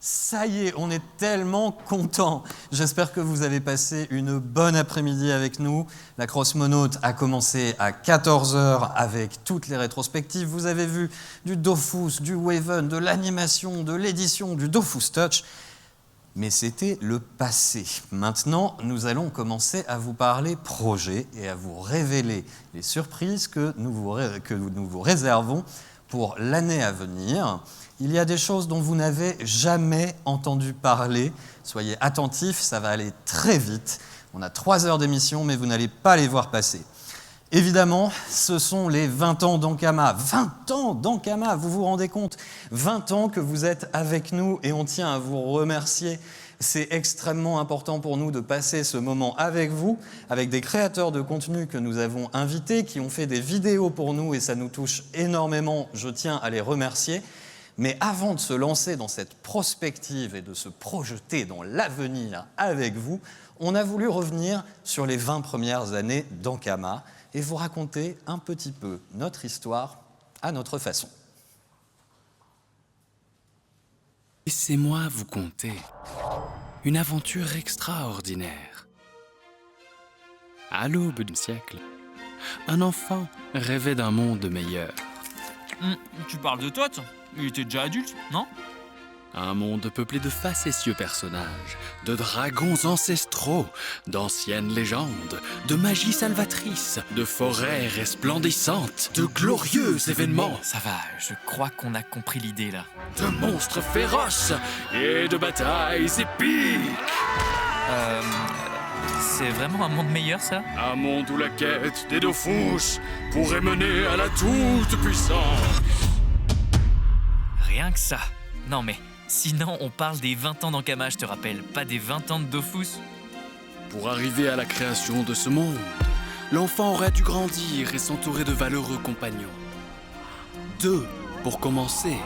Ça y est, on est tellement contents. J'espère que vous avez passé une bonne après-midi avec nous. La Crossmonaute a commencé à 14 h avec toutes les rétrospectives. Vous avez vu du Dofus, du Waven, de l'animation, de l'édition, du Dofus Touch. Mais c'était le passé. Maintenant, nous allons commencer à vous parler projet et à vous révéler les surprises que nous vous réservons pour l'année à venir. Il y a des choses dont vous n'avez jamais entendu parler. Soyez attentifs, ça va aller très vite. On a 3 heures d'émission, mais vous n'allez pas les voir passer. Évidemment, ce sont les 20 ans d'Ankama. 20 ans d'Ankama, vous vous rendez compte ? 20 ans que vous êtes avec nous et on tient à vous remercier. C'est extrêmement important pour nous de passer ce moment avec vous, avec des créateurs de contenu que nous avons invités, qui ont fait des vidéos pour nous et ça nous touche énormément. Je tiens à les remercier. Mais avant de se lancer dans cette prospective et de se projeter dans l'avenir avec vous, on a voulu revenir sur les 20 premières années d'Ankama et vous raconter un petit peu notre histoire à notre façon. Laissez-moi vous conter une aventure extraordinaire. À l'aube du siècle, un enfant rêvait d'un monde meilleur. Tu parles de toi, tiens. Il était déjà adulte, non ? Un monde peuplé de facétieux personnages, de dragons ancestraux, d'anciennes légendes, de magie salvatrice, de forêts resplendissantes, de glorieux événements, Ça va, je crois qu'on a compris l'idée, là. de monstres féroces et de batailles épiques. C'est vraiment un monde meilleur, ça ? Un monde où la quête des Dofus pourrait mener à la toute-puissance. Rien que ça. Non mais, sinon on parle des 20 ans d'Ankama, je te rappelle, pas des 20 ans de Dofus. Pour arriver à la création de ce monde, l'enfant aurait dû grandir et s'entourer de valeureux compagnons. 2 pour commencer,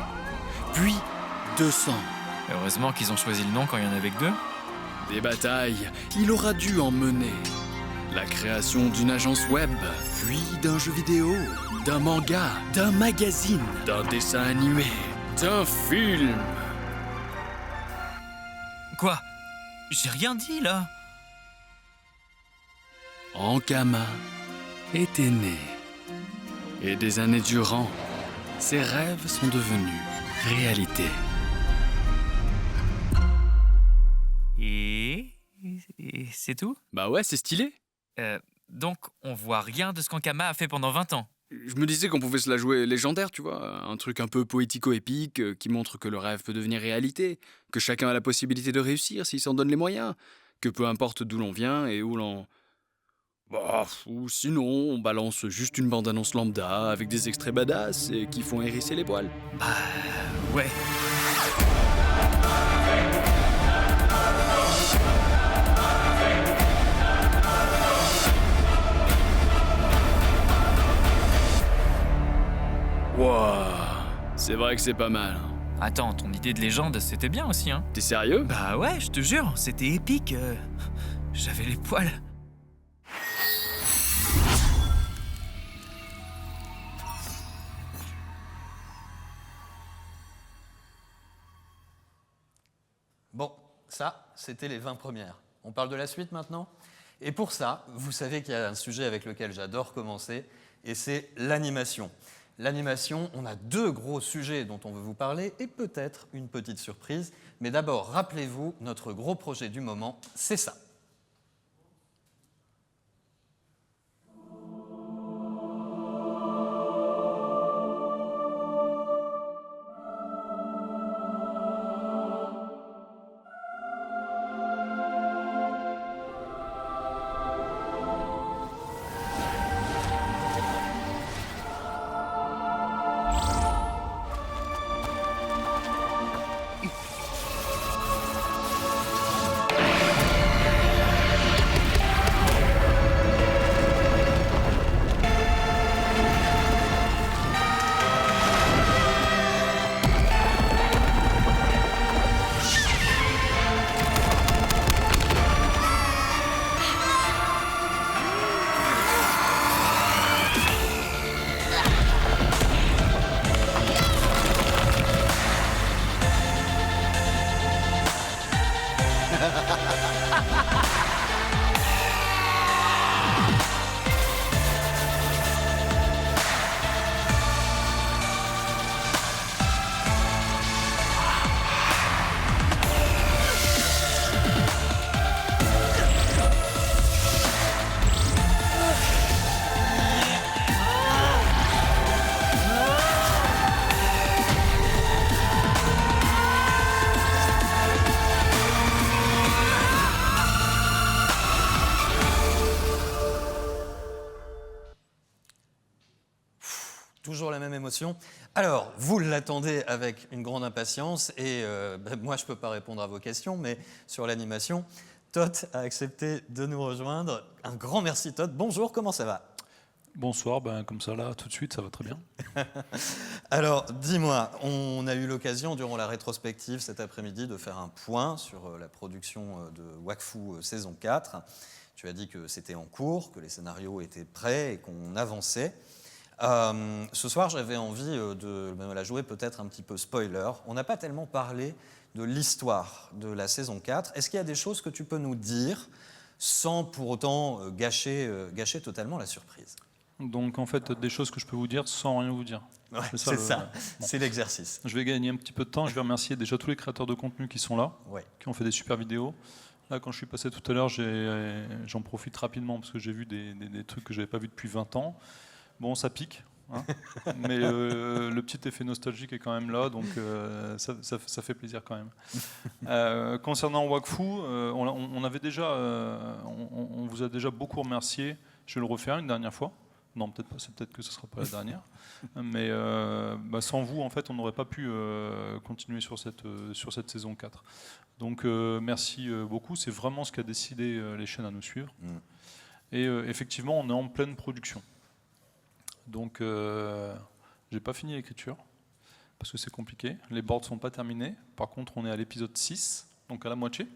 puis 200. Heureusement qu'ils ont choisi le nom quand il y en avait que 2. Des batailles, il aura dû en mener. La création d'une agence web, puis d'un jeu vidéo, d'un manga, d'un magazine, d'un dessin animé, d'un film. Quoi ? J'ai rien dit, là. Ankama était né. Et des années durant, ses rêves sont devenus réalité. Et c'est tout ? Bah ouais, c'est stylé. Donc on voit rien de ce qu'Ankama a fait pendant 20 ans. Je me disais qu'on pouvait se la jouer légendaire, tu vois. Un truc un peu poético-épique qui montre que le rêve peut devenir réalité, que chacun a la possibilité de réussir s'il s'en donne les moyens, que peu importe d'où l'on vient et où l'on... Bah, ou sinon, on balance juste une bande-annonce lambda avec des extraits badass et qui font hérisser les poils. Bah ouais. Wouah, c'est vrai que c'est pas mal. Attends, ton idée de légende, c'était bien aussi, hein ? T'es sérieux ? Bah ouais, je te jure, c'était épique. J'avais les poils. Bon, ça, c'était les 20 premières. On parle de la suite maintenant ? Et pour ça, vous savez qu'il y a un sujet avec lequel j'adore commencer, et c'est l'animation. L'animation, on a 2 gros sujets dont on veut vous parler, et peut-être une petite surprise. Mais d'abord, rappelez-vous, notre gros projet du moment, c'est ça. Toujours la même émotion. Alors, vous l'attendez avec une grande impatience et moi, je ne peux pas répondre à vos questions, mais sur l'animation, Todd a accepté de nous rejoindre. Un grand merci, Todd. Bonjour, comment ça va? Bonsoir, comme ça là, tout de suite, ça va très bien. Alors, dis-moi, on a eu l'occasion durant la rétrospective cet après-midi de faire un point sur la production de Wakfu saison 4. Tu as dit que c'était en cours, que les scénarios étaient prêts et qu'on avançait. Ce soir, j'avais envie de me la jouer peut-être un petit peu spoiler. On n'a pas tellement parlé de l'histoire de la saison 4. Est-ce qu'il y a des choses que tu peux nous dire sans pour autant gâcher totalement la surprise? Donc en fait, des choses que je peux vous dire sans rien vous dire. Ouais, c'est ça, Bon. C'est l'exercice. Je vais gagner un petit peu de temps. Je vais remercier déjà tous les créateurs de contenu qui sont là, Ouais. qui ont fait des super vidéos. Là, quand je suis passé tout à l'heure, j'en profite rapidement parce que j'ai vu des trucs que je n'avais pas vus depuis 20 ans. Bon, ça pique, hein, mais le petit effet nostalgique est quand même là, donc ça fait plaisir quand même. Concernant Wakfu, on avait déjà, on vous a déjà beaucoup remercié. Je vais le refaire une dernière fois. Non, peut-être pas. C'est peut-être que ce sera pas la dernière. Mais sans vous, en fait, on n'aurait pas pu continuer sur cette saison 4. Donc, merci beaucoup. C'est vraiment ce qui a décidé les chaînes à nous suivre. Et effectivement, on est en pleine production. Donc, j'ai pas fini l'écriture parce que c'est compliqué. Les boards sont pas terminés. Par contre, on est à l'épisode 6, donc à la moitié.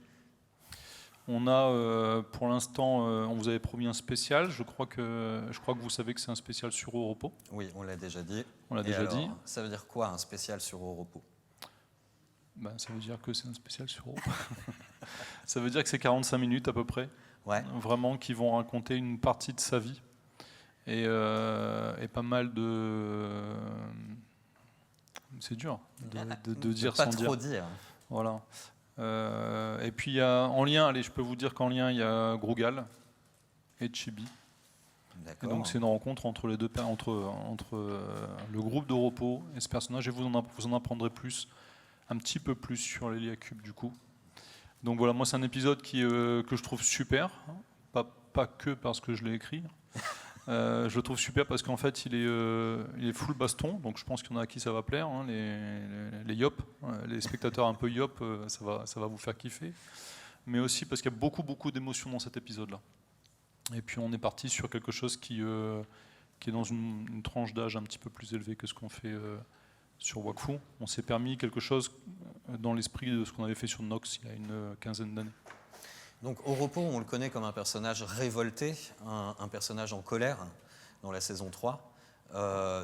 On a, pour l'instant, on vous avait promis un spécial. Je crois que vous savez que c'est un spécial sur Europo. Oui, on l'a déjà dit. On l'a déjà dit. Ça veut dire quoi, un spécial sur Europo? Ça veut dire que c'est un spécial sur Europo. Ça veut dire que c'est 45 minutes à peu près. Ouais. Vraiment, qui vont raconter une partie de sa vie. Et pas mal de... C'est dur de dire sans dire. Pas trop dire. Voilà. Et puis, il y a, en lien, allez, je peux vous dire qu'en lien, il y a Grogal et Chibi. Et donc, c'est une rencontre entre les deux, entre le groupe d'Europo et ce personnage. Et vous en apprendrez plus, un petit peu plus sur l'Elia Cube, du coup. Donc voilà, moi, c'est un épisode que je trouve super. Pas que parce que je l'ai écrit. Je le trouve super parce qu'en fait il est full baston, donc je pense qu'il y en a à qui ça va plaire, hein, les yop, les spectateurs un peu yop, ça va vous faire kiffer, mais aussi parce qu'il y a beaucoup d'émotions dans cet épisode-là. Et puis on est parti sur quelque chose qui est dans une tranche d'âge un petit peu plus élevée que ce qu'on fait sur Wakfu. On s'est permis quelque chose dans l'esprit de ce qu'on avait fait sur Nox il y a une quinzaine d'années. Donc Europo, on le connaît comme un personnage révolté, un personnage en colère dans la saison 3.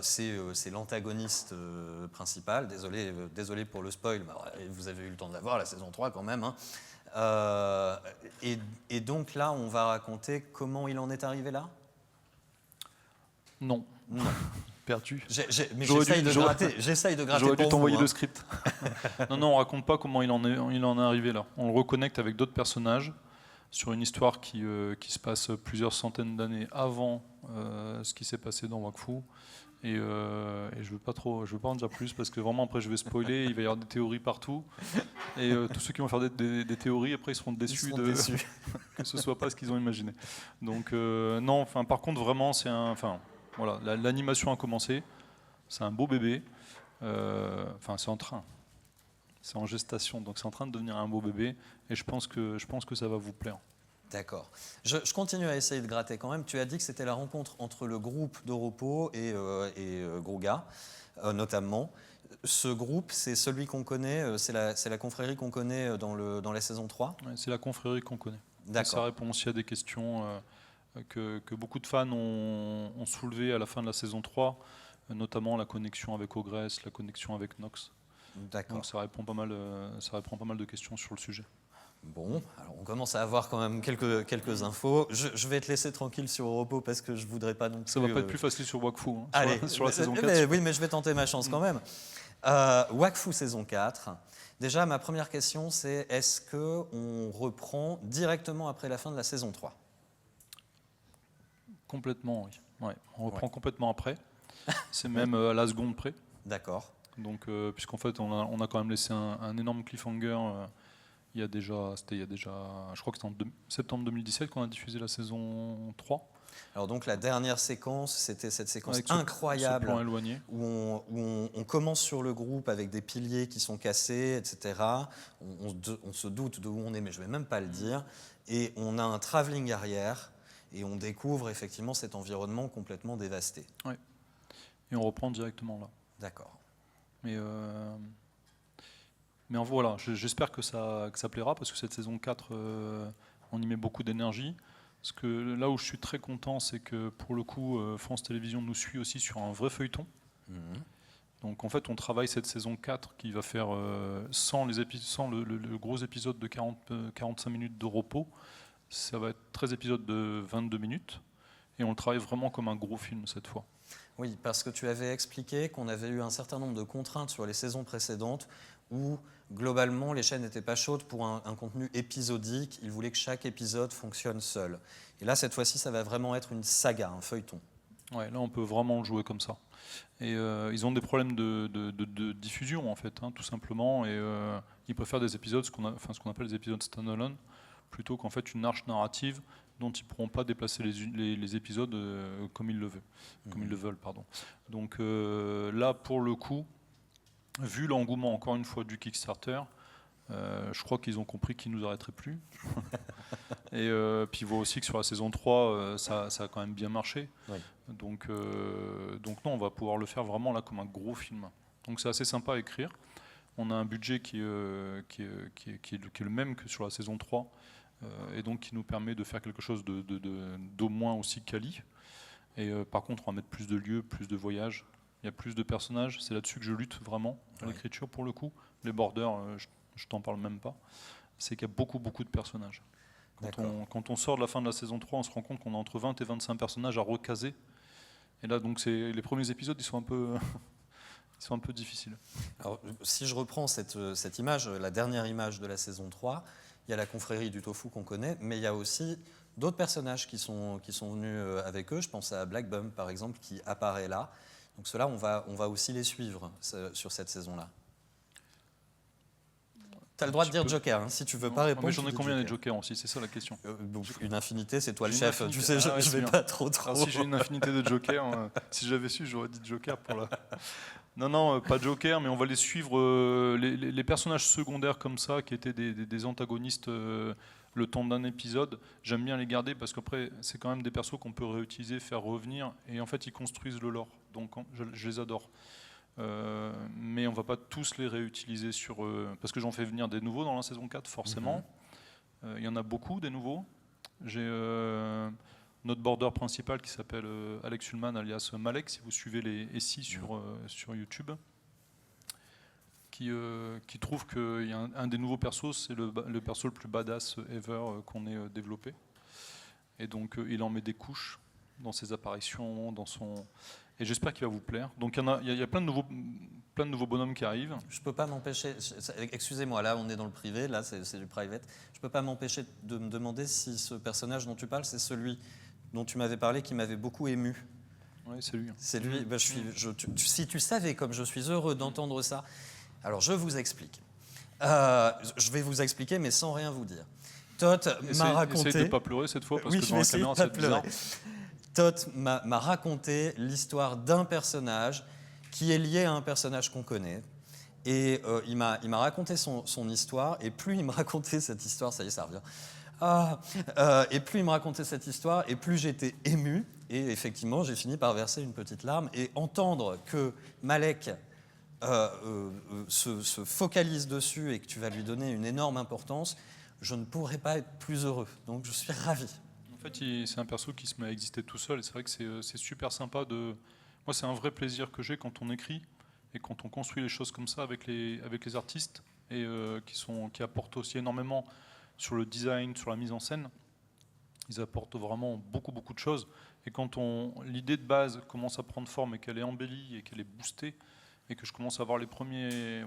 C'est l'antagoniste principal. Désolé pour le spoil, vous avez eu le temps de la voir, la saison 3 quand même. Hein. Et donc là, on va raconter comment il en est arrivé là? Non. Perdu. Mais j'essaye de gratter. J'aurais dû t'envoyer le le script. Non, on raconte pas comment il en est arrivé là. On le reconnecte avec d'autres personnages sur une histoire qui se passe plusieurs centaines d'années avant ce qui s'est passé dans Wakfu. Et je veux pas en dire plus parce que vraiment après je vais spoiler, il va y avoir des théories partout. Et tous ceux qui vont faire des théories, après ils seront déçus que ce soit pas ce qu'ils ont imaginé. Donc non, par contre vraiment voilà, l'animation a commencé, c'est un beau bébé, c'est en gestation, donc c'est en train de devenir un beau bébé, et je pense que ça va vous plaire. D'accord. Je continue à essayer de gratter quand même. Tu as dit que c'était la rencontre entre le groupe d'Europo et Groga, notamment. Ce groupe, c'est celui qu'on connaît, c'est la confrérie qu'on connaît dans la saison 3 ? Ouais, c'est la confrérie qu'on connaît. D'accord. Ça répond aussi à des questions que beaucoup de fans ont soulevées à la fin de la saison 3, notamment la connexion avec Ogress, la connexion avec Nox. D'accord. Donc ça répond pas mal de questions sur le sujet. Bon, alors on commence à avoir quand même quelques infos. Je vais te laisser tranquille sur Europo parce que je voudrais pas non plus... Ça va pas être plus facile sur Wakfu, hein, Allez, sur la saison 4. oui, mais je vais tenter ma chance quand même. Wakfu saison 4. Déjà, ma première question, c'est est-ce qu'on reprend directement après la fin de la saison 3 ? Complètement, oui. Ouais, on reprend complètement après. C'est même à la seconde près. D'accord. Donc, puisqu'en fait, on a quand même laissé un énorme cliffhanger. Il y a déjà, je crois que c'était en septembre 2017 qu'on a diffusé la saison 3. Alors donc la dernière séquence, c'était cette séquence Avec incroyable ce plan éloigné. où on commence sur le groupe avec des piliers qui sont cassés, etc. On se doute de où on est, mais je ne vais même pas le dire. Et on a un travelling arrière et on découvre effectivement cet environnement complètement dévasté. Ouais. Et on reprend directement là. D'accord. Mais voilà, j'espère que ça plaira parce que cette saison 4, on y met beaucoup d'énergie. Parce que là où je suis très content, c'est que pour le coup, France Télévisions nous suit aussi sur un vrai feuilleton. Donc en fait, on travaille cette saison 4 qui va faire sans le gros épisode de 45 minutes de repos. Ça va être 13 épisodes de 22 minutes. Et on le travaille vraiment comme un gros film cette fois. Oui, parce que tu avais expliqué qu'on avait eu un certain nombre de contraintes sur les saisons précédentes où, globalement, les chaînes n'étaient pas chaudes pour un contenu épisodique. Ils voulaient que chaque épisode fonctionne seul. Et là, cette fois-ci, ça va vraiment être une saga, un feuilleton. Ouais, là, on peut vraiment le jouer comme ça. Et ils ont des problèmes de diffusion, en fait, hein, tout simplement. Et ils préfèrent des épisodes, ce qu'on appelle des épisodes standalone, plutôt qu'en fait une arche narrative dont ils ne pourront pas déplacer les épisodes comme ils le veulent. Donc là, pour le coup, vu l'engouement, encore une fois, du Kickstarter, je crois qu'ils ont compris qu'ils ne nous arrêteraient plus. Et puis ils voient aussi que sur la saison 3, ça a quand même bien marché. Oui. Donc non, on va pouvoir le faire vraiment là comme un gros film. Donc c'est assez sympa à écrire. On a un budget qui est le même que sur la saison 3. Et donc qui nous permet de faire quelque chose d'au moins aussi quali. Et par contre, on va mettre plus de lieux, plus de voyages. Il y a plus de personnages. C'est là-dessus que je lutte vraiment à l'écriture pour le coup. Les borders, je t'en parle même pas. C'est qu'il y a beaucoup de personnages. Quand on sort de la fin de la saison 3, on se rend compte qu'on a entre 20 et 25 personnages à recaser. Et là, donc, les premiers épisodes, ils sont un peu difficiles. Alors, si je reprends cette image, la dernière image de la saison 3, il y a la confrérie du tofu qu'on connaît, mais il y a aussi d'autres personnages qui sont venus avec eux. Je pense à Black Bum, par exemple, qui apparaît là. Donc ceux-là, on va aussi les suivre sur cette saison-là. Tu as le droit de dire Joker, hein, si tu veux pas répondre. Mais j'en ai combien des Jokers aussi, c'est ça la question. Donc une infinité, c'est toi le chef. Tu sais, je vais pas trop. Si j'ai une infinité de Jokers, si j'avais su, j'aurais dit Joker pour la... Non, pas Joker, mais on va les suivre. Les personnages secondaires comme ça, qui étaient des antagonistes le temps d'un épisode, j'aime bien les garder parce qu'après, c'est quand même des persos qu'on peut réutiliser, faire revenir, et en fait, ils construisent le lore. Donc, je les adore. Mais on va pas tous les réutiliser parce que j'en fais venir des nouveaux dans la saison 4, forcément. Il y en a beaucoup, des nouveaux. J'ai notre border principal qui s'appelle Alex Ullman, alias Malek, si vous suivez les SI sur YouTube, qui trouve qu'il y a un des nouveaux persos, c'est le perso le plus badass ever qu'on ait développé. Et donc il en met des couches dans ses apparitions, et j'espère qu'il va vous plaire. Donc il y a plein de nouveaux bonhommes qui arrivent. Je peux pas m'empêcher, excusez-moi, là on est dans le privé, là c'est du private. Je peux pas m'empêcher de me demander si ce personnage dont tu parles, c'est celui dont tu m'avais parlé qui m'avait beaucoup ému. Oui, c'est lui. C'est lui. Ben, si tu savais comme je suis heureux d'entendre ça. Alors je vous explique. Je vais vous expliquer, mais sans rien vous dire. Toth m'a raconté. Essaye de pas pleurer cette fois parce que dans la caméra c'est bizarre. bizarre. Toth m'a raconté l'histoire d'un personnage qui est lié à un personnage qu'on connaît. Et il m'a raconté son histoire, et plus il me racontait cette histoire, ça y est, ça revient. Et plus il me racontait cette histoire, et plus j'étais ému. Et effectivement, j'ai fini par verser une petite larme. Et entendre que Malek se focalise dessus et que tu vas lui donner une énorme importance, je ne pourrais pas être plus heureux. Donc je suis ravi. En fait, c'est un perso qui se met à exister tout seul, et c'est vrai que c'est super sympa de... Moi, c'est un vrai plaisir que j'ai quand on écrit et quand on construit les choses comme ça avec les artistes, et qui apportent aussi énormément sur le design, sur la mise en scène. Ils apportent vraiment beaucoup de choses. Et quand l'idée de base commence à prendre forme et qu'elle est embellie et qu'elle est boostée, et que je commence à voir les premiers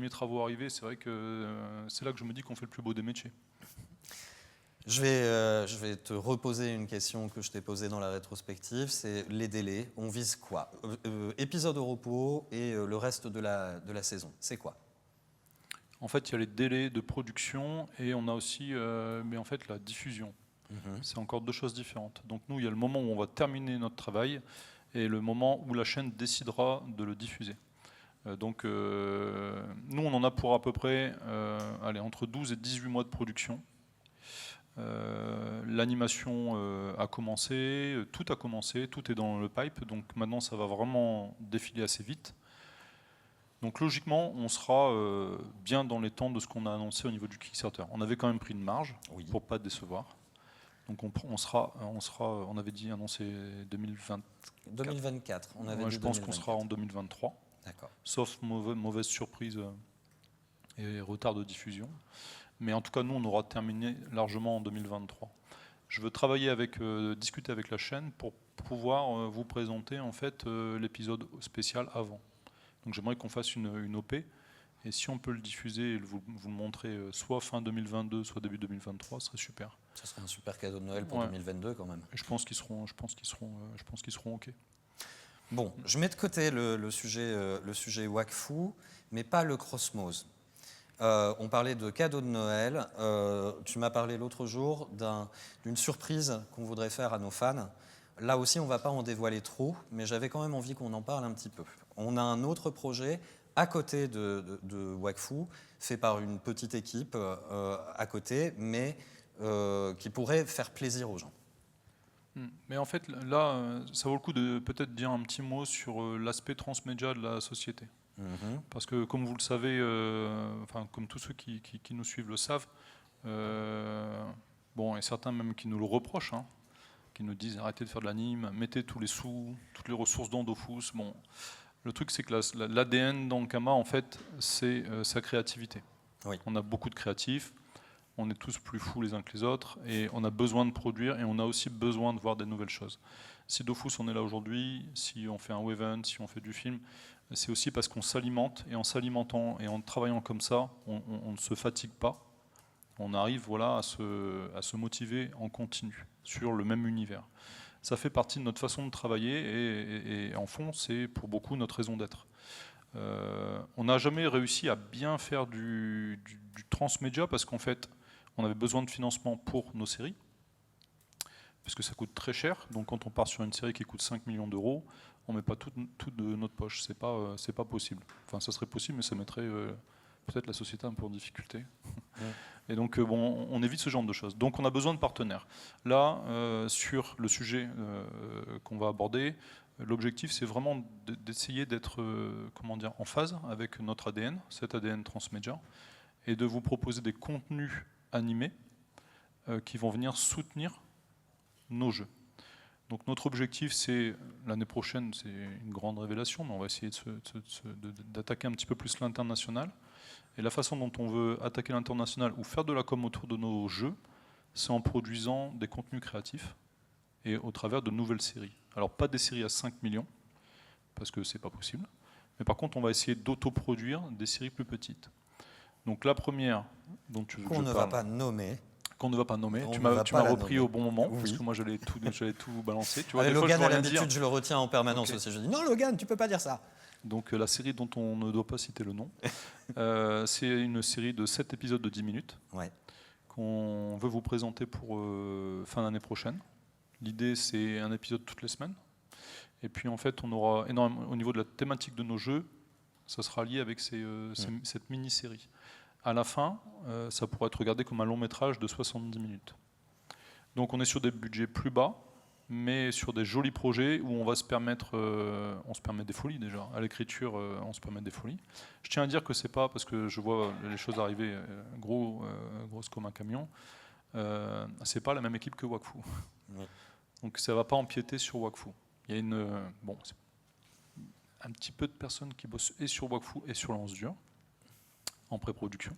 travaux arriver, c'est vrai que c'est là que je me dis qu'on fait le plus beau des métiers. Je vais te reposer une question que je t'ai posée dans la rétrospective, c'est les délais. On vise quoi? Épisode au repos et le reste de la saison, c'est quoi? En fait, il y a les délais de production et on a aussi la diffusion. C'est encore deux choses différentes. Donc nous, il y a le moment où on va terminer notre travail et le moment où la chaîne décidera de le diffuser. Donc nous, on en a pour à peu près entre 12 et 18 mois de production. L'animation a commencé, tout est dans le pipe, donc maintenant ça va vraiment défiler assez vite. Donc logiquement, on sera bien dans les temps de ce qu'on a annoncé au niveau du Kickstarter. On avait quand même pris une marge pour pas décevoir. Donc on avait dit annoncer 2024. On avait dit je pense 2024. qu'on sera en 2023. D'accord. Sauf mauvaise surprise et retard de diffusion. Mais en tout cas, nous, on aura terminé largement en 2023. Je veux discuter avec la chaîne pour pouvoir vous présenter en fait l'épisode spécial avant. Donc j'aimerais qu'on fasse une OP. Et si on peut le diffuser et vous le montrer soit fin 2022, soit début 2023, ce serait super. Ce serait un super cadeau de Noël pour 2022 quand même. Et je pense qu'ils seront OK. Bon, je mets de côté le sujet Wakfu, mais pas le Cosmos. On parlait de cadeaux de Noël. Tu m'as parlé l'autre jour d'une surprise qu'on voudrait faire à nos fans. Là aussi, on ne va pas en dévoiler trop, mais j'avais quand même envie qu'on en parle un petit peu. On a un autre projet à côté de Wakfu, fait par une petite équipe à côté, mais qui pourrait faire plaisir aux gens. Mais en fait, là, ça vaut le coup de peut-être dire un petit mot sur l'aspect transmédia de la société. Parce que, comme vous le savez, comme tous ceux qui nous suivent le savent, et certains même qui nous le reprochent, qui nous disent arrêtez de faire de l'anime, mettez tous les sous, toutes les ressources dans Dofus. Bon, le truc, c'est que l'ADN d'Ankama, en fait, c'est sa créativité. Oui. On a beaucoup de créatifs, on est tous plus fous les uns que les autres, et on a besoin de produire, et on a aussi besoin de voir des nouvelles choses. Si Dofus on est là aujourd'hui, si on fait un Waven, si on fait du film, c'est aussi parce qu'on s'alimente, et en s'alimentant et en travaillant comme ça, on ne se fatigue pas. On arrive à se motiver en continu sur le même univers. Ça fait partie de notre façon de travailler et en fond, c'est pour beaucoup notre raison d'être. On n'a jamais réussi à bien faire du transmédia parce qu'en fait, on avait besoin de financement pour nos séries, parce que ça coûte très cher. Donc quand on part sur une série qui coûte 5 millions d'euros, on ne met pas tout de notre poche. C'est pas possible. Enfin, ça serait possible, mais ça mettrait peut-être la société un peu en difficulté. Et donc, on évite ce genre de choses. Donc, on a besoin de partenaires. Là, sur le sujet qu'on va aborder, l'objectif, c'est vraiment d'essayer d'être en phase avec notre ADN, cet ADN transmédia, et de vous proposer des contenus animés qui vont venir soutenir nos jeux. Donc, notre objectif, c'est l'année prochaine, c'est une grande révélation, mais on va essayer d'attaquer un petit peu plus l'international. Et la façon dont on veut attaquer l'international ou faire de la com autour de nos jeux, c'est en produisant des contenus créatifs et au travers de nouvelles séries. Alors pas des séries à 5 millions, parce que c'est pas possible, mais par contre on va essayer d'autoproduire des séries plus petites. Donc la première dont tu veux que je parle... Qu'on ne va pas nommer. Tu m'as repris au bon moment, parce que moi j'allais tout balancer. Tu vois, Allez, des fois, Logan, je à dois rien l'habitude, dire. je le retiens en permanence Okay. aussi. Je dis non, Logan, tu peux pas dire ça. Donc la série dont on ne doit pas citer le nom, c'est une série de 7 épisodes de 10 minutes qu'on veut vous présenter pour fin d'année prochaine. L'idée, c'est un épisode toutes les semaines. Et puis en fait, on aura énormément, au niveau de la thématique de nos jeux, ça sera lié avec cette mini-série. À la fin, ça pourrait être regardé comme un long métrage de 70 minutes. Donc on est sur des budgets plus bas, mais sur des jolis projets où on va se permettre des folies déjà. À l'écriture, on se permet des folies. Je tiens à dire que c'est pas parce que je vois les choses arriver grosses comme un camion. C'est pas la même équipe que Wakfu. Oui. Donc ça va pas empiéter sur Wakfu. Il y a un petit peu de personnes qui bossent et sur Wakfu et sur Lance Dur en pré-production.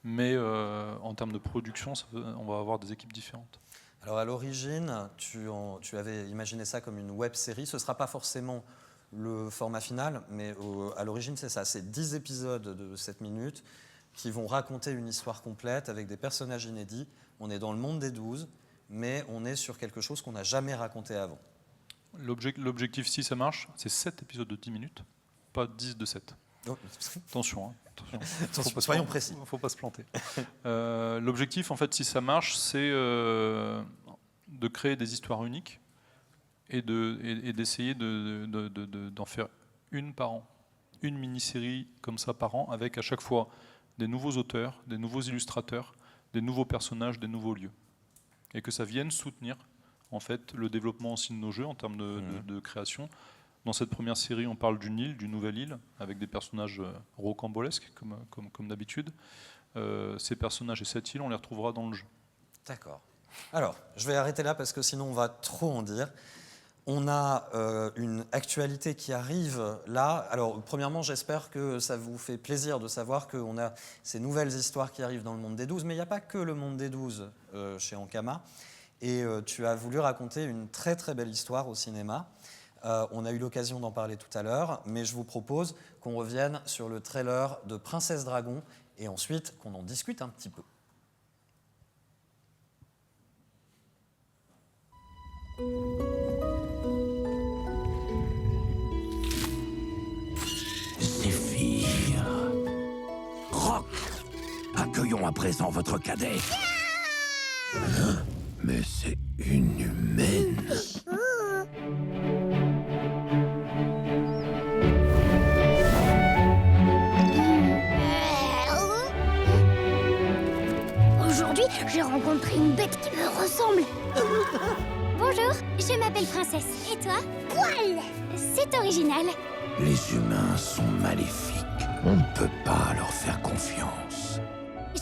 Mais en termes de production, on va avoir des équipes différentes. Alors à l'origine, tu avais imaginé ça comme une web-série. Ce ne sera pas forcément le format final, mais à l'origine, c'est ça. C'est 10 épisodes de 7 minutes qui vont raconter une histoire complète avec des personnages inédits. On est dans le monde des 12, mais on est sur quelque chose qu'on n'a jamais raconté avant. L'objectif, si ça marche, c'est 7 épisodes de 10 minutes, pas 10 de 7. Oh. Attention, Attention, soyons précis. Il ne faut pas se planter. L'objectif, en fait, si ça marche, c'est de créer des histoires uniques et d'essayer d'en faire une par an. Une mini-série comme ça par an, avec à chaque fois des nouveaux auteurs, des nouveaux illustrateurs, des nouveaux personnages, des nouveaux lieux. Et que ça vienne soutenir en fait, le développement aussi de nos jeux en termes de création. Dans cette première série, on parle d'une île, d'une nouvelle île, avec des personnages rocambolesques, comme d'habitude. Ces personnages et cette île, on les retrouvera dans le jeu. D'accord. Alors, je vais arrêter là parce que sinon on va trop en dire. On a une actualité qui arrive là. Alors, premièrement, j'espère que ça vous fait plaisir de savoir qu'on a ces nouvelles histoires qui arrivent dans le monde des 12. Mais il n'y a pas que le monde des 12 chez Ankama. Et tu as voulu raconter une très très belle histoire au cinéma. On a eu l'occasion d'en parler tout à l'heure, mais je vous propose qu'on revienne sur le trailer de Princesse Dragon et ensuite qu'on en discute un petit peu. Zéphyr. Rock. Accueillons à présent votre cadet. Mais c'est une humaine. Aujourd'hui, j'ai rencontré une bête qui me ressemble. Bonjour, je m'appelle Princesse. Et toi? Poil. C'est original. Les humains sont maléfiques. On ne peut pas leur faire confiance.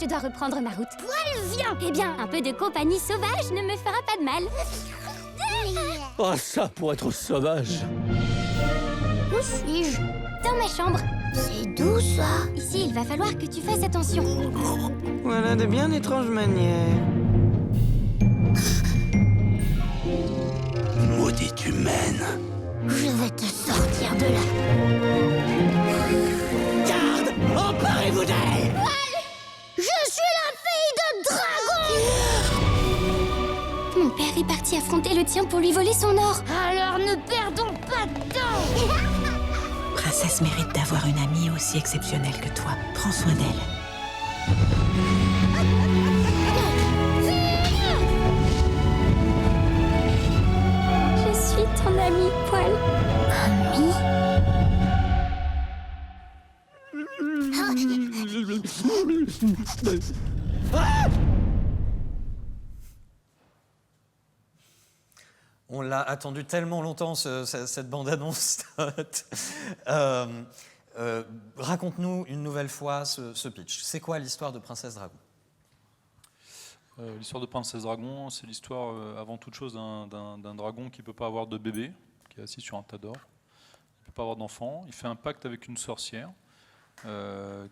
Je dois reprendre ma route. Poil, viens. Eh bien, un peu de compagnie sauvage ne me fera pas de mal. Ah, ça, pour être sauvage. Où suis-je? Dans ma chambre. C'est doux, ça. Ici, il va falloir que tu fasses attention. Voilà de bien étranges manières. Maudite humaine. Je vais te sortir de là. Garde! Emparez-vous d'elle! Je suis la fille de dragon. Mon père est parti affronter le tien pour lui voler son or. Alors ne perdons pas de temps. Princesse mérite d'avoir une amie aussi exceptionnelle que toi. Prends soin d'elle. Je suis ton ami, Poil. Ami? On l'a attendu tellement longtemps, cette bande-annonce. Raconte-nous une nouvelle fois ce pitch. C'est quoi l'histoire de Princesse Dragon? L'histoire de Princesse Dragon, c'est l'histoire avant toute chose d'un dragon qui ne peut pas avoir de bébé, qui est assis sur un tas d'or. Il ne peut pas avoir d'enfant. Il fait un pacte avec une sorcière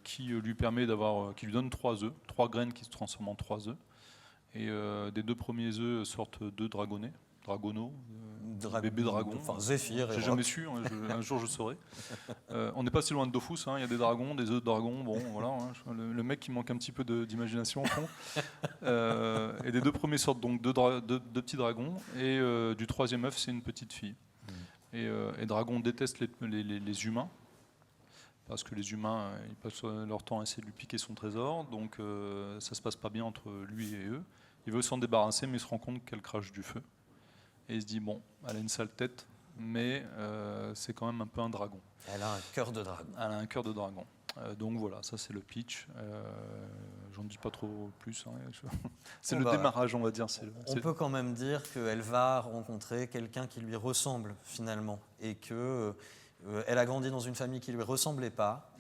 qui lui permet qui lui donne 3 œufs, 3 graines qui se transforment en 3 œufs. Et des 2 premiers œufs sortent 2 dragonnets. Dragono, bébé dragon. Enfin, Zéphyr. J'ai jamais su, hein, un jour je saurai. On n'est pas si loin de Dofus, il y a des dragons, des œufs de dragons, bon voilà, hein, le mec qui manque un petit peu d'imagination au fond. Et des 2 premiers sortent donc 2 petits dragons, et du 3e œuf c'est une petite fille. Et Dragon déteste les humains, parce que les humains ils passent leur temps à essayer de lui piquer son trésor, donc ça se passe pas bien entre lui et eux. Il veut s'en débarrasser, mais il se rend compte qu'elle crache du feu. Et il se dit, bon, elle a une sale tête, mais c'est quand même un peu un dragon. Elle a un cœur de dragon. Elle a un cœur de dragon. Donc voilà, ça c'est le pitch. J'en dis pas trop plus. Hein. C'est le démarrage, on va dire. On peut quand même dire qu'elle va rencontrer quelqu'un qui lui ressemble finalement. Et qu'elle a grandi dans une famille qui ne lui ressemblait pas.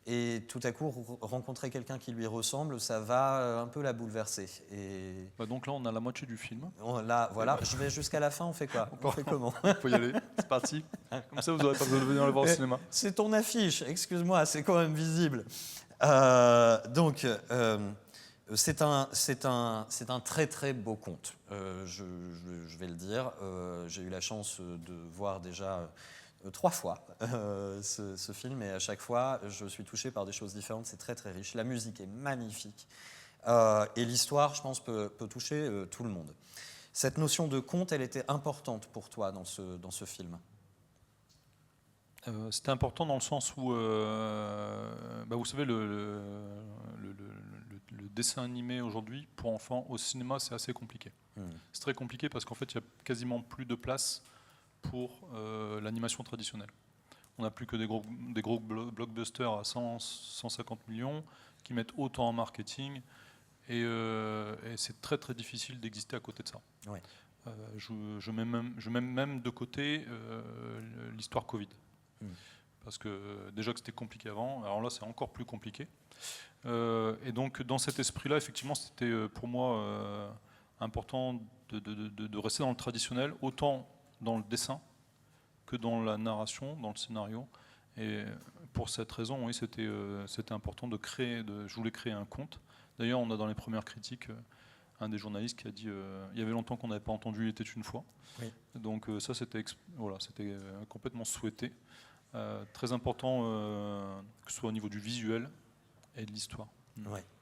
Et tout à coup, rencontrer quelqu'un qui lui ressemble, ça va un peu la bouleverser. Et donc là, on a la moitié du film. Là, voilà, je vais jusqu'à la fin, on fait quoi? On fait comment? On peut y aller, c'est parti. Comme ça, vous n'aurez pas besoin de venir le voir au cinéma. C'est ton affiche, excuse-moi, c'est quand même visible. Donc, c'est un très très beau conte, je vais le dire. J'ai eu la chance de voir déjà 3 fois ce film, et à chaque fois, je suis touché par des choses différentes. C'est très très riche. La musique est magnifique. Et l'histoire, je pense, peut toucher tout le monde. Cette notion de conte, elle était importante pour toi dans ce film? C'était important dans le sens où, vous savez, le dessin animé aujourd'hui, pour enfants, au cinéma, c'est assez compliqué. C'est très compliqué parce qu'en fait, il n'y a quasiment plus de place pour l'animation traditionnelle. On n'a plus que des gros blockbusters à 150 millions qui mettent autant en marketing, et c'est très très difficile d'exister à côté de ça. Oui. Je mets même de côté l'histoire Covid. Parce que déjà que c'était compliqué avant, alors là c'est encore plus compliqué. Et donc dans cet esprit-là, effectivement, c'était pour moi important de rester dans le traditionnel, autant dans le dessin que dans la narration, dans le scénario. Et pour cette raison, oui, c'était important je voulais créer un conte. D'ailleurs, on a dans les premières critiques un des journalistes qui a dit il y avait longtemps qu'on n'avait pas entendu « Il était une fois ». Oui. Donc ça, c'était complètement souhaité. Très important que ce soit au niveau du visuel et de l'histoire,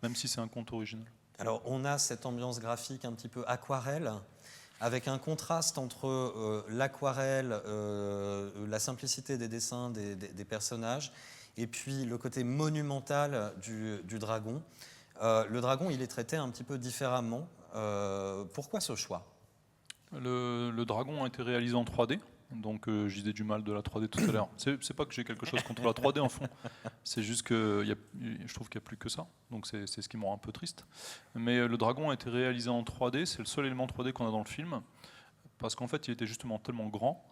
même si c'est un conte original. Alors on a cette ambiance graphique un petit peu aquarelle, avec un contraste entre l'aquarelle, la simplicité des dessins des personnages, et puis le côté monumental du dragon. Le dragon, il est traité un petit peu différemment. Pourquoi ce choix? Le dragon a été réalisé en 3D. Donc je disais du mal de la 3D tout à l'heure. C'est pas que j'ai quelque chose contre la 3D en fond, c'est juste que je trouve qu'il n'y a plus que ça, donc c'est ce qui me rend un peu triste. Mais le dragon a été réalisé en 3D, c'est le seul élément 3D qu'on a dans le film, parce qu'en fait il était justement tellement grand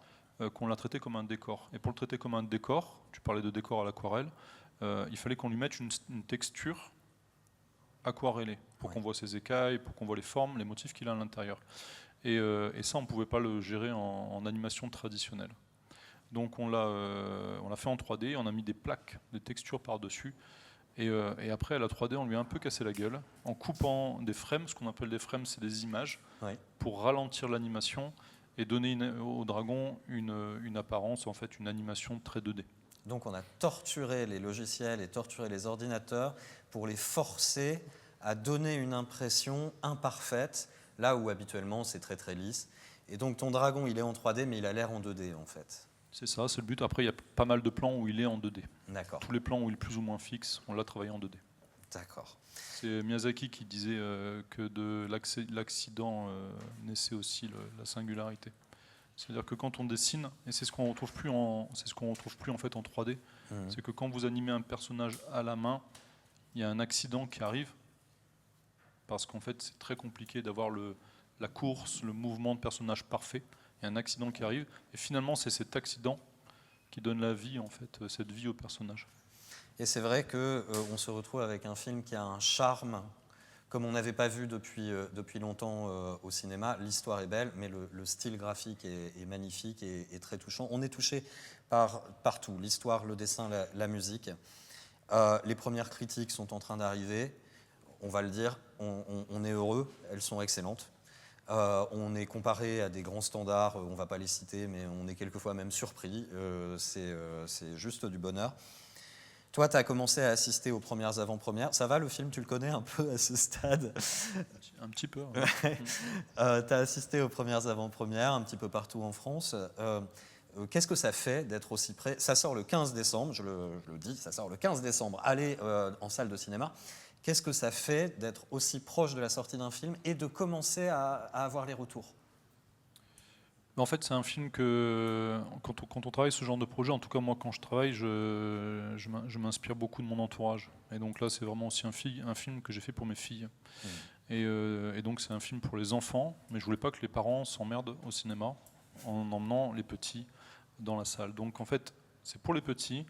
qu'on l'a traité comme un décor. Et pour le traiter comme un décor, tu parlais de décor à l'aquarelle, il fallait qu'on lui mette une texture aquarellée, pour qu'on voit ses écailles, pour qu'on voit les formes, les motifs qu'il a à l'intérieur. Et ça, on ne pouvait pas le gérer en animation traditionnelle. Donc on l'a fait en 3D, on a mis des plaques, des textures par-dessus. Et après, à la 3D, on lui a un peu cassé la gueule en coupant des frames. Ce qu'on appelle des frames, c'est des images, pour ralentir l'animation et donner au dragon une apparence, en fait, une animation très 2D. Donc on a torturé les logiciels et torturé les ordinateurs pour les forcer à donner une impression imparfaite, là où habituellement c'est très très lisse. Et donc ton dragon, il est en 3D, mais il a l'air en 2D en fait. C'est ça, c'est le but. Après, il y a pas mal de plans où il est en 2D. D'accord. Tous les plans où il est plus ou moins fixe, on l'a travaillé en 2D. D'accord. C'est Miyazaki qui disait que de l'accident naissait aussi la singularité. C'est-à-dire que quand on dessine, et c'est ce qu'on retrouve plus en fait en 3D, c'est que quand vous animez un personnage à la main, il y a un accident qui arrive. Parce qu'en fait, c'est très compliqué d'avoir la course, le mouvement de personnage parfait. Il y a un accident qui arrive, et finalement, c'est cet accident qui donne la vie, en fait, cette vie au personnage. Et c'est vrai qu'on se retrouve avec un film qui a un charme, comme on n'avait pas vu depuis longtemps au cinéma. L'histoire est belle, mais le style graphique est magnifique et très touchant. On est touché par tout, l'histoire, le dessin, la musique. Les premières critiques sont en train d'arriver. On va le dire, on est heureux, elles sont excellentes. On est comparé à des grands standards, on ne va pas les citer, mais on est quelquefois même surpris. C'est juste du bonheur. Toi, tu as commencé à assister aux premières avant-premières. Ça va, le film, tu le connais un peu à ce stade? Un petit peu. Ouais. Tu as assisté aux premières avant-premières un petit peu partout en France. Qu'est-ce que ça fait d'être aussi près? Ça sort le 15 décembre, je le dis, ça sort le 15 décembre. Allez en salle de cinéma. Qu'est-ce que ça fait d'être aussi proche de la sortie d'un film et de commencer à avoir les retours? En fait, c'est un film que, quand on travaille ce genre de projet, en tout cas moi quand je travaille, je m'inspire beaucoup de mon entourage. Et donc là, c'est vraiment aussi un film que j'ai fait pour mes filles. Et donc c'est un film pour les enfants, mais je voulais pas que les parents s'emmerdent au cinéma en emmenant les petits dans la salle. Donc en fait, c'est pour les petits,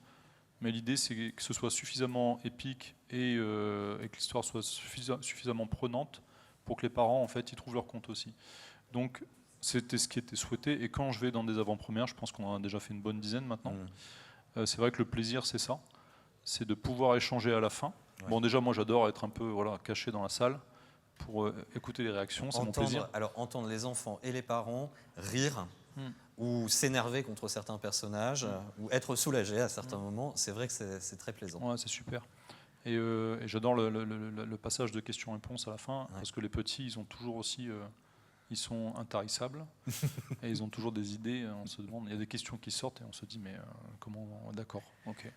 mais l'idée c'est que ce soit suffisamment épique et que l'histoire soit suffisamment prenante pour que les parents en fait y trouvent leur compte aussi. Donc c'était ce qui était souhaité, et quand je vais dans des avant-premières, je pense qu'on en a déjà fait une bonne dizaine maintenant, c'est vrai que le plaisir c'est ça, c'est de pouvoir échanger à la fin Ouais. Bon, déjà, moi, j'adore être un peu caché dans la salle pour écouter les réactions, c'est mon plaisir. Alors, entendre les enfants et les parents rire ou s'énerver contre certains personnages ou être soulagés à certains moments, c'est vrai que c'est très plaisant. Ouais, c'est super. Et j'adore le passage de questions-réponses à la fin, parce que les petits, ils ont toujours aussi... ils sont intarissables et ils ont toujours des idées. On se demande, il y a des questions qui sortent et on se dit mais comment, d'accord, ok.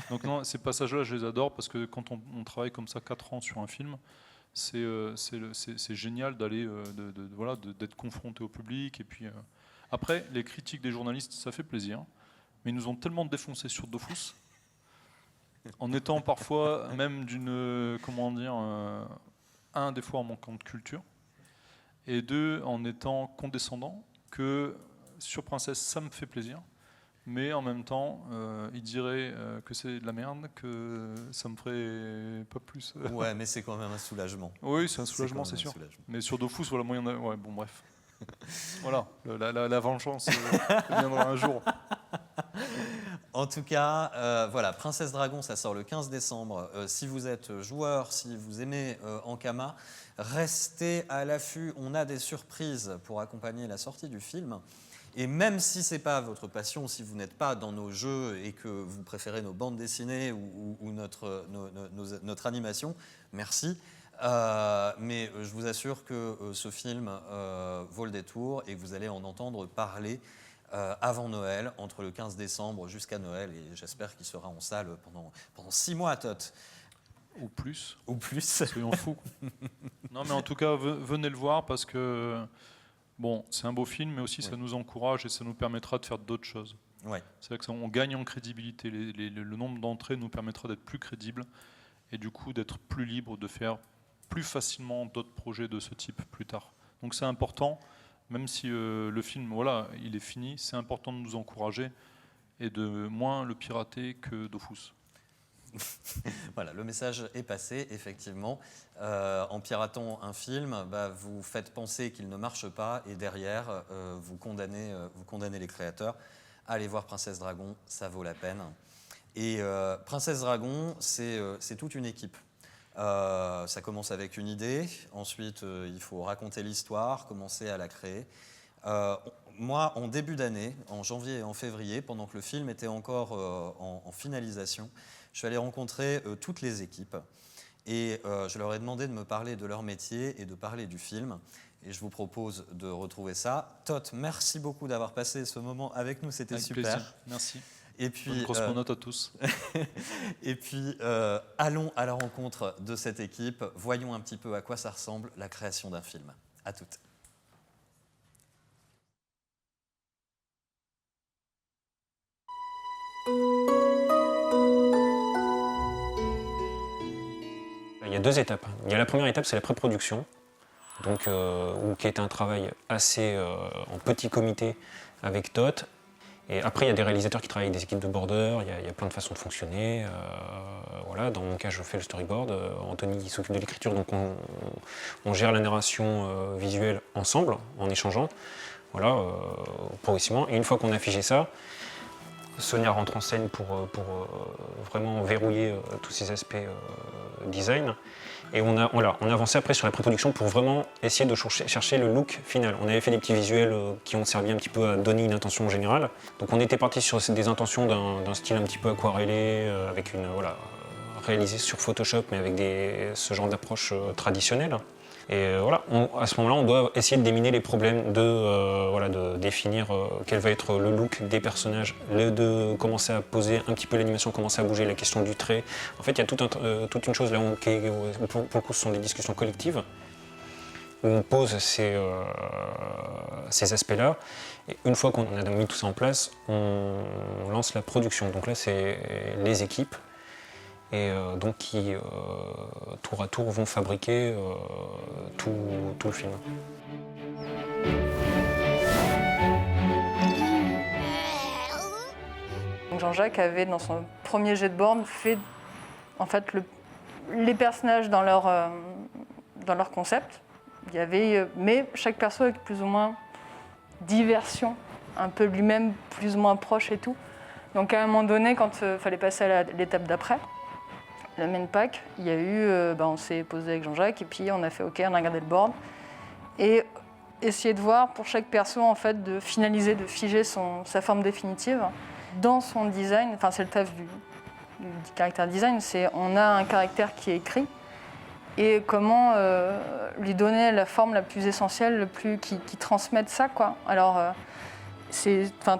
Donc non, ces passages-là, je les adore parce que quand on travaille comme ça 4 ans sur un film, c'est génial d'aller, d'être confronté au public. Et puis après, les critiques des journalistes, ça fait plaisir, mais ils nous ont tellement défoncé sur Dofus, en étant parfois même d'une, des fois en manquant de culture. Et 2, en étant condescendant, que sur Princesse, ça me fait plaisir, mais en même temps, il dirait que c'est de la merde, que ça me ferait pas plus. Ouais, mais c'est quand même un soulagement. Oui, c'est un soulagement, c'est sûr. Mais sur Dofus, voilà, moyen de... Ouais, bon, bref. Voilà, la vengeance viendra un jour. En tout cas, voilà, Princesse Dragon, ça sort le 15 décembre. Si vous êtes joueur, si vous aimez Ankama, restez à l'affût. On a des surprises pour accompagner la sortie du film. Et même si ce n'est pas votre passion, si vous n'êtes pas dans nos jeux et que vous préférez nos bandes dessinées ou notre animation, merci. Mais je vous assure que ce film vaut le détour et que vous allez en entendre parler avant Noël, entre le 15 décembre jusqu'à Noël, et j'espère qu'il sera en salle pendant 6 mois, Tot. Ou plus. Ou plus. Soyons fous. Non, mais en tout cas, venez le voir parce que bon, c'est un beau film, mais aussi ça nous encourage et ça nous permettra de faire d'autres choses. Ouais. C'est vrai qu'on gagne en crédibilité. Le nombre d'entrées nous permettra d'être plus crédible et du coup d'être plus libre de faire plus facilement d'autres projets de ce type plus tard. Donc c'est important. Même si le film, il est fini, c'est important de nous encourager et de moins le pirater que Dofus. Voilà, le message est passé, effectivement. En piratant un film, vous faites penser qu'il ne marche pas et derrière, vous condamnez les créateurs. Allez voir Princesse Dragon, ça vaut la peine. Et Princesse Dragon, c'est toute une équipe. Ça commence avec une idée, ensuite il faut raconter l'histoire, commencer à la créer. Moi, en début d'année, en janvier et en février, pendant que le film était encore en finalisation, je suis allé rencontrer toutes les équipes et je leur ai demandé de me parler de leur métier et de parler du film. Et je vous propose de retrouver ça. Tot, merci beaucoup d'avoir passé ce moment avec nous, c'était super. Plaisir. Merci. Et puis, bonne cosmonaute à tous. Et puis, allons à la rencontre de cette équipe. Voyons un petit peu à quoi ça ressemble, la création d'un film. À toutes. Il y a 2 étapes. Il y a la première étape, c'est la pré-production, donc, qui est un travail assez en petit comité avec Tot. Et après, il y a des réalisateurs qui travaillent avec des équipes de border, il y a plein de façons de fonctionner. Voilà. Dans mon cas, je fais le storyboard, Anthony s'occupe de l'écriture, donc on gère la narration visuelle ensemble, en échangeant, voilà, progressivement. Et une fois qu'on a figé ça, Sonia rentre en scène pour vraiment verrouiller tous ces aspects design. Et on a avancé après sur la pré-production pour vraiment essayer de chercher le look final. On avait fait des petits visuels qui ont servi un petit peu à donner une intention générale. Donc on était parti sur des intentions d'un style un petit peu aquarellé, avec réalisé sur Photoshop, mais avec ce genre d'approche traditionnelle. Et voilà, à ce moment-là, on doit essayer de déminer les problèmes, de définir quel va être le look des personnages, de commencer à poser un petit peu l'animation, commencer à bouger la question du trait. En fait, il y a toute une chose là où pour le coup, ce sont des discussions collectives, où on pose ces aspects-là. Et une fois qu'on a mis tout ça en place, on lance la production. Donc là, c'est les équipes. Et donc qui, tour à tour, vont fabriquer tout le film. Jean-Jacques avait, dans son premier jet de borne, fait en fait les personnages dans leur concept. Il y avait, mais chaque perso avec plus ou moins 10 versions, un peu lui-même plus ou moins proche et tout. Donc à un moment donné, quand il fallait passer à l'étape d'après, la main pack, il y a eu, on s'est posé avec Jean-Jacques et puis on a fait OK, on a regardé le board et essayer de voir pour chaque perso en fait de finaliser, de figer sa forme définitive dans son design. Enfin, c'est le taf du caractère design, c'est on a un caractère qui est écrit et comment lui donner la forme la plus essentielle, qui transmette ça quoi. Alors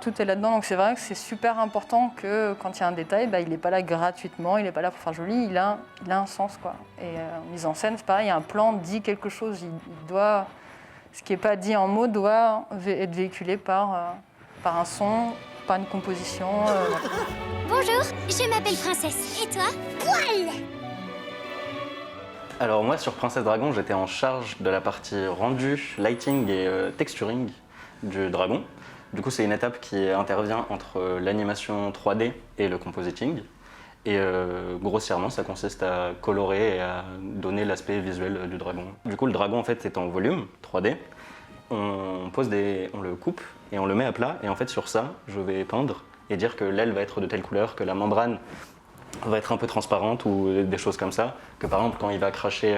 tout est là-dedans, donc c'est vrai que c'est super important que quand il y a un détail, il n'est pas là gratuitement, il n'est pas là pour faire joli, il a un sens quoi. Et en mise en scène, c'est pareil, un plan dit quelque chose, il doit, ce qui n'est pas dit en mots doit être véhiculé par un son, par une composition. Bonjour, je m'appelle Princesse. Et toi? Poil! Alors moi, sur Princesse Dragon, j'étais en charge de la partie rendu, lighting et texturing du dragon. Du coup, c'est une étape qui intervient entre l'animation 3D et le compositing. Et grossièrement, ça consiste à colorer et à donner l'aspect visuel du dragon. Du coup, le dragon, en fait, est en volume 3D. On le coupe et on le met à plat. Et en fait, sur ça, je vais peindre et dire que l'aile va être de telle couleur, que la membrane va être un peu transparente ou des choses comme ça. Que par exemple, quand il va cracher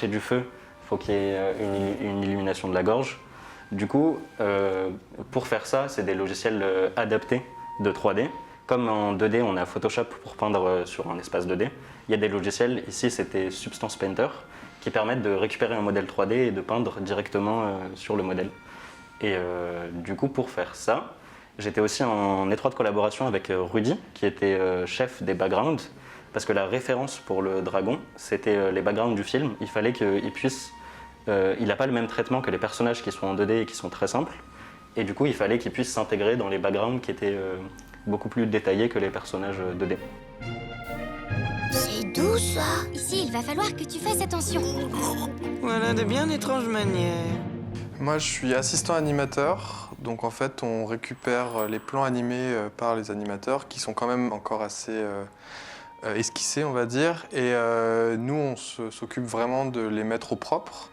du feu, il faut qu'il y ait une illumination de la gorge. Du coup, pour faire ça, c'est des logiciels adaptés de 3D. Comme en 2D, on a Photoshop pour peindre sur un espace 2D. Il y a des logiciels, ici c'était Substance Painter, qui permettent de récupérer un modèle 3D et de peindre directement sur le modèle. Et du coup, pour faire ça, j'étais aussi en étroite collaboration avec Rudy, qui était chef des backgrounds, parce que la référence pour le dragon, c'était les backgrounds du film. Il fallait qu'il puisse... il n'a pas le même traitement que les personnages qui sont en 2D et qui sont très simples. Et du coup, il fallait qu'il puisse s'intégrer dans les backgrounds qui étaient beaucoup plus détaillés que les personnages 2D. C'est doux ça. Ici, il va falloir que tu fasses attention. Voilà de bien étranges manières. Moi, je suis assistant animateur. Donc en fait, on récupère les plans animés par les animateurs qui sont quand même encore assez esquissés, on va dire. Et nous, on s'occupe vraiment de les mettre au propre.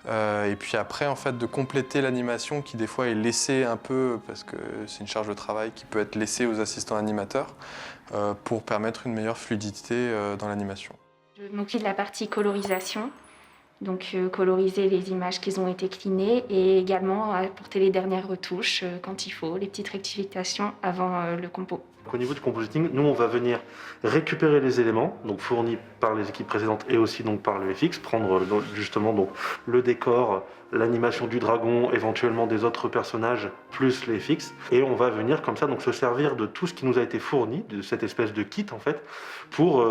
Et puis après, en fait, de compléter l'animation qui, des fois, est laissée un peu, parce que c'est une charge de travail qui peut être laissée aux assistants animateurs, pour permettre une meilleure fluidité dans l'animation. Je m'occupe de la partie colorisation, donc coloriser les images qui ont été clinées et également apporter les dernières retouches quand il faut, les petites rectifications avant le compo. Au niveau du compositing, nous on va venir récupérer les éléments, donc fournis par les équipes précédentes et aussi donc par le FX, prendre justement donc le décor, l'animation du dragon, éventuellement des autres personnages, plus les FX, et on va venir comme ça donc se servir de tout ce qui nous a été fourni, de cette espèce de kit en fait, pour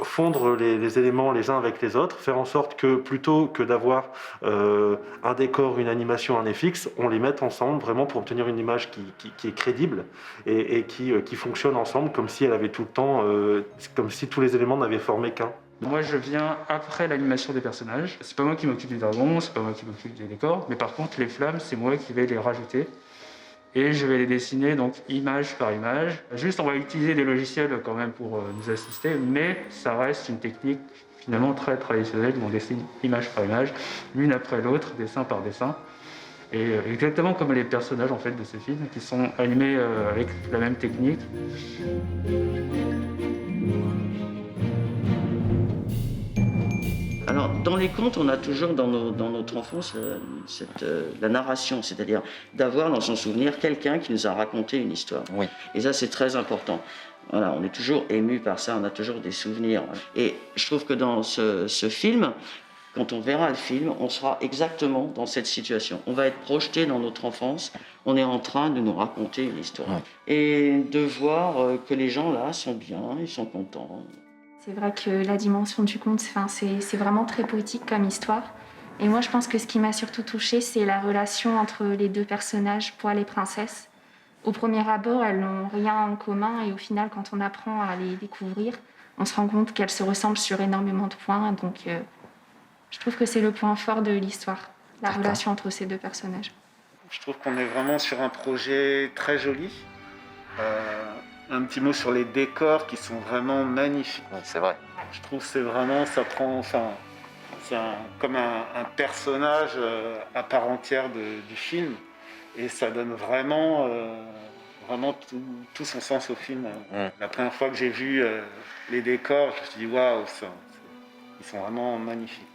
fondre les éléments les uns avec les autres, faire en sorte que plutôt que d'avoir un décor, une animation, un FX, on les mette ensemble vraiment pour obtenir une image qui est crédible et qui fonctionne ensemble comme si elle avait tout le temps, comme si tous les éléments n'avaient formé qu'un. Moi, je viens après l'animation des personnages. C'est pas moi qui m'occupe du dragon, c'est pas moi qui m'occupe des décors, mais par contre, les flammes, c'est moi qui vais les rajouter. Et je vais les dessiner donc image par image. Juste, on va utiliser des logiciels quand même pour nous assister, mais ça reste une technique finalement très traditionnelle où on dessine image par image, l'une après l'autre, dessin par dessin. Et exactement comme les personnages en fait de ce film qui sont animés avec la même technique. Alors, dans les contes, on a toujours dans notre enfance la narration, c'est-à-dire d'avoir dans son souvenir quelqu'un qui nous a raconté une histoire. Oui. Et ça, c'est très important. Voilà, on est toujours ému par ça, on a toujours des souvenirs. Et je trouve que dans ce film, quand on verra le film, on sera exactement dans cette situation. On va être projeté dans notre enfance, on est en train de nous raconter une histoire. Ouais. Et de voir que les gens là sont bien, ils sont contents. C'est vrai que la dimension du conte, c'est vraiment très poétique comme histoire. Et moi, je pense que ce qui m'a surtout touchée, c'est la relation entre les deux personnages, Poil et Princesse. Au premier abord, elles n'ont rien en commun et au final, quand on apprend à les découvrir, on se rend compte qu'elles se ressemblent sur énormément de points. Donc, je trouve que c'est le point fort de l'histoire, la relation entre ces deux personnages. Je trouve qu'on est vraiment sur un projet très joli. Un petit mot sur les décors qui sont vraiment magnifiques. Oui, c'est vrai. Je trouve que c'est vraiment, ça prend, enfin, c'est comme un personnage à part entière du film, et ça donne vraiment vraiment tout son sens au film. La première fois que j'ai vu les décors, je me suis dit waouh, ils sont vraiment magnifiques.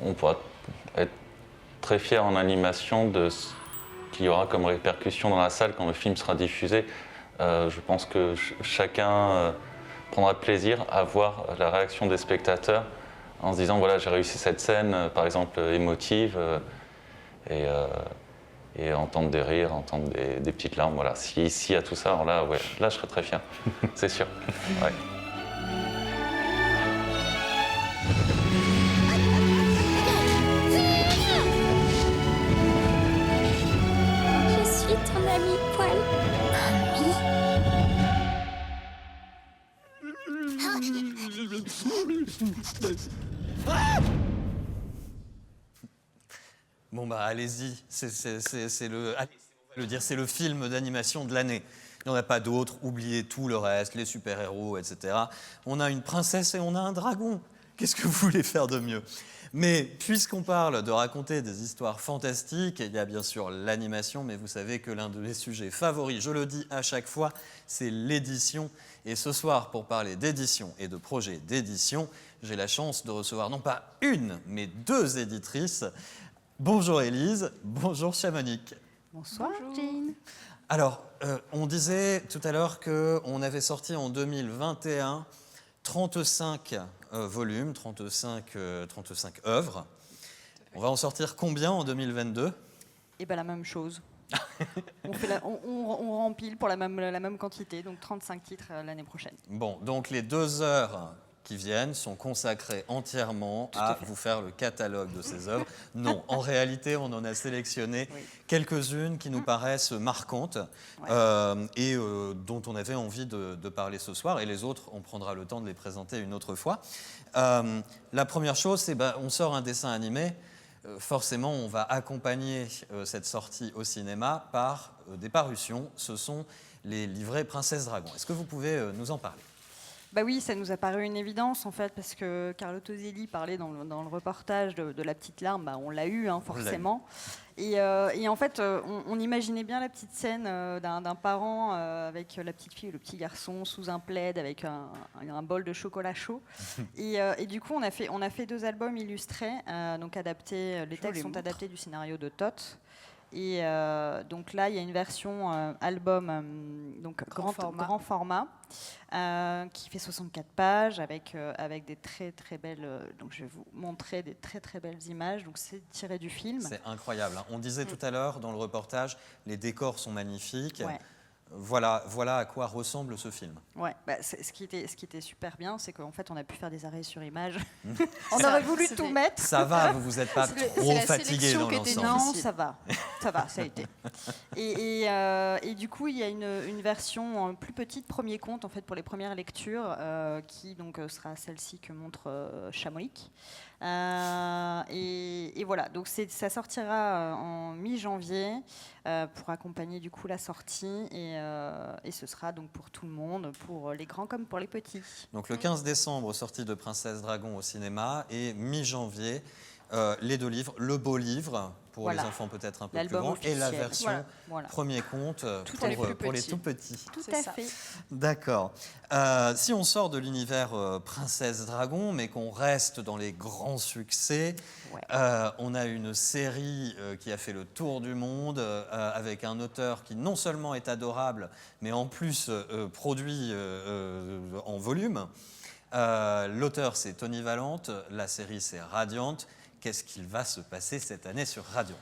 On pourra être très fiers en animation de ce qu'il y aura comme répercussion dans la salle quand le film sera diffusé. Je pense que chacun prendra plaisir à voir la réaction des spectateurs en se disant voilà, j'ai réussi cette scène, par exemple émotive, et entendre des rires, entendre des petites larmes. Voilà. S'il y a tout ça, alors là, ouais, là je serais très fier, c'est sûr. Ouais. Je suis ton ami Poil. Bon bah allez-y, c'est le film d'animation de l'année. Il n'y en a pas d'autre, oubliez tout le reste, les super-héros, etc. On a une princesse et on a un dragon. Qu'est-ce que vous voulez faire de mieux? Mais puisqu'on parle de raconter des histoires fantastiques, il y a bien sûr l'animation, mais vous savez que l'un de mes sujets favoris, je le dis à chaque fois, c'est l'édition. Et ce soir, pour parler d'édition et de projets d'édition, j'ai la chance de recevoir non pas une, mais deux éditrices. Bonjour Élise, bonjour Chamonique. Bonsoir Jean. Alors, on disait tout à l'heure qu'on avait sorti en 2021 35 volumes, 35 œuvres. On va en sortir combien en 2022? Eh bien la même chose. on rempile pour la même quantité, donc 35 titres l'année prochaine. Bon, donc les 2 heures qui viennent sont consacrées entièrement à vous faire le catalogue de ces œuvres. Non, en réalité, on en a sélectionné quelques-unes qui nous paraissent marquantes et dont on avait envie de parler ce soir. Et les autres, on prendra le temps de les présenter une autre fois. La première chose, c'est on sort un dessin animé. Forcément, on va accompagner cette sortie au cinéma par des parutions. Ce sont les livrets Princesse Dragon. Est-ce que vous pouvez nous en parler ? Bah oui, ça nous a paru une évidence en fait, parce que Carlo Toselli parlait dans le reportage de la petite larme, on l'a eu forcément. Et en fait, on imaginait bien la petite scène d'un parent avec la petite fille et le petit garçon sous un plaid avec un bol de chocolat chaud. Et du coup, on a fait 2 albums illustrés, donc adaptés. Les textes sont adaptés du scénario de Toth. Et donc là, il y a une version album, donc grand format, qui fait 64 pages avec des très très belles. Donc je vais vous montrer des très très belles images. Donc c'est tiré du film. C'est incroyable. On disait tout à l'heure dans le reportage, les décors sont magnifiques. Ouais. Voilà à quoi ressemble ce film. Ouais, ce qui était super bien, c'est qu'en fait, on a pu faire des arrêts sur image. On aurait voulu tout mettre. Ça va, vous n'êtes pas trop fatigué dans l'ensemble. Non, ça va, ça a été. Et du coup, il y a une version plus petite, premier compte, en fait, pour les premières lectures, qui donc sera celle-ci que montre Chamonix. Et voilà, donc ça sortira en mi-janvier pour accompagner du coup la sortie et ce sera donc pour tout le monde, pour les grands comme pour les petits. Donc le 15 décembre, sortie de Princesse Dragon au cinéma et mi-janvier, les 2 livres, le beau livre pour les enfants peut-être un peu plus grands et la version premier compte pour les tout petits. Tout à fait. D'accord. Si on sort de l'univers Princesse Dragon, mais qu'on reste dans les grands succès, on a une série qui a fait le tour du monde avec un auteur qui non seulement est adorable, mais en plus produit en volume. L'auteur, c'est Tony Valente, la série, c'est Radiant. Qu'est-ce qu'il va se passer cette année sur Radiant?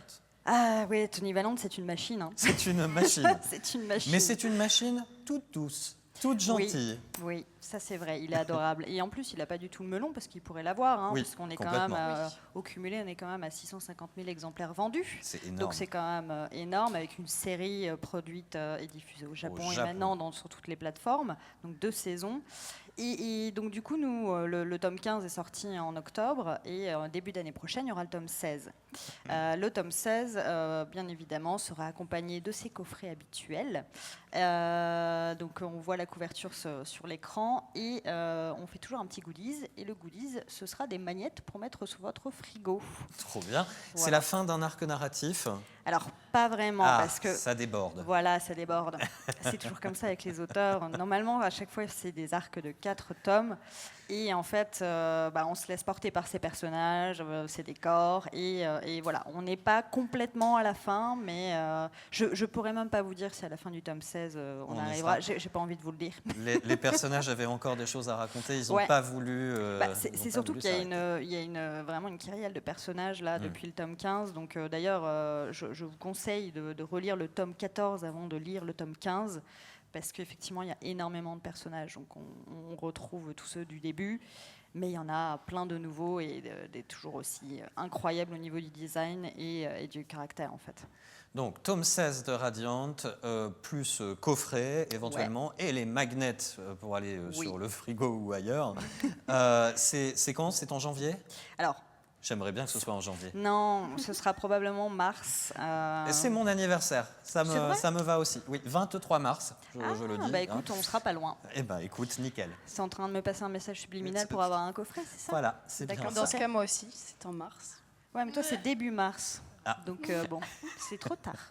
Ah oui, Tony Valente, c'est une machine. C'est une machine. C'est une machine. Mais c'est une machine toute douce, toute gentille. Oui, ça c'est vrai, il est adorable. Et en plus, il n'a pas du tout le melon parce qu'il pourrait l'avoir, parce qu'on est quand même, au cumulé, on est quand même à 650 000 exemplaires vendus. C'est énorme. Donc c'est quand même énorme, avec une série produite et diffusée au Japon et maintenant sur toutes les plateformes, donc 2 saisons. Et donc, du coup, nous, le tome 15 est sorti en octobre et début d'année prochaine, il y aura le tome 16. Le tome 16, bien évidemment, sera accompagné de ses coffrets habituels. Donc, on voit la couverture sur l'écran et on fait toujours un petit goodies. Et le goodies, ce sera des magnettes pour mettre sous votre frigo. Trop bien. C'est Voilà. la fin d'un arc narratif. Alors, pas vraiment, parce que... ça déborde. Voilà, ça déborde. C'est toujours comme ça avec les auteurs. Normalement, à chaque fois, c'est des arcs de 4 tomes. Et en fait, on se laisse porter par ces personnages, ces décors. Et voilà, on n'est pas complètement à la fin, mais je ne pourrais même pas vous dire si à la fin du tome 16, on arrivera. J'ai pas envie de vous le dire. Les personnages avaient encore des choses à raconter. Ils n'ont Ouais. pas voulu... c'est surtout qu'il y a vraiment une kyrielle de personnages là, depuis le tome 15. Donc d'ailleurs, je vous conseille de relire le tome 14 avant de lire le tome 15. Parce qu'effectivement, il y a énormément de personnages. Donc, on retrouve tous ceux du début, mais il y en a plein de nouveaux et des toujours aussi incroyables au niveau du design et du caractère, en fait. Donc, tome 16 de Radiant, plus coffret, éventuellement, et les magnets pour aller sur le frigo ou ailleurs. C'est quand? C'est en janvier? Alors, j'aimerais bien que ce soit en janvier. Non, ce sera probablement mars. C'est mon anniversaire, ça me va aussi. Oui, 23 mars, je le dis. Bah écoute, on sera pas loin. Eh ben, écoute, nickel. C'est en train de me passer un message subliminal pour avoir un coffret, c'est ça? Voilà, c'est bien ça. Dans ce cas, moi aussi, c'est en mars. Ouais, mais toi, c'est début mars. Ah. Donc, bon, c'est trop tard.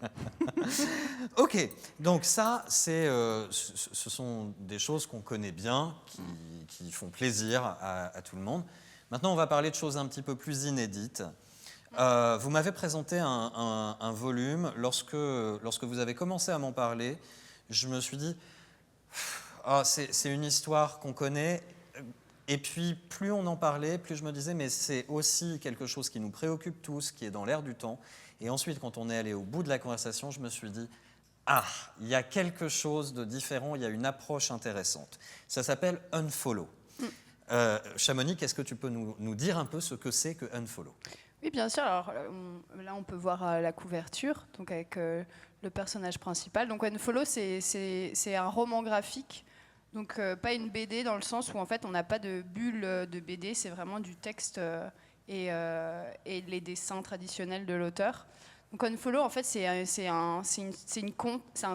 Ok, donc ça, ce sont des choses qu'on connaît bien, qui font plaisir à tout le monde. Maintenant, on va parler de choses un petit peu plus inédites. Vous m'avez présenté un volume. Lorsque vous avez commencé à m'en parler, je me suis dit, c'est une histoire qu'on connaît. Et puis, plus on en parlait, plus je me disais, mais c'est aussi quelque chose qui nous préoccupe tous, qui est dans l'air du temps. Et ensuite, quand on est allé au bout de la conversation, je me suis dit, il y a quelque chose de différent, il y a une approche intéressante. Ça s'appelle Unfollow. Chamonix, est-ce que tu peux nous dire un peu ce que c'est que Unfollow? Oui, bien sûr. Alors, là, on peut voir la couverture, donc avec le personnage principal. Donc, Unfollow, c'est un roman graphique. Donc, pas une BD dans le sens où, en fait, on n'a pas de bulle de BD. C'est vraiment du texte et les dessins traditionnels de l'auteur. Donc, Unfollow, en fait, c'est un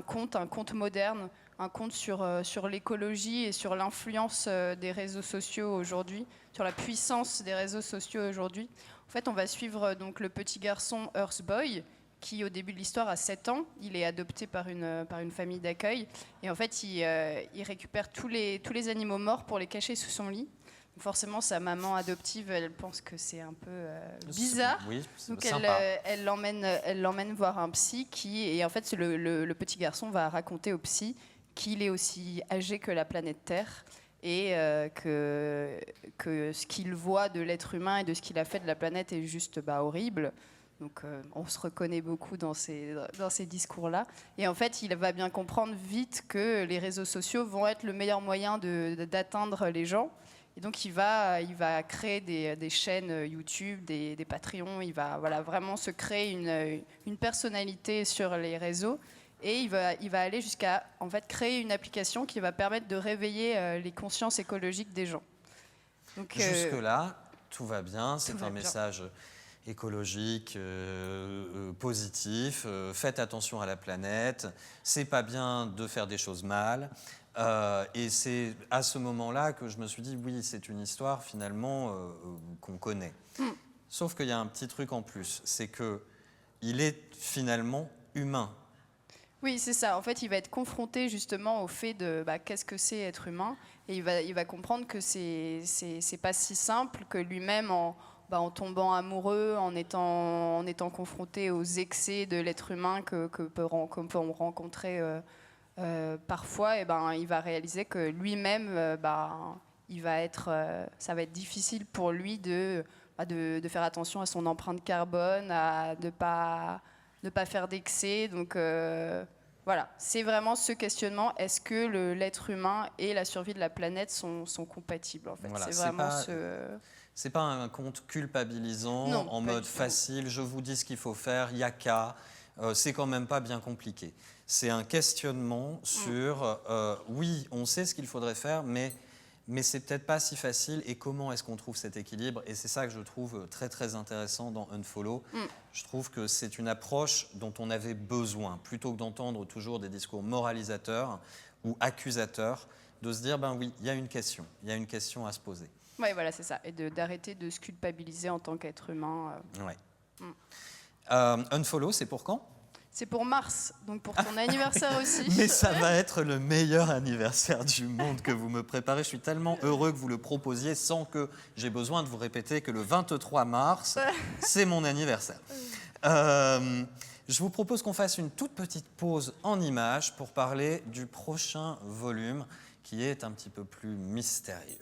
conte moderne, un conte sur l'écologie et sur l'influence des réseaux sociaux aujourd'hui, sur la puissance des réseaux sociaux aujourd'hui. En fait, on va suivre donc le petit garçon Earthboy, qui au début de l'histoire a 7 ans. Il est adopté par une famille d'accueil. Et en fait, il récupère tous les animaux morts pour les cacher sous son lit. Donc forcément, sa maman adoptive, elle pense que c'est un peu bizarre. Oui, c'est donc sympa. elle l'emmène voir un psy et en fait, le petit garçon va raconter au psy qu'il est aussi âgé que la planète Terre et que ce qu'il voit de l'être humain et de ce qu'il a fait de la planète est juste horrible. Donc on se reconnaît beaucoup dans ces discours-là. Et en fait, il va bien comprendre vite que les réseaux sociaux vont être le meilleur moyen d'atteindre les gens. Et donc il va créer des chaînes YouTube, des Patreons. Il va vraiment se créer une personnalité sur les réseaux. Et il va aller jusqu'à en fait créer une application qui va permettre de réveiller les consciences écologiques des gens. Donc, jusque-là, tout va bien. C'est un bien. message écologique, positif. Faites attention à la planète. C'est pas bien de faire des choses mal. Et c'est à ce moment-là que je me suis dit, oui, c'est une histoire finalement qu'on connaît. Sauf qu'il y a un petit truc en plus, c'est qu'il est finalement humain. Oui, c'est ça. En fait, il va être confronté justement au fait de qu'est-ce que c'est être humain, et il va comprendre que c'est pas si simple, que lui-même en tombant amoureux, en étant confronté aux excès de l'être humain qu'on peut rencontrer parfois, il va réaliser que lui-même, ça va être difficile pour lui de faire attention à son empreinte carbone, à ne pas faire d'excès. Donc voilà, c'est vraiment ce questionnement. Est-ce que l'être humain et la survie de la planète sont compatibles en fait. Voilà, c'est vraiment c'est pas un conte culpabilisant, non, en mode facile, je vous dis ce qu'il faut faire, il n'y a qu'à. C'est quand même pas bien compliqué. C'est un questionnement sur, oui, on sait ce qu'il faudrait faire, mais mais c'est peut-être pas si facile. Et comment est-ce qu'on trouve cet équilibre? Et c'est ça que je trouve très très intéressant dans Unfollow. Je trouve que c'est une approche dont on avait besoin, plutôt que d'entendre toujours des discours moralisateurs ou accusateurs, de se dire, ben oui, il y a une question à se poser. Oui, voilà, c'est ça. Et d'arrêter de se culpabiliser en tant qu'être humain. Ouais. Unfollow, c'est pour quand? C'est pour mars, donc pour ton anniversaire aussi. Mais ça va être le meilleur anniversaire du monde que vous me préparez. Je suis tellement heureux que vous le proposiez sans que j'ai besoin de vous répéter que le 23 mars, c'est mon anniversaire. Je vous propose qu'on fasse une toute petite pause en images pour parler du prochain volume qui est un petit peu plus mystérieux.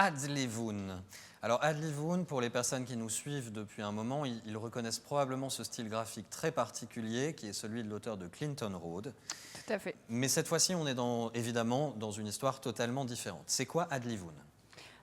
Adlivoun. Alors Adlivoun, pour les personnes qui nous suivent depuis un moment, ils reconnaissent probablement ce style graphique très particulier qui est celui de l'auteur de Clinton Road. Tout à fait. Mais cette fois-ci, on est évidemment dans une histoire totalement différente. C'est quoi Adlivoun?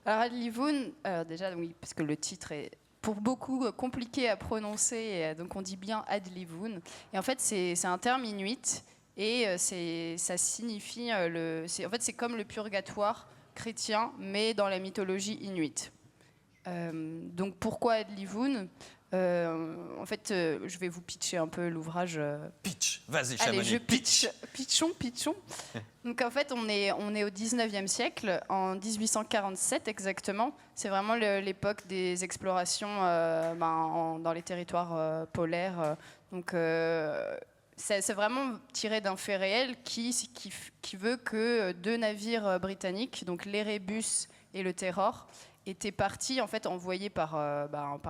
Alors Adlivoun, déjà oui, parce que le titre est pour beaucoup compliqué à prononcer, donc on dit bien Adlivoun. Et en fait, c'est un terme inuit et ça signifie en fait c'est comme le purgatoire chrétien, mais dans la mythologie inuite. Donc pourquoi Adlivoun? En fait, je vais vous pitcher un peu l'ouvrage. Pitch, vas-y, Allez, Chamonix, je pitch. Pitchons. Donc en fait, on est au 19e siècle, en 1847 exactement. C'est vraiment l'époque des explorations dans les territoires polaires. Donc c'est vraiment tiré d'un fait réel qui veut que 2 navires britanniques, donc l'Erebus et le Terror, étaient partis, en fait, envoyés par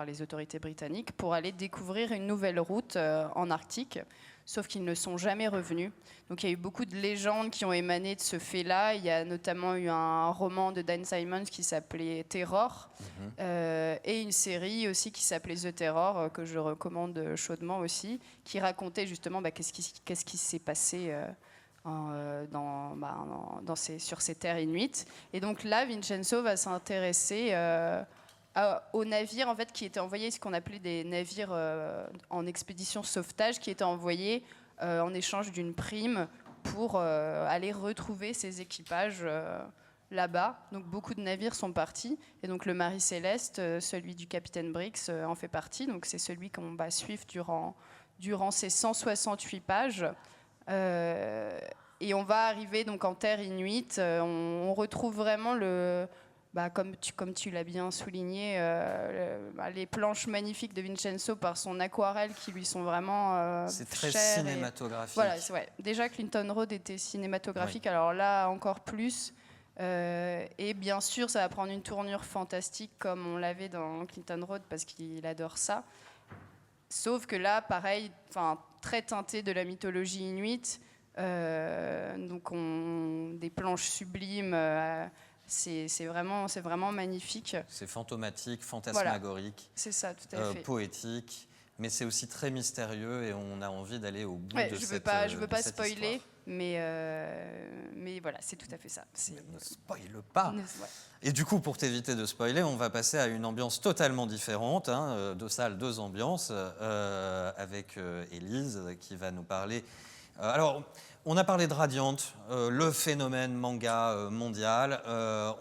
les autorités britanniques pour aller découvrir une nouvelle route en Arctique, sauf qu'ils ne sont jamais revenus. Donc il y a eu beaucoup de légendes qui ont émané de ce fait-là. Il y a notamment eu un roman de Dan Simmons qui s'appelait Terror, et une série aussi qui s'appelait The Terror, que je recommande chaudement aussi, qui racontait justement qu'est-ce qui s'est passé sur ces terres inuites. Et donc là, Vincenzo va s'intéresser aux navires en fait, qui étaient envoyés, ce qu'on appelait des navires en expédition sauvetage, qui étaient envoyés en échange d'une prime pour aller retrouver ces équipages là-bas. Donc beaucoup de navires sont partis. Et donc le Marie Céleste, celui du capitaine Briggs, en fait partie. Donc c'est celui qu'on va suivre durant ces 168 pages. Et on va arriver donc en terre inuite. On retrouve vraiment comme tu l'as bien souligné, les planches magnifiques de Vincenzo par son aquarelle qui lui sont vraiment c'est très chères cinématographique. Voilà, déjà Clinton Road était cinématographique, oui. Alors là encore plus. Et bien sûr, ça va prendre une tournure fantastique comme on l'avait dans Clinton Road parce qu'il adore ça. Sauf que là, pareil, très teinté de la mythologie inuite. Donc des planches sublimes. C'est vraiment magnifique. C'est fantomatique, fantasmagorique. Voilà. C'est ça, tout à fait. Poétique, mais c'est aussi très mystérieux et on a envie d'aller au bout de je veux pas spoiler, histoire. Mais voilà, c'est tout à fait ça. Ne spoile pas. Et du coup, pour t'éviter de spoiler, on va passer à une ambiance totalement différente, 2 salles, 2 ambiances, avec Élise qui va nous parler. Alors, On a parlé de Radiant, le phénomène manga mondial.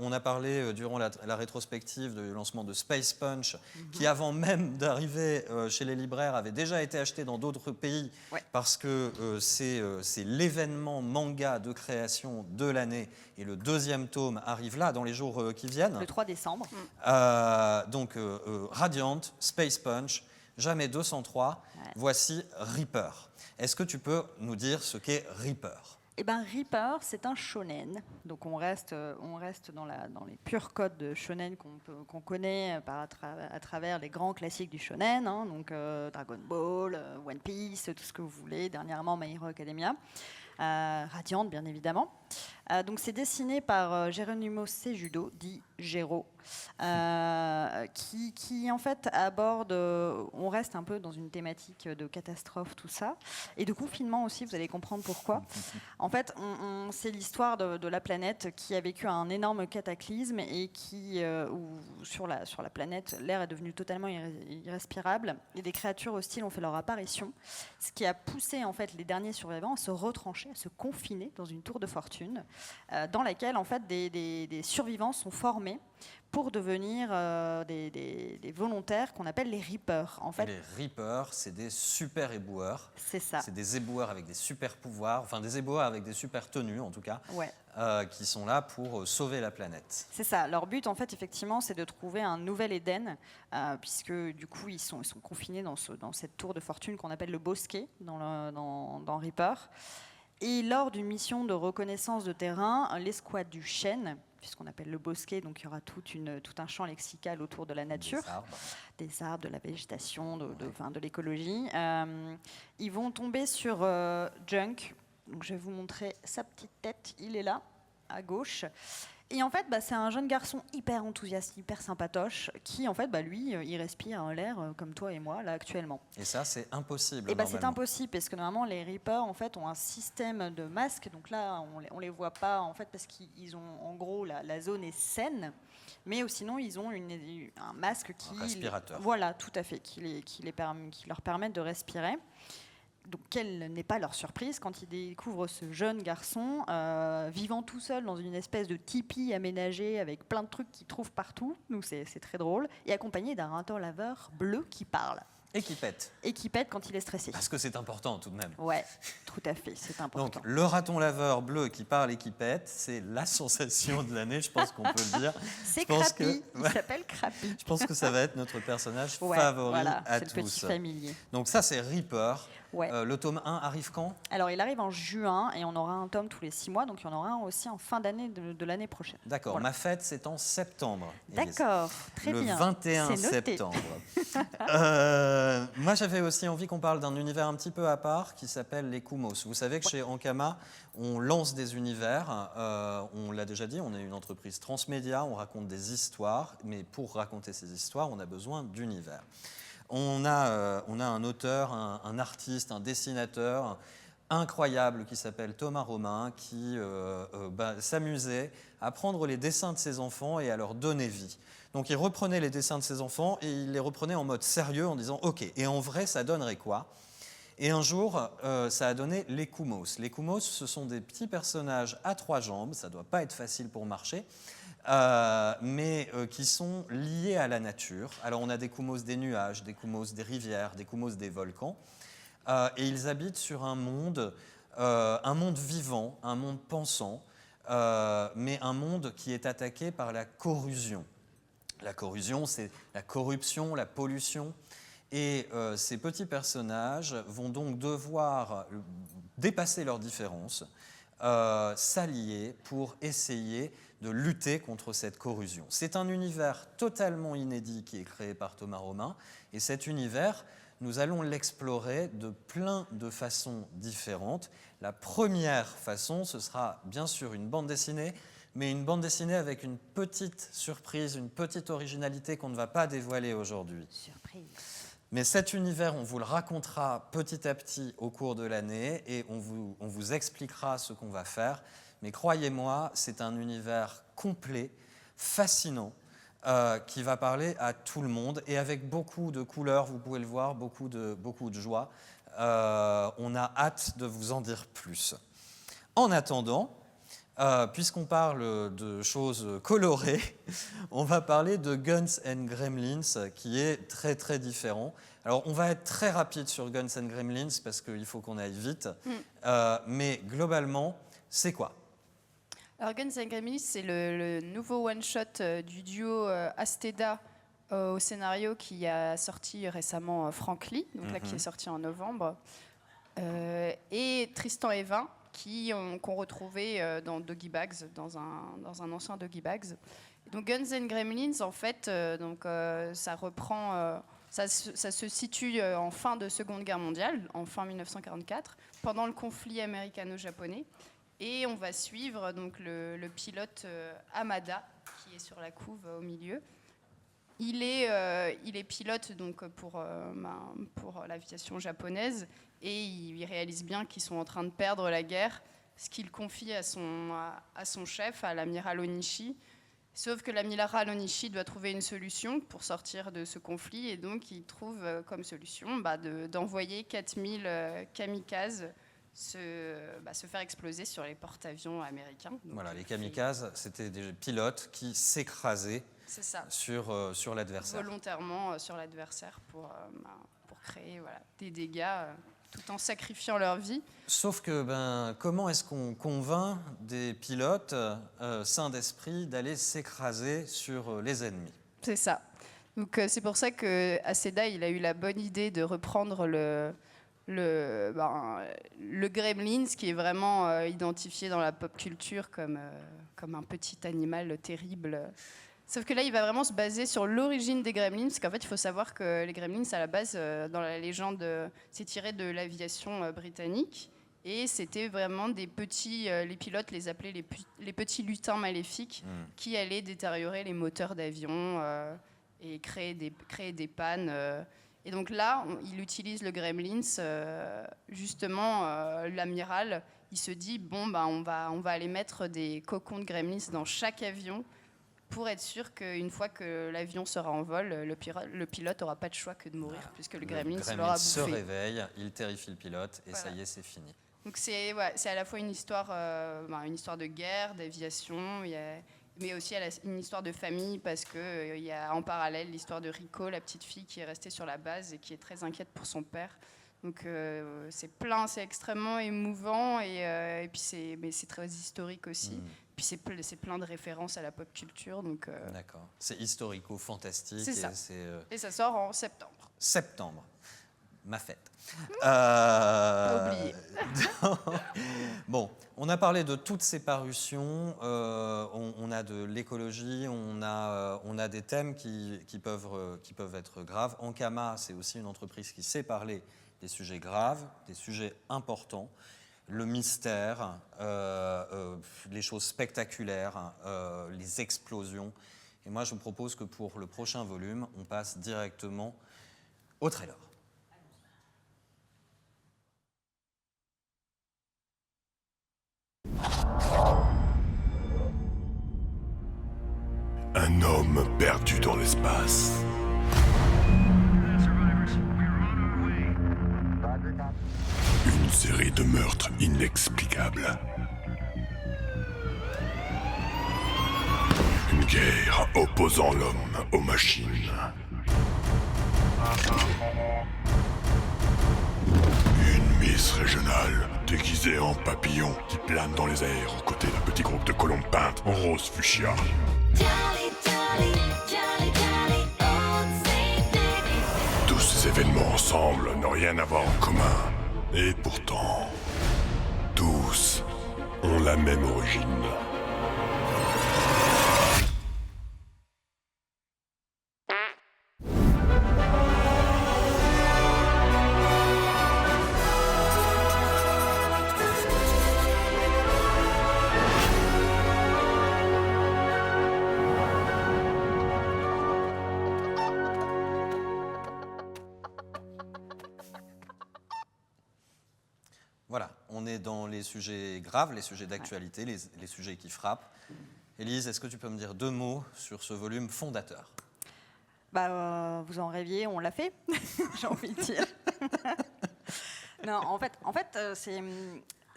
On a parlé durant la rétrospective du lancement de Space Punch, qui avant même d'arriver chez les libraires avait déjà été acheté dans d'autres pays, parce que c'est l'événement manga de création de l'année. Et le 2e tome arrive là, dans les jours qui viennent. Le 3 décembre. Donc Radiant, Space Punch, Jamais 203, voici Reaper. Est-ce que tu peux nous dire ce qu'est Reaper ? Eh ben, Reaper, c'est un shonen. Donc on reste dans les purs codes de shonen qu'on connaît à travers les grands classiques du shonen, hein, donc Dragon Ball, One Piece, tout ce que vous voulez, dernièrement My Hero Academia, Radiant bien évidemment. Donc c'est dessiné par Geronimo Cejudo, dit Géro, qui en fait aborde, on reste un peu dans une thématique de catastrophe, tout ça, et de confinement aussi, vous allez comprendre pourquoi. En fait, c'est l'histoire de la planète qui a vécu un énorme cataclysme et où sur la planète, l'air est devenu totalement irrespirable et des créatures hostiles ont fait leur apparition, ce qui a poussé en fait les derniers survivants à se retrancher, à se confiner dans une tour de fortune, dans laquelle en fait des survivants sont formés pour devenir des volontaires qu'on appelle les Reapers. En fait, les Reapers, c'est des super éboueurs. C'est ça. C'est des éboueurs avec des super pouvoirs, enfin des éboueurs avec des super tenues en tout cas, qui sont là pour sauver la planète. C'est ça. Leur but, en fait, effectivement, c'est de trouver un nouvel Éden, puisque du coup, ils sont confinés dans cette tour de fortune qu'on appelle le Bosquet dans Reaper. Et lors d'une mission de reconnaissance de terrain, l'escouade du chêne, puisqu'on appelle le bosquet, donc il y aura tout un champ lexical autour de la nature, des arbres, de la végétation, de l'écologie. Ils vont tomber sur Junk. Donc je vais vous montrer sa petite tête. Il est là, à gauche. Et en fait, c'est un jeune garçon hyper enthousiaste, hyper sympatoche, qui en fait, lui, il respire l'air comme toi et moi, là, actuellement. Et ça, c'est impossible. Et c'est impossible, parce que normalement, les Reapers, en fait, ont un système de masques. Donc là, on les voit pas, en fait, parce qu'ils ont, en gros, la zone est saine. Mais sinon, ils ont un masque qui... Un respirateur. Voilà, tout à fait, qui leur permet de respirer. Donc, quelle n'est pas leur surprise quand ils découvrent ce jeune garçon vivant tout seul dans une espèce de tipi aménagé avec plein de trucs qu'il trouve partout. Donc, c'est très drôle. Et accompagné d'un raton laveur bleu qui parle. Et qui pète. Et qui pète quand il est stressé. Parce que c'est important tout de même. Ouais, tout à fait, c'est important. Donc, le raton laveur bleu qui parle et qui pète, c'est la sensation de l'année, je pense qu'on peut le dire. C'est Crappy, il s'appelle Crappy. Je pense que ça va être notre personnage favori à tous. C'est le petit familier. Donc ça, c'est Reaper. Ouais. Le tome 1 arrive quand ? Alors, il arrive en juin et on aura un tome tous les 6 mois, donc il y en aura un aussi en fin d'année de l'année prochaine. D'accord, ma fête, c'est en septembre. D'accord, très bien. Le 21 septembre. Moi, j'avais aussi envie qu'on parle d'un univers un petit peu à part qui s'appelle les Kumos. Vous savez que chez Ankama, on lance des univers. On l'a déjà dit, on est une entreprise transmédia, on raconte des histoires, mais pour raconter ces histoires, on a besoin d'univers. On a un auteur, un artiste, un dessinateur incroyable qui s'appelle Thomas Romain, qui s'amusait à prendre les dessins de ses enfants et à leur donner vie. Donc il reprenait les dessins de ses enfants et il les reprenait en mode sérieux en disant « Ok, et en vrai, ça donnerait quoi ?» Et un jour, ça a donné les Kumos. Les Kumos, ce sont des petits personnages à 3 jambes, ça ne doit pas être facile pour marcher, mais qui sont liés à la nature. Alors on a des Kumos des nuages, des Kumos des rivières, des Kumos des volcans, et ils habitent sur un monde vivant, un monde pensant, mais un monde qui est attaqué par la corrosion. La corrosion, c'est la corruption, la pollution. Et ces petits personnages vont donc devoir dépasser leurs différences, s'allier pour essayer de lutter contre cette corrosion. C'est un univers totalement inédit qui est créé par Thomas Romain. Et cet univers, nous allons l'explorer de plein de façons différentes. La première façon, ce sera bien sûr une bande dessinée, mais une bande dessinée avec une petite surprise, une petite originalité qu'on ne va pas dévoiler aujourd'hui. Surprise. Mais cet univers, on vous le racontera petit à petit au cours de l'année et on vous expliquera ce qu'on va faire. Mais croyez-moi, c'est un univers complet, fascinant, qui va parler à tout le monde et avec beaucoup de couleurs, vous pouvez le voir, beaucoup de joie. On a hâte de vous en dire plus. en attendant, puisqu'on parle de choses colorées, on va parler de Guns and Gremlins, qui est très très différent. Alors, on va être très rapide sur Guns and Gremlins, parce qu'il faut qu'on aille vite. Mais globalement, c'est quoi? Alors, Guns and Gremlins, c'est le nouveau one-shot du duo Asteda au scénario qui a sorti récemment Frank Lee, donc là qui est sorti en novembre, et Tristan Evin, qu'on retrouvait dans Doggy Bags, dans un ancien Doggy Bags. Donc Guns and Gremlins, en fait, ça reprend, ça se situe en fin de Seconde Guerre mondiale, en fin 1944, pendant le conflit américano-japonais. Et on va suivre donc le pilote Hamada, qui est sur la couve au milieu. Il est pilote donc pour l'aviation japonaise, et il réalise bien qu'ils sont en train de perdre la guerre, ce qu'il confie à son chef, à l'amiral Onishi. Sauf que l'amiral Onishi doit trouver une solution pour sortir de ce conflit, et donc il trouve comme solution d'envoyer 4000 kamikazes se faire exploser sur les porte-avions américains. Donc, voilà, les kamikazes, c'était des pilotes qui s'écrasaient sur l'adversaire. Volontairement sur l'adversaire pour créer des dégâts tout en sacrifiant leur vie. Sauf que comment est-ce qu'on convainc des pilotes sains d'esprit d'aller s'écraser sur les ennemis? C'est ça. Donc c'est pour ça que Aseda, il a eu la bonne idée de reprendre le gremlin, qui est vraiment identifié dans la pop culture comme un petit animal terrible. Sauf que là, il va vraiment se baser sur l'origine des gremlins, parce qu'en fait, il faut savoir que les gremlins, à la base, dans la légende, c'est tiré de l'aviation britannique, et c'était vraiment des petits, les pilotes les appelaient les petits lutins maléfiques, qui allaient détériorer les moteurs d'avion et créer des pannes. Et donc là, il utilise le gremlins, justement, l'amiral, il se dit, on va aller mettre des cocons de gremlins dans chaque avion, pour être sûr qu'une fois que l'avion sera en vol, le pilote n'aura pas de choix que de mourir, puisque le gremlin l'aura bouffé. Se réveille, il terrifie le pilote, et ça y est, c'est fini. Donc c'est à la fois une histoire de guerre, d'aviation, mais aussi une histoire de famille, parce qu'il y a en parallèle l'histoire de Rico, la petite fille qui est restée sur la base et qui est très inquiète pour son père. Donc c'est extrêmement émouvant, et puis c'est très historique aussi. Puis c'est plein de références à la pop culture. D'accord. C'est historico-fantastique. C'est ça. Et ça sort en septembre. Septembre. Ma fête. Pas oublié. Bon, on a parlé de toutes ces parutions. On a de l'écologie, on a des thèmes qui peuvent être graves. Ankama, c'est aussi une entreprise qui sait parler des sujets graves, des sujets importants. Le mystère, les choses spectaculaires, les explosions. Et moi, je vous propose que pour le prochain volume, on passe directement au trailer. Un homme perdu dans l'espace. Une série de meurtres inexplicables. Une guerre opposant l'homme aux machines. Une Miss régionale déguisée en papillon qui plane dans les airs aux côtés d'un petit groupe de colombes peintes en rose fuchsia. Tous ces événements ensemble n'ont rien à voir en commun. Et pourtant, tous ont la même origine. Voilà, on est dans les sujets graves, les sujets d'actualité, les sujets qui frappent. Élise, est-ce que tu peux me dire 2 mots sur ce volume fondateur? Vous en rêviez, on l'a fait, j'ai envie de dire. Non, en fait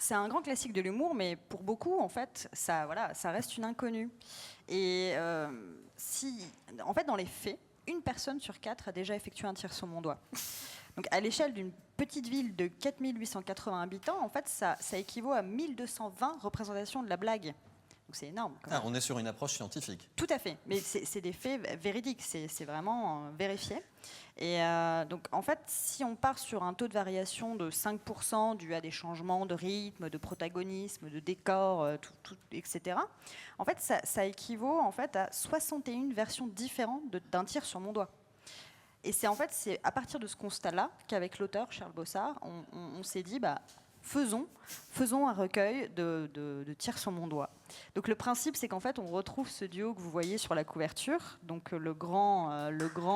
c'est un grand classique de l'humour, mais pour beaucoup, en fait, ça reste une inconnue. Et en fait, dans les faits, une personne sur 4 a déjà effectué un tir sur mon doigt. Donc, à l'échelle d'une petite ville de 4880 habitants, en fait, ça équivaut à 1220 représentations de la blague. Donc, c'est énorme. On est sur une approche scientifique. Tout à fait, mais c'est des faits véridiques, c'est vraiment vérifié. Et donc, en fait, si on part sur un taux de variation de 5% dû à des changements de rythme, de protagonisme, de décor, etc., en fait, ça équivaut en fait, à 61 versions différentes d'un tir sur mon doigt. Et c'est à partir de ce constat-là qu'avec l'auteur, Charles Bossard, on s'est dit, faisons un recueil de tirs sur mon doigt. Donc le principe, c'est qu'en fait, on retrouve ce duo que vous voyez sur la couverture, donc le grand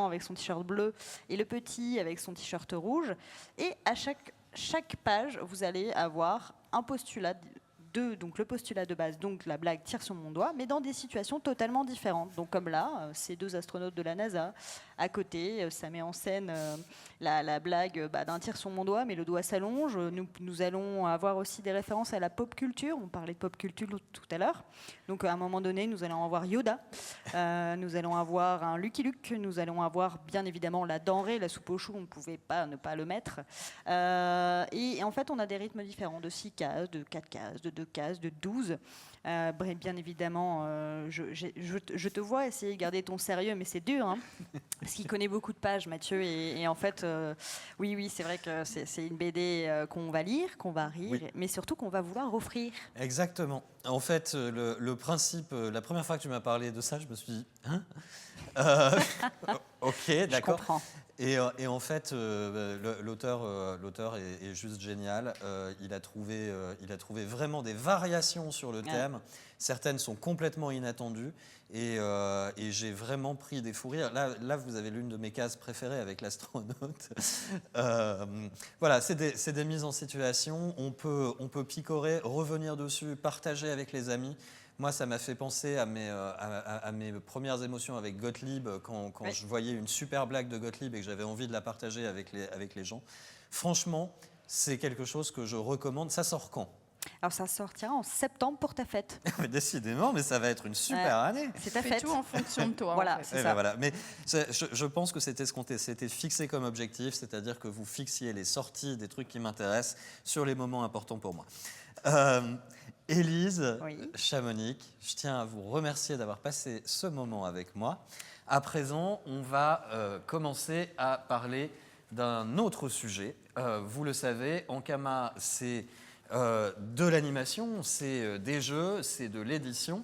avec son t-shirt bleu et le petit avec son t-shirt rouge. Et à chaque page, vous allez avoir un postulat donc le postulat de base, donc la blague tire sur mon doigt, mais dans des situations totalement différentes. Donc comme là, ces 2 astronautes de la NASA, à côté, ça met en scène la blague d'un tir sur mon doigt, mais le doigt s'allonge. Nous allons avoir aussi des références à la pop culture. On parlait de pop culture tout à l'heure. Donc à un moment donné, nous allons avoir Yoda, nous allons avoir un Lucky Luke, nous allons avoir bien évidemment la denrée, la soupe aux choux, on ne pouvait pas ne pas le mettre. Et en fait, on a des rythmes différents, de 6 cases, de 4 cases, de 2 cases, de 12. Bien évidemment, je te vois essayer de garder ton sérieux, mais c'est dur, hein, parce qu'il connaît beaucoup de pages, Mathieu, et en fait, oui, c'est vrai que c'est une BD qu'on va lire, qu'on va rire, oui, mais surtout qu'on va vouloir offrir. Exactement. En fait, le principe, la première fois que tu m'as parlé de ça, je me suis dit, hein ok, d'accord. Je comprends. Et en fait, l'auteur est juste génial. Il a trouvé vraiment des variations sur le thème. Certaines sont complètement inattendues. Et j'ai vraiment pris des fous rires. Là, vous avez l'une de mes cases préférées avec l'astronaute. Voilà, c'est des mises en situation. On peut picorer, revenir dessus, partager avec les amis. Moi, ça m'a fait penser à mes premières émotions avec Gottlieb, quand oui, je voyais une super blague de Gottlieb et que j'avais envie de la partager avec les gens. Franchement, c'est quelque chose que je recommande. Ça sort quand ? Alors, ça sortira en septembre pour ta fête. Mais décidément, mais ça va être une super année. C'est ta fête. Tout en fonction de toi. Voilà, c'est ça. Voilà. Mais je pense que c'était c'était fixé comme objectif, c'est-à-dire que vous fixiez les sorties des trucs qui m'intéressent sur les moments importants pour moi. Élise, oui. Chamonix, je tiens à vous remercier d'avoir passé ce moment avec moi. À présent, on va commencer à parler d'un autre sujet. Vous le savez, Ankama, c'est de l'animation, c'est des jeux, c'est de l'édition.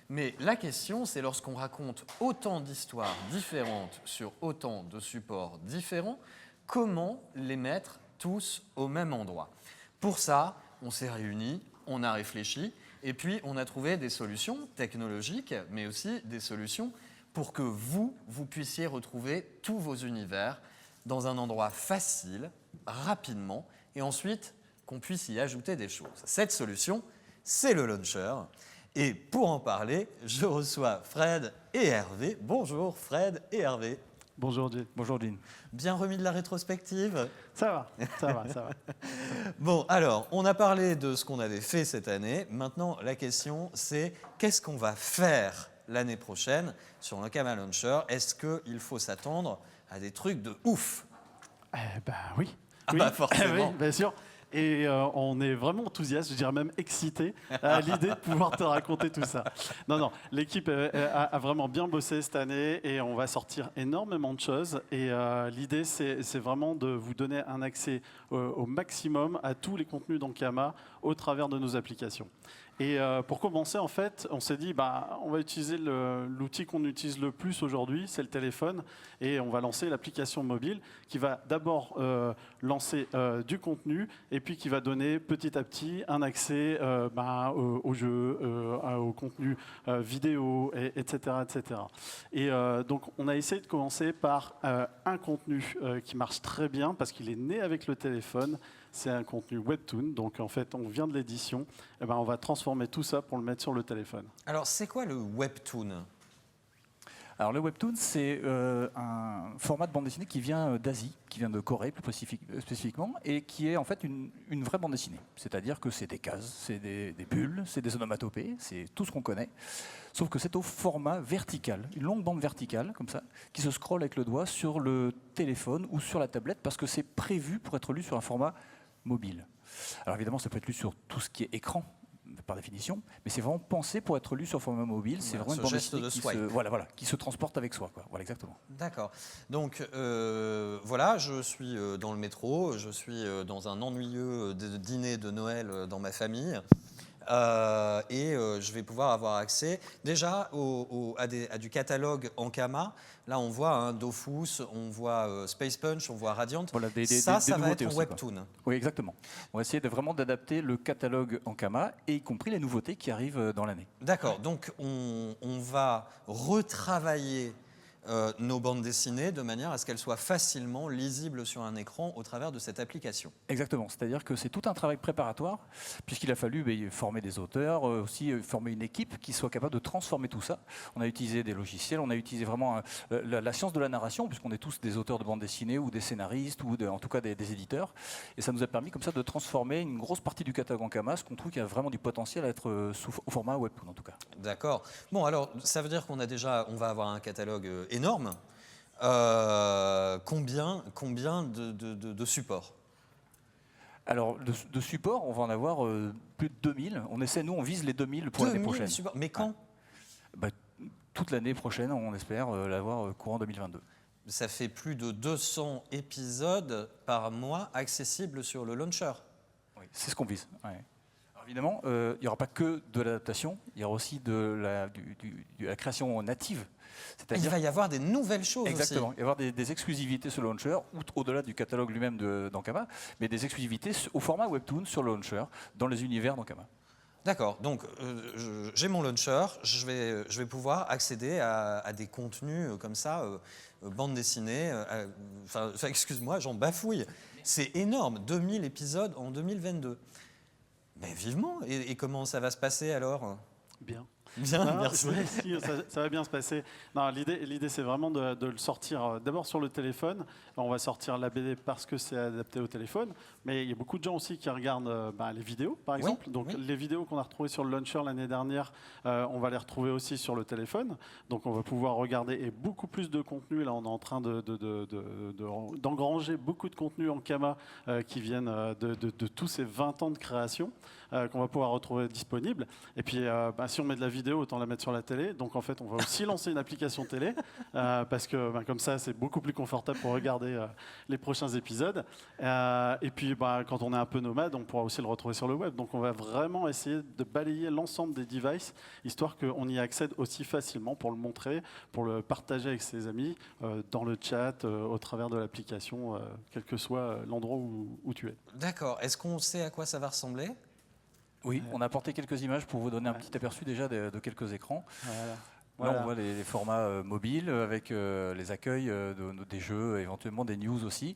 Mais la question, c'est lorsqu'on raconte autant d'histoires différentes sur autant de supports différents, comment les mettre tous au même endroit ? Pour ça, on s'est réunis, on a réfléchi, et puis on a trouvé des solutions technologiques, mais aussi des solutions pour que vous puissiez retrouver tous vos univers dans un endroit facile, rapidement, et ensuite qu'on puisse y ajouter des choses. Cette solution, c'est le launcher. Et pour en parler, je reçois Fred et Hervé. Bonjour Fred et Hervé. Bonjour Dean. Bien remis de la rétrospective ? Ça va. Bon, alors, on a parlé de ce qu'on avait fait cette année. Maintenant, la question, c'est qu'est-ce qu'on va faire l'année prochaine sur l'Ankama Launcher ? Est-ce qu'il faut s'attendre à des trucs de ouf ? Oui. Ah bah forcément. Oui, bien sûr. Et on est vraiment enthousiaste, je dirais même excité à l'idée de pouvoir te raconter tout ça. Non, l'équipe a vraiment bien bossé cette année et on va sortir énormément de choses. Et l'idée, c'est vraiment de vous donner un accès au maximum à tous les contenus d'Ankama au travers de nos applications. Et pour commencer, en fait, on s'est dit, on va utiliser l'outil qu'on utilise le plus aujourd'hui, c'est le téléphone, et on va lancer l'application mobile qui va d'abord lancer du contenu, et puis qui va donner petit à petit un accès aux jeux, au contenu vidéo, etc., etc. Et donc, on a essayé de commencer par un contenu qui marche très bien, parce qu'il est né avec le téléphone. C'est un contenu webtoon, donc en fait, on vient de l'édition. Et on va transformer tout ça pour le mettre sur le téléphone. Alors, c'est quoi le webtoon ? Alors le webtoon, c'est un format de bande dessinée qui vient d'Asie, qui vient de Corée plus spécifiquement, et qui est en fait une vraie bande dessinée. C'est-à-dire que c'est des cases, c'est des bulles, c'est des onomatopées, c'est tout ce qu'on connaît. Sauf que c'est au format vertical, une longue bande verticale, comme ça, qui se scrolle avec le doigt sur le téléphone ou sur la tablette, parce que c'est prévu pour être lu sur un format mobile. Alors évidemment, ça peut être lu sur tout ce qui est écran, par définition, mais c'est vraiment pensé pour être lu sur format mobile. C'est vraiment une bande dessinée qui se transporte avec soi, quoi. Voilà, exactement. D'accord. Donc voilà, je suis dans le métro, je suis dans un ennuyeux dîner de Noël dans ma famille. Et je vais pouvoir avoir accès déjà à du catalogue Ankama. Là, on voit Dofus, on voit Space Punch, on voit Radiant. Voilà, ça va être en aussi, webtoon. Quoi. Oui, exactement. On va essayer vraiment d'adapter le catalogue Ankama, et y compris les nouveautés qui arrivent dans l'année. D'accord, donc on va retravailler nos bandes dessinées de manière à ce qu'elles soient facilement lisibles sur un écran au travers de cette application. Exactement, c'est-à-dire que c'est tout un travail préparatoire, puisqu'il a fallu former des auteurs, aussi former une équipe qui soit capable de transformer tout ça. On a utilisé des logiciels, on a utilisé vraiment la science de la narration, puisqu'on est tous des auteurs de bandes dessinées ou des scénaristes ou en tout cas des éditeurs. Et ça nous a permis comme ça de transformer une grosse partie du catalogue Ankama, ce qu'on trouve qu'il y a vraiment du potentiel à être au format webtoon en tout cas. D'accord. Bon, alors ça veut dire qu'on va avoir un catalogue énorme. Combien de supports? Alors, de supports, on va en avoir plus de 2000. On vise les 2000 pour l'année prochaine. Supports. Mais quand? Toute l'année prochaine, on espère l'avoir courant 2022. Ça fait plus de 200 épisodes par mois accessibles sur le launcher. Oui, c'est ce qu'on vise. Ouais. Alors, évidemment, il n'y aura pas que de l'adaptation, il y aura aussi de la création native. Il va y avoir des nouvelles choses. Exactement. Aussi. Il va y avoir des exclusivités sur le launcher, au-delà du catalogue lui-même d'Ankama, mais des exclusivités au format webtoon sur le launcher, dans les univers d'Ankama. D'accord, donc j'ai mon launcher, je vais pouvoir accéder à des contenus comme ça, bande dessinée, excuse-moi, j'en bafouille. C'est énorme, 2000 épisodes en 2022. Mais vivement, et comment ça va se passer alors? Bien. Bien, merci. Ça va bien se passer. L'idée, c'est vraiment de le sortir d'abord sur le téléphone. On va sortir la BD parce que c'est adapté au téléphone. Mais il y a beaucoup de gens aussi qui regardent les vidéos, par exemple. Oui, donc oui. Les vidéos qu'on a retrouvées sur le launcher l'année dernière, on va les retrouver aussi sur le téléphone. Donc on va pouvoir regarder et beaucoup plus de contenu. Là, on est en train d'engranger beaucoup de contenu Ankama qui viennent de tous ces 20 ans de création qu'on va pouvoir retrouver disponibles. Et puis, si on met de la vidéo, autant la mettre sur la télé. Donc en fait, on va aussi lancer une application télé parce que comme ça, c'est beaucoup plus confortable pour regarder les prochains épisodes. Et puis, quand on est un peu nomade, on pourra aussi le retrouver sur le web. Donc on va vraiment essayer de balayer l'ensemble des devices, histoire qu'on y accède aussi facilement pour le montrer, pour le partager avec ses amis, dans le chat, au travers de l'application, quel que soit l'endroit où tu es. D'accord. Est-ce qu'on sait à quoi ça va ressembler ? Oui, on a apporté quelques images pour vous donner un petit aperçu déjà de quelques écrans. Là, on voit les formats mobiles avec les accueils des jeux, éventuellement des news aussi.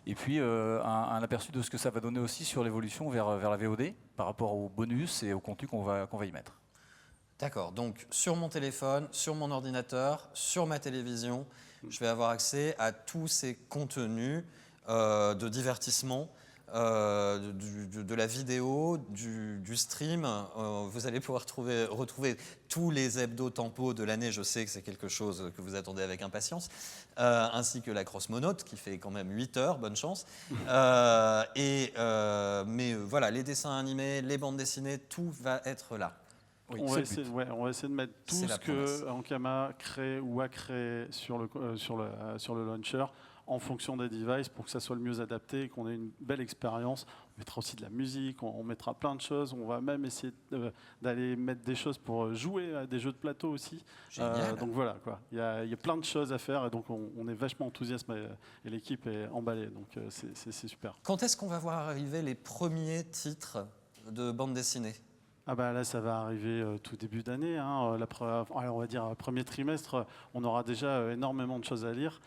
Et puis un aperçu de ce que ça va donner aussi sur l'évolution vers la VOD par rapport aux bonus et au contenu qu'on va y mettre. D'accord, donc sur mon téléphone, sur mon ordinateur, sur ma télévision, je vais avoir accès à tous ces contenus de divertissement. De la vidéo, du stream, vous allez pouvoir retrouver tous les hebdo tempos de l'année, je sais que c'est quelque chose que vous attendez avec impatience, ainsi que la Crossmonote qui fait quand même 8 heures, bonne chance. Mais voilà, les dessins animés, les bandes dessinées, tout va être là. Oui, on va essayer de mettre tout ce que Ankama crée ou a créé sur le launcher en fonction des devices pour que ça soit le mieux adapté et qu'on ait une belle expérience. On mettra aussi de la musique, on mettra plein de choses. On va même essayer d'aller mettre des choses pour jouer à des jeux de plateau aussi. Donc voilà, quoi. Il y a plein de choses à faire et donc on est vachement enthousiaste et l'équipe est emballée. Donc c'est super. Quand est-ce qu'on va voir arriver les premiers titres de bande dessinée ? Là, ça va arriver tout début d'année. On va dire premier trimestre, on aura déjà énormément de choses à lire,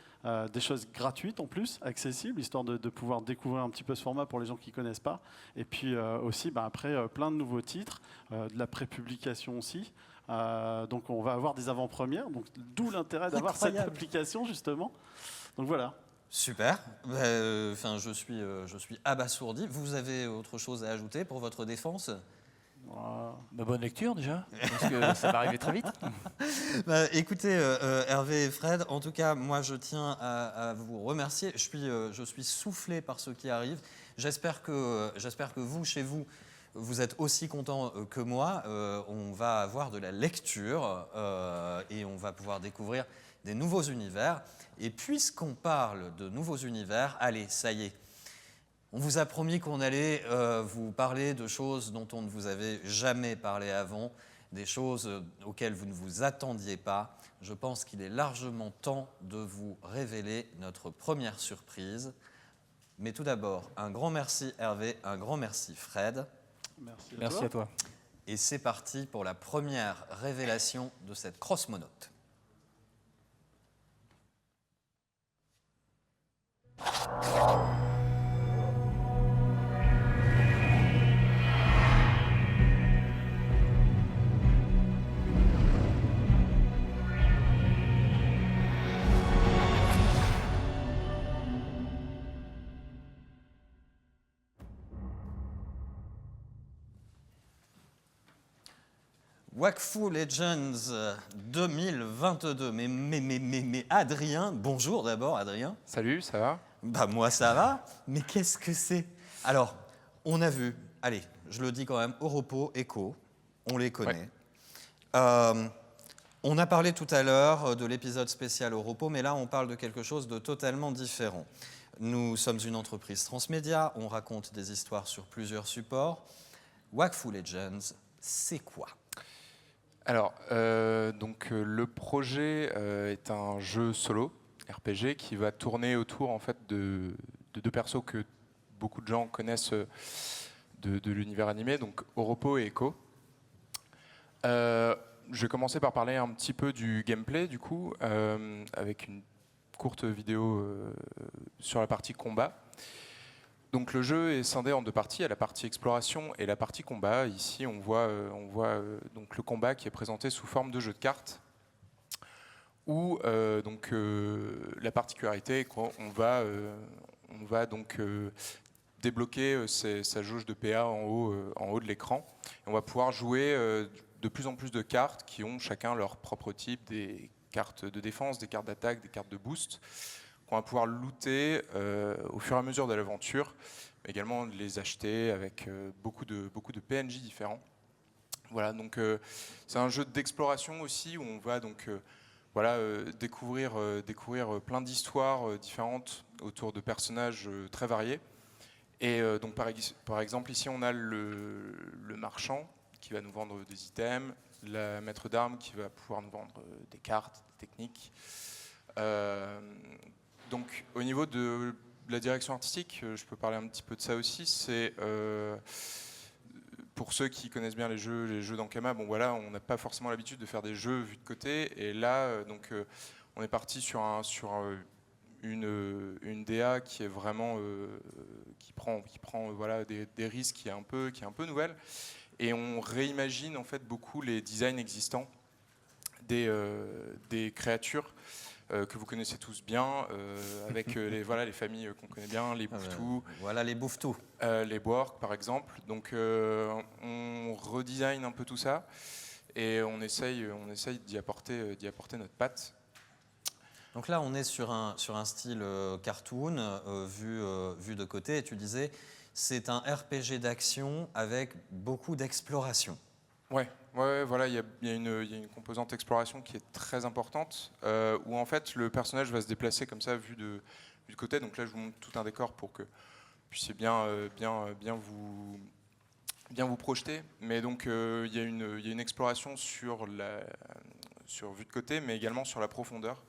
des choses gratuites en plus, accessibles, histoire de pouvoir découvrir un petit peu ce format pour les gens qui ne connaissent pas. Et puis aussi, après, plein de nouveaux titres, de la prépublication aussi. Donc on va avoir des avant-premières, donc d'où l'intérêt d'avoir cette application justement. Donc voilà. Super. Je suis abasourdi. Vous avez autre chose à ajouter pour votre défense ? Bonne lecture déjà, parce que ça va arriver très vite. Écoutez, Hervé et Fred, en tout cas, moi je tiens à vous remercier. Je suis soufflé par ce qui arrive. J'espère que vous, chez vous, vous êtes aussi contents que moi. On va avoir de la lecture et on va pouvoir découvrir des nouveaux univers. Et puisqu'on parle de nouveaux univers, allez, ça y est. On vous a promis qu'on allait vous parler de choses dont on ne vous avait jamais parlé avant, des choses auxquelles vous ne vous attendiez pas. Je pense qu'il est largement temps de vous révéler notre première surprise. Mais tout d'abord, un grand merci Hervé, un grand merci Fred. Merci à toi. Et c'est parti pour la première révélation de cette cross-monote. Wakfu Legends 2022. Mais Adrien, bonjour d'abord Adrien. Salut, ça va ? Bah moi ça va, mais qu'est-ce que c'est ? Alors, on a vu, allez, je le dis quand même, Oropo, Echo, on les connaît. Ouais. On a parlé tout à l'heure de l'épisode spécial Oropo, mais là on parle de quelque chose de totalement différent. Nous sommes une entreprise transmédia, on raconte des histoires sur plusieurs supports. Wakfu Legends, c'est quoi ? Alors, le projet est un jeu solo, RPG, qui va tourner autour en fait, de deux persos que beaucoup de gens connaissent de l'univers animé, donc Oropo et Echo. Je vais commencer par parler un petit peu du gameplay, du coup, avec une courte vidéo sur la partie combat. Donc le jeu est scindé en deux parties, il y a la partie exploration et la partie combat. Ici, on voit donc le combat qui est présenté sous forme de jeu de cartes, où la particularité est qu'on va donc débloquer sa jauge de PA en haut de l'écran. Et on va pouvoir jouer de plus en plus de cartes qui ont chacun leur propre type, des cartes de défense, des cartes d'attaque, des cartes de boost, qu'on va pouvoir looter au fur et à mesure de l'aventure, mais également les acheter avec beaucoup de PNJ différents. Voilà, donc c'est un jeu d'exploration aussi où on va donc découvrir plein d'histoires différentes autour de personnages très variés. Et donc par exemple ici on a le marchand qui va nous vendre des items, la maître d'armes qui va pouvoir nous vendre des cartes, des techniques. Donc au niveau de la direction artistique, je peux parler un petit peu de ça aussi. C'est pour ceux qui connaissent bien les jeux d'Ankama, bon voilà, on n'a pas forcément l'habitude de faire des jeux vus de côté. Et là, on est parti sur une DA qui est vraiment qui prend voilà des risques, qui est un peu nouvelle. Et on réimagine en fait beaucoup les designs existants des créatures. Que vous connaissez tous bien, avec les familles qu'on connaît bien, les Bouffetous. Voilà les Bouffetous. Les Borg, par exemple. Donc on redesign un peu tout ça et on essaye d'y apporter notre patte. Donc là, on est sur un style cartoon vu de côté. Et tu disais, c'est un RPG d'action avec beaucoup d'exploration. Ouais, voilà, il y a une composante exploration qui est très importante, où en fait le personnage va se déplacer comme ça vu de côté. Donc là, je vous montre tout un décor pour que vous puissiez bien vous projeter. Mais donc il y a une exploration sur vue de côté, mais également sur la profondeur.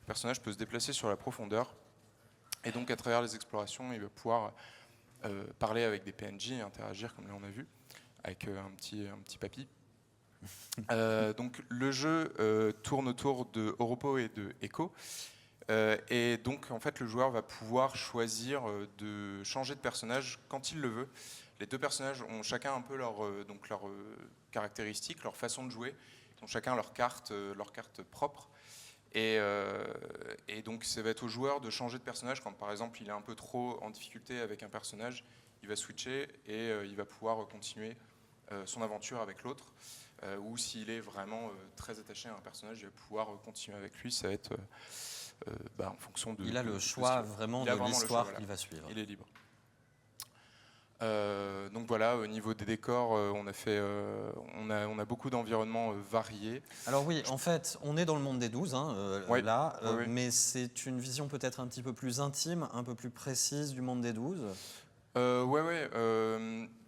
Le personnage peut se déplacer sur la profondeur, et donc à travers les explorations, il va pouvoir parler avec des PNJ et interagir comme là on a vu, avec un petit papy. Donc le jeu tourne autour de Oropo et de Echo. Et donc en fait le joueur va pouvoir choisir de changer de personnage quand il le veut. Les deux personnages ont chacun un peu leurs caractéristiques, leur façon de jouer. ont chacun leur carte propre. Et donc ça va être au joueur de changer de personnage quand par exemple il est un peu trop en difficulté avec un personnage, il va switcher et il va pouvoir continuer son aventure avec l'autre. Ou s'il est vraiment très attaché à un personnage, il va pouvoir continuer avec lui. Ça va être en fonction de... Il a le choix vraiment de l'histoire qu'il va suivre. Il est libre. Donc voilà, au niveau des décors, on a beaucoup d'environnements variés. Alors oui, en fait, on est dans le monde des 12, là, oui. mais c'est une vision peut-être un petit peu plus intime, un peu plus précise du monde des 12.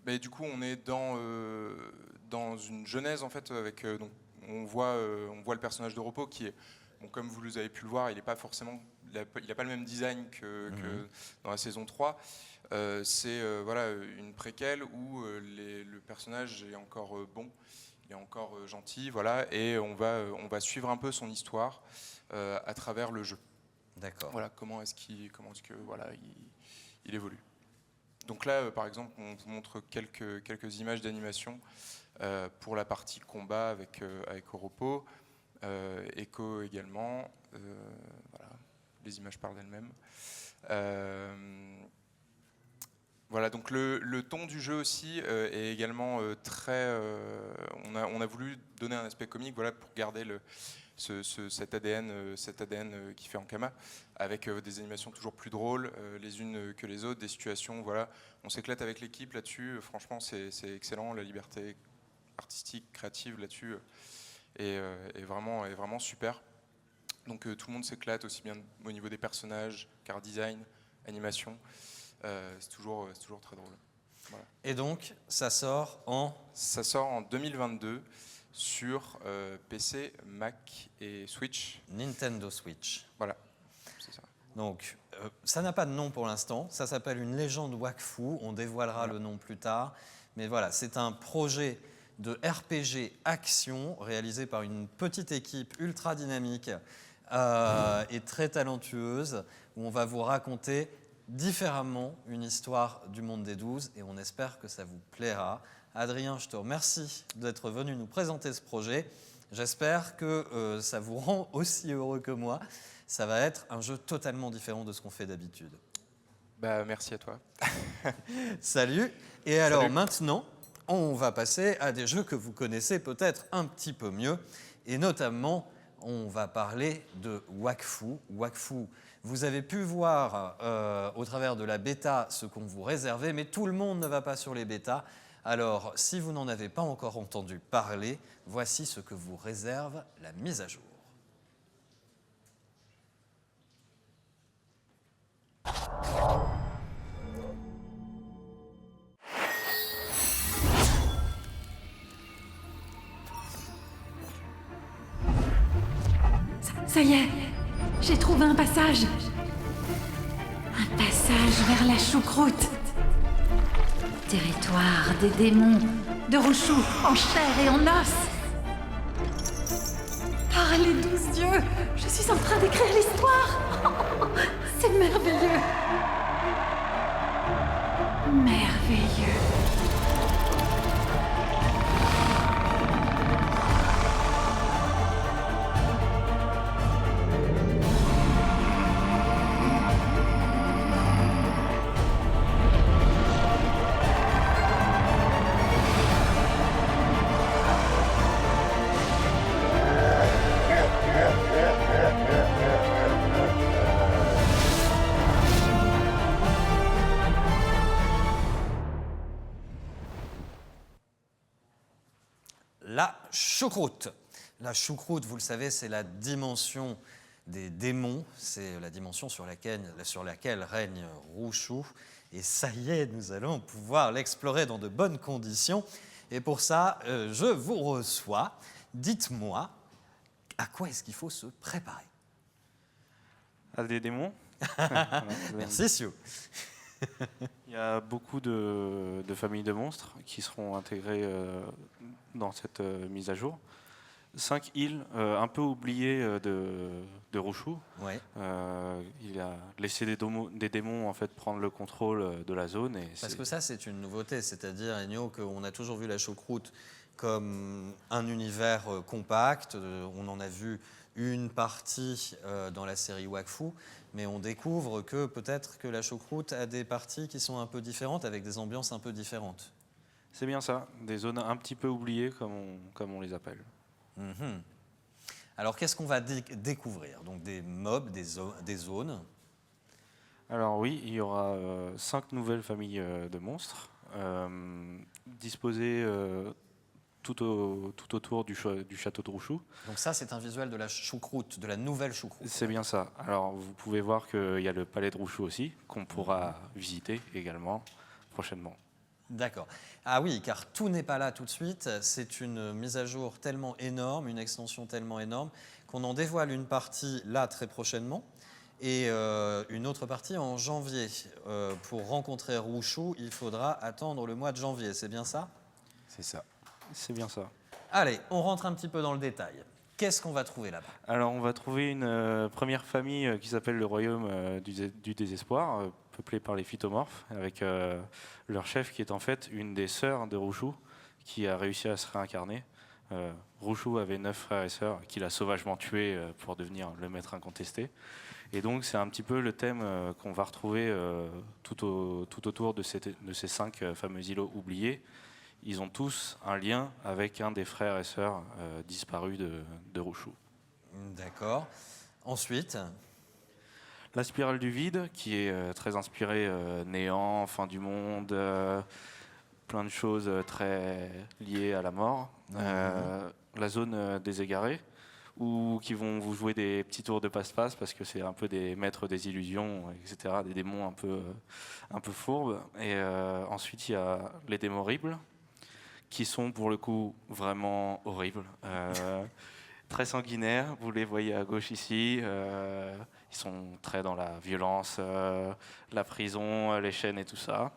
Mais du coup, on est dans une genèse en fait, avec donc on voit le personnage de Repos qui est, bon, comme vous avez pu le voir, il n'a pas le même design que dans la saison 3. C'est une préquelle où le personnage est encore bon, il est encore gentil, voilà, et on va suivre un peu son histoire à travers le jeu. D'accord. Voilà, comment est-ce qu'il évolue. Donc là, par exemple, on vous montre quelques images d'animation pour la partie combat avec Oropo, Echo également. Voilà, les images parlent d'elles-mêmes. Voilà, donc le ton du jeu aussi est également très... on a voulu donner un aspect comique, voilà, pour garder cet ADN qui fait Ankama, avec des animations toujours plus drôles les unes que les autres, des situations, voilà. On s'éclate avec l'équipe là-dessus, franchement c'est excellent, la liberté artistique, créative là-dessus est vraiment super. Donc tout le monde s'éclate aussi bien au niveau des personnages, car design, animation. C'est toujours très drôle. Voilà. Et donc, ça sort en 2022 sur PC, Mac et Switch. Nintendo Switch. Voilà, c'est ça. Donc, ça n'a pas de nom pour l'instant. Ça s'appelle Une légende Wakfu. On dévoilera le nom plus tard. Mais voilà, c'est un projet de RPG action réalisé par une petite équipe ultra dynamique et très talentueuse, où on va vous raconter différemment une histoire du monde des 12 et on espère que ça vous plaira. Adrien, je te remercie d'être venu nous présenter ce projet. J'espère que ça vous rend aussi heureux que moi. Ça va être un jeu totalement différent de ce qu'on fait d'habitude. Merci à toi. Salut. Et alors maintenant, on va passer à des jeux que vous connaissez peut-être un petit peu mieux et notamment on va parler de Wakfu. Wakfu, vous avez pu voir au travers de la bêta ce qu'on vous réservait, mais tout le monde ne va pas sur les bêtas. Alors, si vous n'en avez pas encore entendu parler, voici ce que vous réserve la mise à jour. Ça y est, j'ai trouvé un passage. Un passage vers la choucroute. Territoire des démons, de Rochou en chair et en os. Par les 12 dieux, je suis en train d'écrire l'histoire. C'est merveilleux. Merveilleux. La choucroute. La choucroute, vous le savez, c'est la dimension des démons. C'est la dimension sur laquelle règne Rouchou. Et ça y est, nous allons pouvoir l'explorer dans de bonnes conditions. Et pour ça, je vous reçois. Dites-moi, à quoi est-ce qu'il faut se préparer? À des démons. Merci, Sio. Il y a beaucoup de familles de monstres qui seront intégrées dans cette mise à jour. 5 îles un peu oubliées de Rouchou. Ouais. Il a laissé des démons en fait, prendre le contrôle de la zone. Parce que ça, c'est une nouveauté. C'est-à-dire, Ennio, qu'on a toujours vu la choucroute comme un univers compact. On en a vu une partie dans la série Wakfu, mais on découvre que peut-être que la choucroute a des parties qui sont un peu différentes, avec des ambiances un peu différentes. C'est bien ça, des zones un petit peu oubliées, comme on les appelle. Mhm. Alors, qu'est-ce qu'on va découvrir? Donc, des mobs, des zones. Alors oui, il y aura 5 nouvelles familles de monstres, disposées tout autour du château de Rouchou. Donc ça, c'est un visuel de la choucroute, de la nouvelle choucroute. C'est bien ça. Alors vous pouvez voir qu'il y a le palais de Rouchou aussi, qu'on pourra visiter également prochainement. D'accord. Ah oui, car tout n'est pas là tout de suite. C'est une mise à jour tellement énorme, une extension tellement énorme, qu'on en dévoile une partie là très prochainement et une autre partie en janvier. Pour rencontrer Rouchou, il faudra attendre le mois de janvier, c'est bien ça? C'est ça. C'est bien ça. Allez, on rentre un petit peu dans le détail. Qu'est-ce qu'on va trouver là-bas? Alors on va trouver une première famille qui s'appelle le Royaume du Désespoir, peuplée par les phytomorphes, avec leur chef qui est en fait une des sœurs de Rouchou, qui a réussi à se réincarner. Rouchou avait 9 frères et sœurs qu'il a sauvagement tués pour devenir le maître incontesté. Et donc c'est un petit peu le thème qu'on va retrouver tout autour de ces 5 fameux îlots oubliés. Ils ont tous un lien avec un des frères et sœurs disparus de Rouchou. D'accord. Ensuite, la spirale du vide, qui est très inspirée néant, fin du monde, plein de choses très liées à la mort. La zone des égarés, qui vont vous jouer des petits tours de passe-passe parce que c'est un peu des maîtres des illusions, etc., des démons un peu fourbes. Et ensuite, il y a les démons horribles, qui sont pour le coup vraiment horribles. Très sanguinaires, vous les voyez à gauche ici. Ils sont très dans la violence, la prison, les chaînes et tout ça.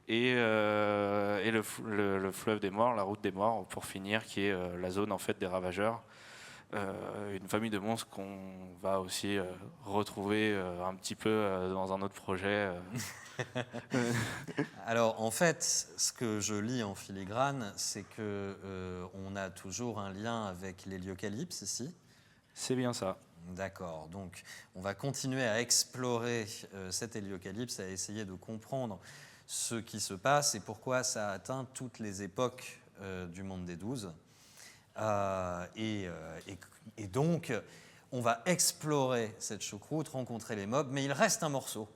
Et le fleuve des morts, la route des morts, pour finir, qui est la zone en fait des ravageurs. Une famille de monstres qu'on va aussi retrouver un petit peu dans un autre projet. Alors en fait, ce que je lis en filigrane, c'est qu'on a toujours un lien avec l'héliocalypse ici. C'est bien ça. D'accord, donc on va continuer à explorer cet héliocalypse, à essayer de comprendre ce qui se passe et pourquoi ça a atteint toutes les époques du monde des 12. Et donc, on va explorer cette choucroute, rencontrer les mobs, mais il reste un morceau.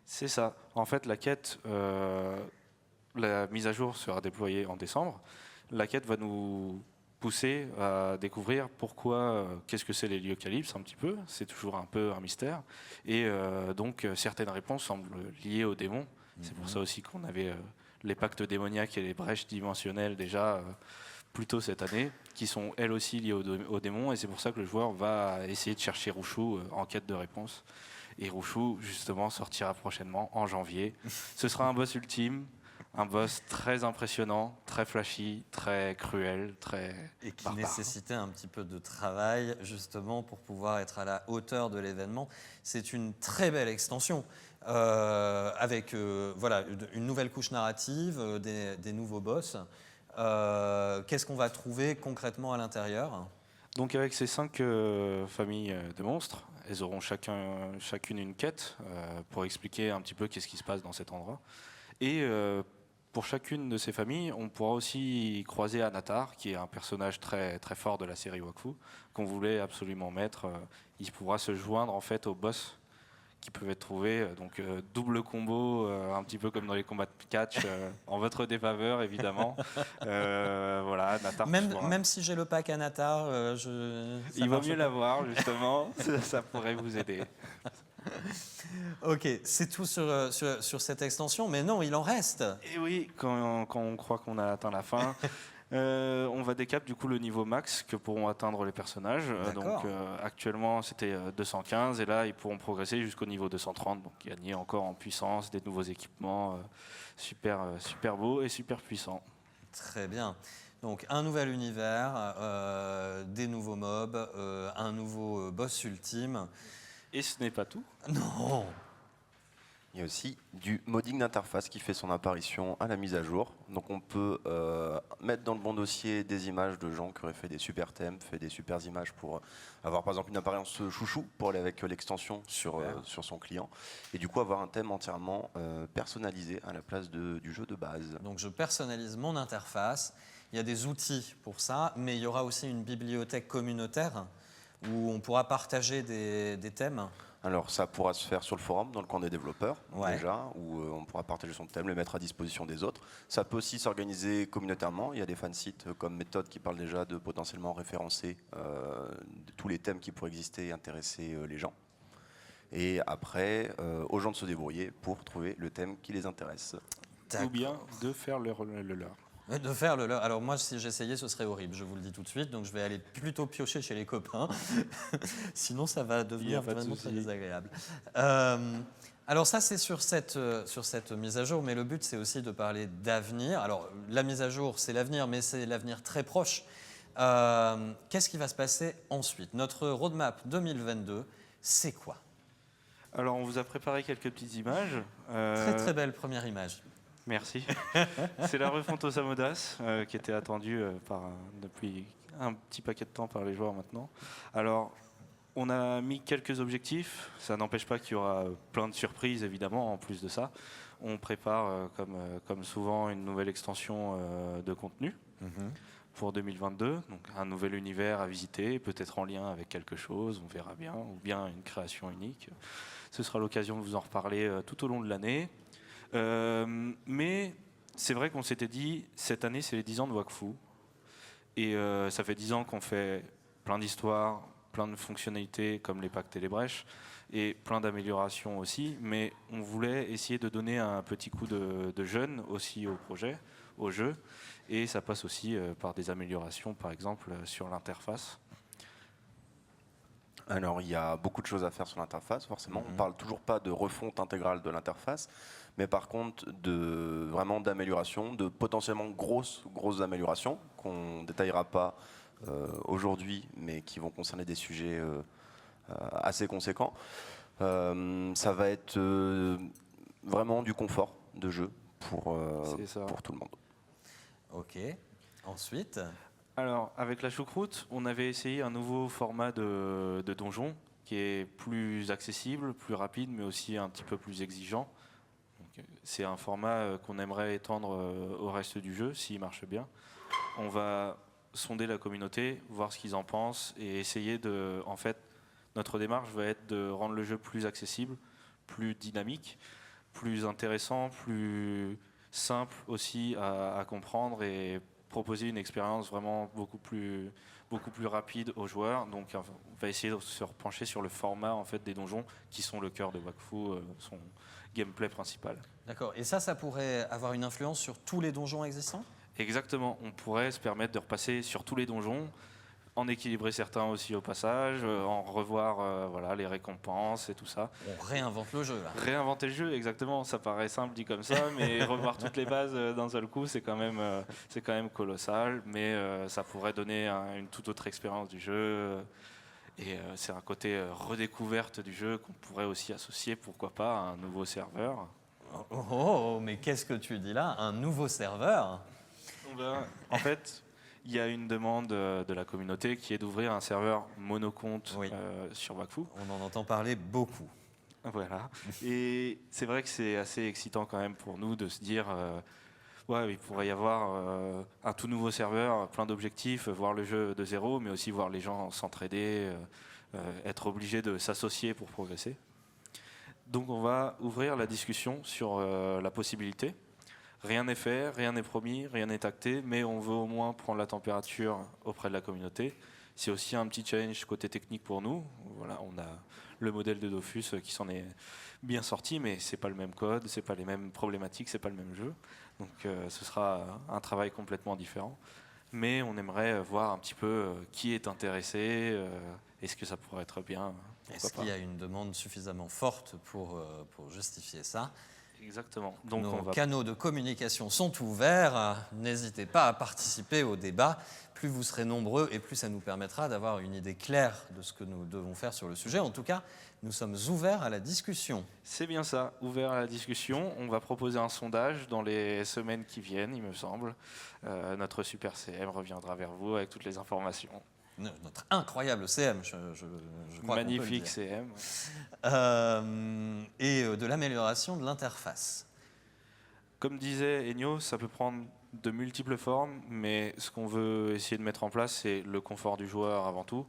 C'est ça. En fait, la quête, la mise à jour sera déployée en décembre. La quête va nous pousser à découvrir pourquoi, qu'est-ce que c'est l'héliocalypse un petit peu. C'est toujours un peu un mystère. Et donc, certaines réponses semblent liées aux démons. C'est pour ça aussi qu'on avait les pactes démoniaques et les brèches dimensionnelles déjà plus tôt cette année, qui sont elles aussi liées aux démons. Et c'est pour ça que le joueur va essayer de chercher Rouchou en quête de réponse. Et Rouchou, justement, sortira prochainement en janvier. Ce sera un boss ultime, un boss très impressionnant, très flashy, très cruel, très et qui barbare. nécessitait un petit peu de travail, justement, pour pouvoir être à la hauteur de l'événement. C'est une très belle extension, avec voilà, une nouvelle couche narrative, des nouveaux boss. Qu'est-ce qu'on va trouver concrètement à l'intérieur? Donc avec ces 5 familles de monstres, elles auront chacune une quête pour expliquer un petit peu qu'est-ce qui se passe dans cet endroit. Et pour chacune de ces familles, on pourra aussi croiser Anatar, qui est un personnage très, très fort de la série Wakfu, qu'on voulait absolument mettre. Il pourra se joindre en fait aux boss qui peuvent être trouvés. Donc double combo, un petit peu comme dans les combats de catch, en votre défaveur évidemment. Voilà, Anatar. Même si j'ai le pack Anatar, il vaut mieux l'avoir justement, ça pourrait vous aider. Ok, c'est tout sur cette extension, mais non, il en reste. Et oui, quand on croit qu'on a atteint la fin, on va décap du coup le niveau max que pourront atteindre les personnages. Donc actuellement c'était 215 et là ils pourront progresser jusqu'au niveau 230, donc gagner encore en puissance, des nouveaux équipements super beaux et super puissants. Très bien. Donc un nouvel univers, des nouveaux mobs, un nouveau boss ultime. Et ce n'est pas tout. Non. Il y a aussi du modding d'interface qui fait son apparition à la mise à jour. Donc on peut mettre dans le bon dossier des images de gens qui auraient fait des super thèmes, fait des super images pour avoir par exemple une apparence chouchou pour aller avec l'extension sur son client. Et du coup avoir un thème entièrement personnalisé à la place du jeu de base. Donc je personnalise mon interface. Il y a des outils pour ça, mais il y aura aussi une bibliothèque communautaire où on pourra partager des thèmes. Alors ça pourra se faire sur le forum, dans le camp des développeurs, déjà, où on pourra partager son thème, le mettre à disposition des autres. Ça peut aussi s'organiser communautairement. Il y a des fansites comme Méthode qui parlent déjà de potentiellement référencer tous les thèmes qui pourraient exister et intéresser les gens. Et après, aux gens de se débrouiller pour trouver le thème qui les intéresse. Ou bien de faire le leur. De faire le leur. Alors moi, si j'essayais, ce serait horrible, je vous le dis tout de suite. Donc je vais aller plutôt piocher chez les copains. Sinon, ça va devenir vraiment très désagréable. Alors ça, c'est sur cette mise à jour. Mais le but, c'est aussi de parler d'avenir. Alors la mise à jour, c'est l'avenir, mais c'est l'avenir très proche. Qu'est-ce qui va se passer ensuite? Notre roadmap 2022, c'est quoi? Alors, on vous a préparé quelques petites images. Très très belle première image. Merci. C'est la refonte aux Amodas qui était attendue depuis un petit paquet de temps par les joueurs maintenant. Alors, on a mis quelques objectifs. Ça n'empêche pas qu'il y aura plein de surprises, évidemment, en plus de ça. On prépare, comme souvent, une nouvelle extension de contenu pour 2022. Donc, un nouvel univers à visiter, peut-être en lien avec quelque chose, on verra bien, ou bien une création unique. Ce sera l'occasion de vous en reparler tout au long de l'année. Mais c'est vrai qu'on s'était dit, cette année, c'est les 10 ans de Wakfu. Et ça fait 10 ans qu'on fait plein d'histoires, plein de fonctionnalités comme les pactes et les brèches, et plein d'améliorations aussi. Mais on voulait essayer de donner un petit coup de jeune aussi au projet, au jeu. Et ça passe aussi par des améliorations, par exemple, sur l'interface. Alors, il y a beaucoup de choses à faire sur l'interface, forcément. On ne parle toujours pas de refonte intégrale de l'interface, mais par contre, vraiment d'amélioration, de potentiellement grosses améliorations qu'on ne détaillera pas aujourd'hui, mais qui vont concerner des sujets assez conséquents. Ça va être vraiment du confort de jeu pour tout le monde. Ok. Ensuite... Alors, avec la choucroute, on avait essayé un nouveau format de donjon qui est plus accessible, plus rapide, mais aussi un petit peu plus exigeant. C'est un format qu'on aimerait étendre au reste du jeu, s'il marche bien. On va sonder la communauté, voir ce qu'ils en pensent et essayer de... En fait, notre démarche va être de rendre le jeu plus accessible, plus dynamique, plus intéressant, plus simple aussi à comprendre et proposer une expérience vraiment beaucoup plus rapide aux joueurs. Donc on va essayer de se repencher sur le format en fait, des donjons qui sont le cœur de Wakfu, son gameplay principal. D'accord. Et ça pourrait avoir une influence sur tous les donjons existants? Exactement. On pourrait se permettre de repasser sur tous les donjons, en équilibrer certains aussi au passage, en revoir les récompenses et tout ça. On réinvente le jeu là. Réinventer le jeu, exactement. Ça paraît simple dit comme ça, mais revoir toutes les bases d'un seul coup, c'est quand même colossal. Mais ça pourrait donner une toute autre expérience du jeu. Et c'est un côté redécouverte du jeu qu'on pourrait aussi associer, pourquoi pas, à un nouveau serveur. Oh, mais qu'est-ce que tu dis là? Un nouveau serveur? En fait... Il y a une demande de la communauté qui est d'ouvrir un serveur monocompte sur Wakfu. On en entend parler beaucoup. Voilà. Et c'est vrai que c'est assez excitant quand même pour nous de se dire il pourrait y avoir un tout nouveau serveur, plein d'objectifs, voir le jeu de zéro, mais aussi voir les gens s'entraider, être obligés de s'associer pour progresser. Donc on va ouvrir la discussion sur la possibilité. Rien n'est fait, rien n'est promis, rien n'est acté, mais on veut au moins prendre la température auprès de la communauté. C'est aussi un petit challenge côté technique pour nous. Voilà, on a le modèle de Dofus qui s'en est bien sorti, mais c'est pas le même code, c'est pas les mêmes problématiques, c'est pas le même jeu. Donc ce sera un travail complètement différent. Mais on aimerait voir un petit peu qui est intéressé, est-ce que ça pourrait être bien. Est-ce qu'il y a une demande suffisamment forte pour justifier ça? Exactement. Donc Nos on va... canaux de communication sont ouverts. N'hésitez pas à participer au débat. Plus vous serez nombreux et plus ça nous permettra d'avoir une idée claire de ce que nous devons faire sur le sujet. En tout cas, nous sommes ouverts à la discussion. C'est bien ça, ouvert à la discussion. On va proposer un sondage dans les semaines qui viennent, il me semble. Notre super CM reviendra vers vous avec toutes les informations. Notre incroyable CM, je crois. Magnifique CM. Et de l'amélioration de l'interface. Comme disait Ennio, ça peut prendre de multiples formes, mais ce qu'on veut essayer de mettre en place, c'est le confort du joueur avant tout.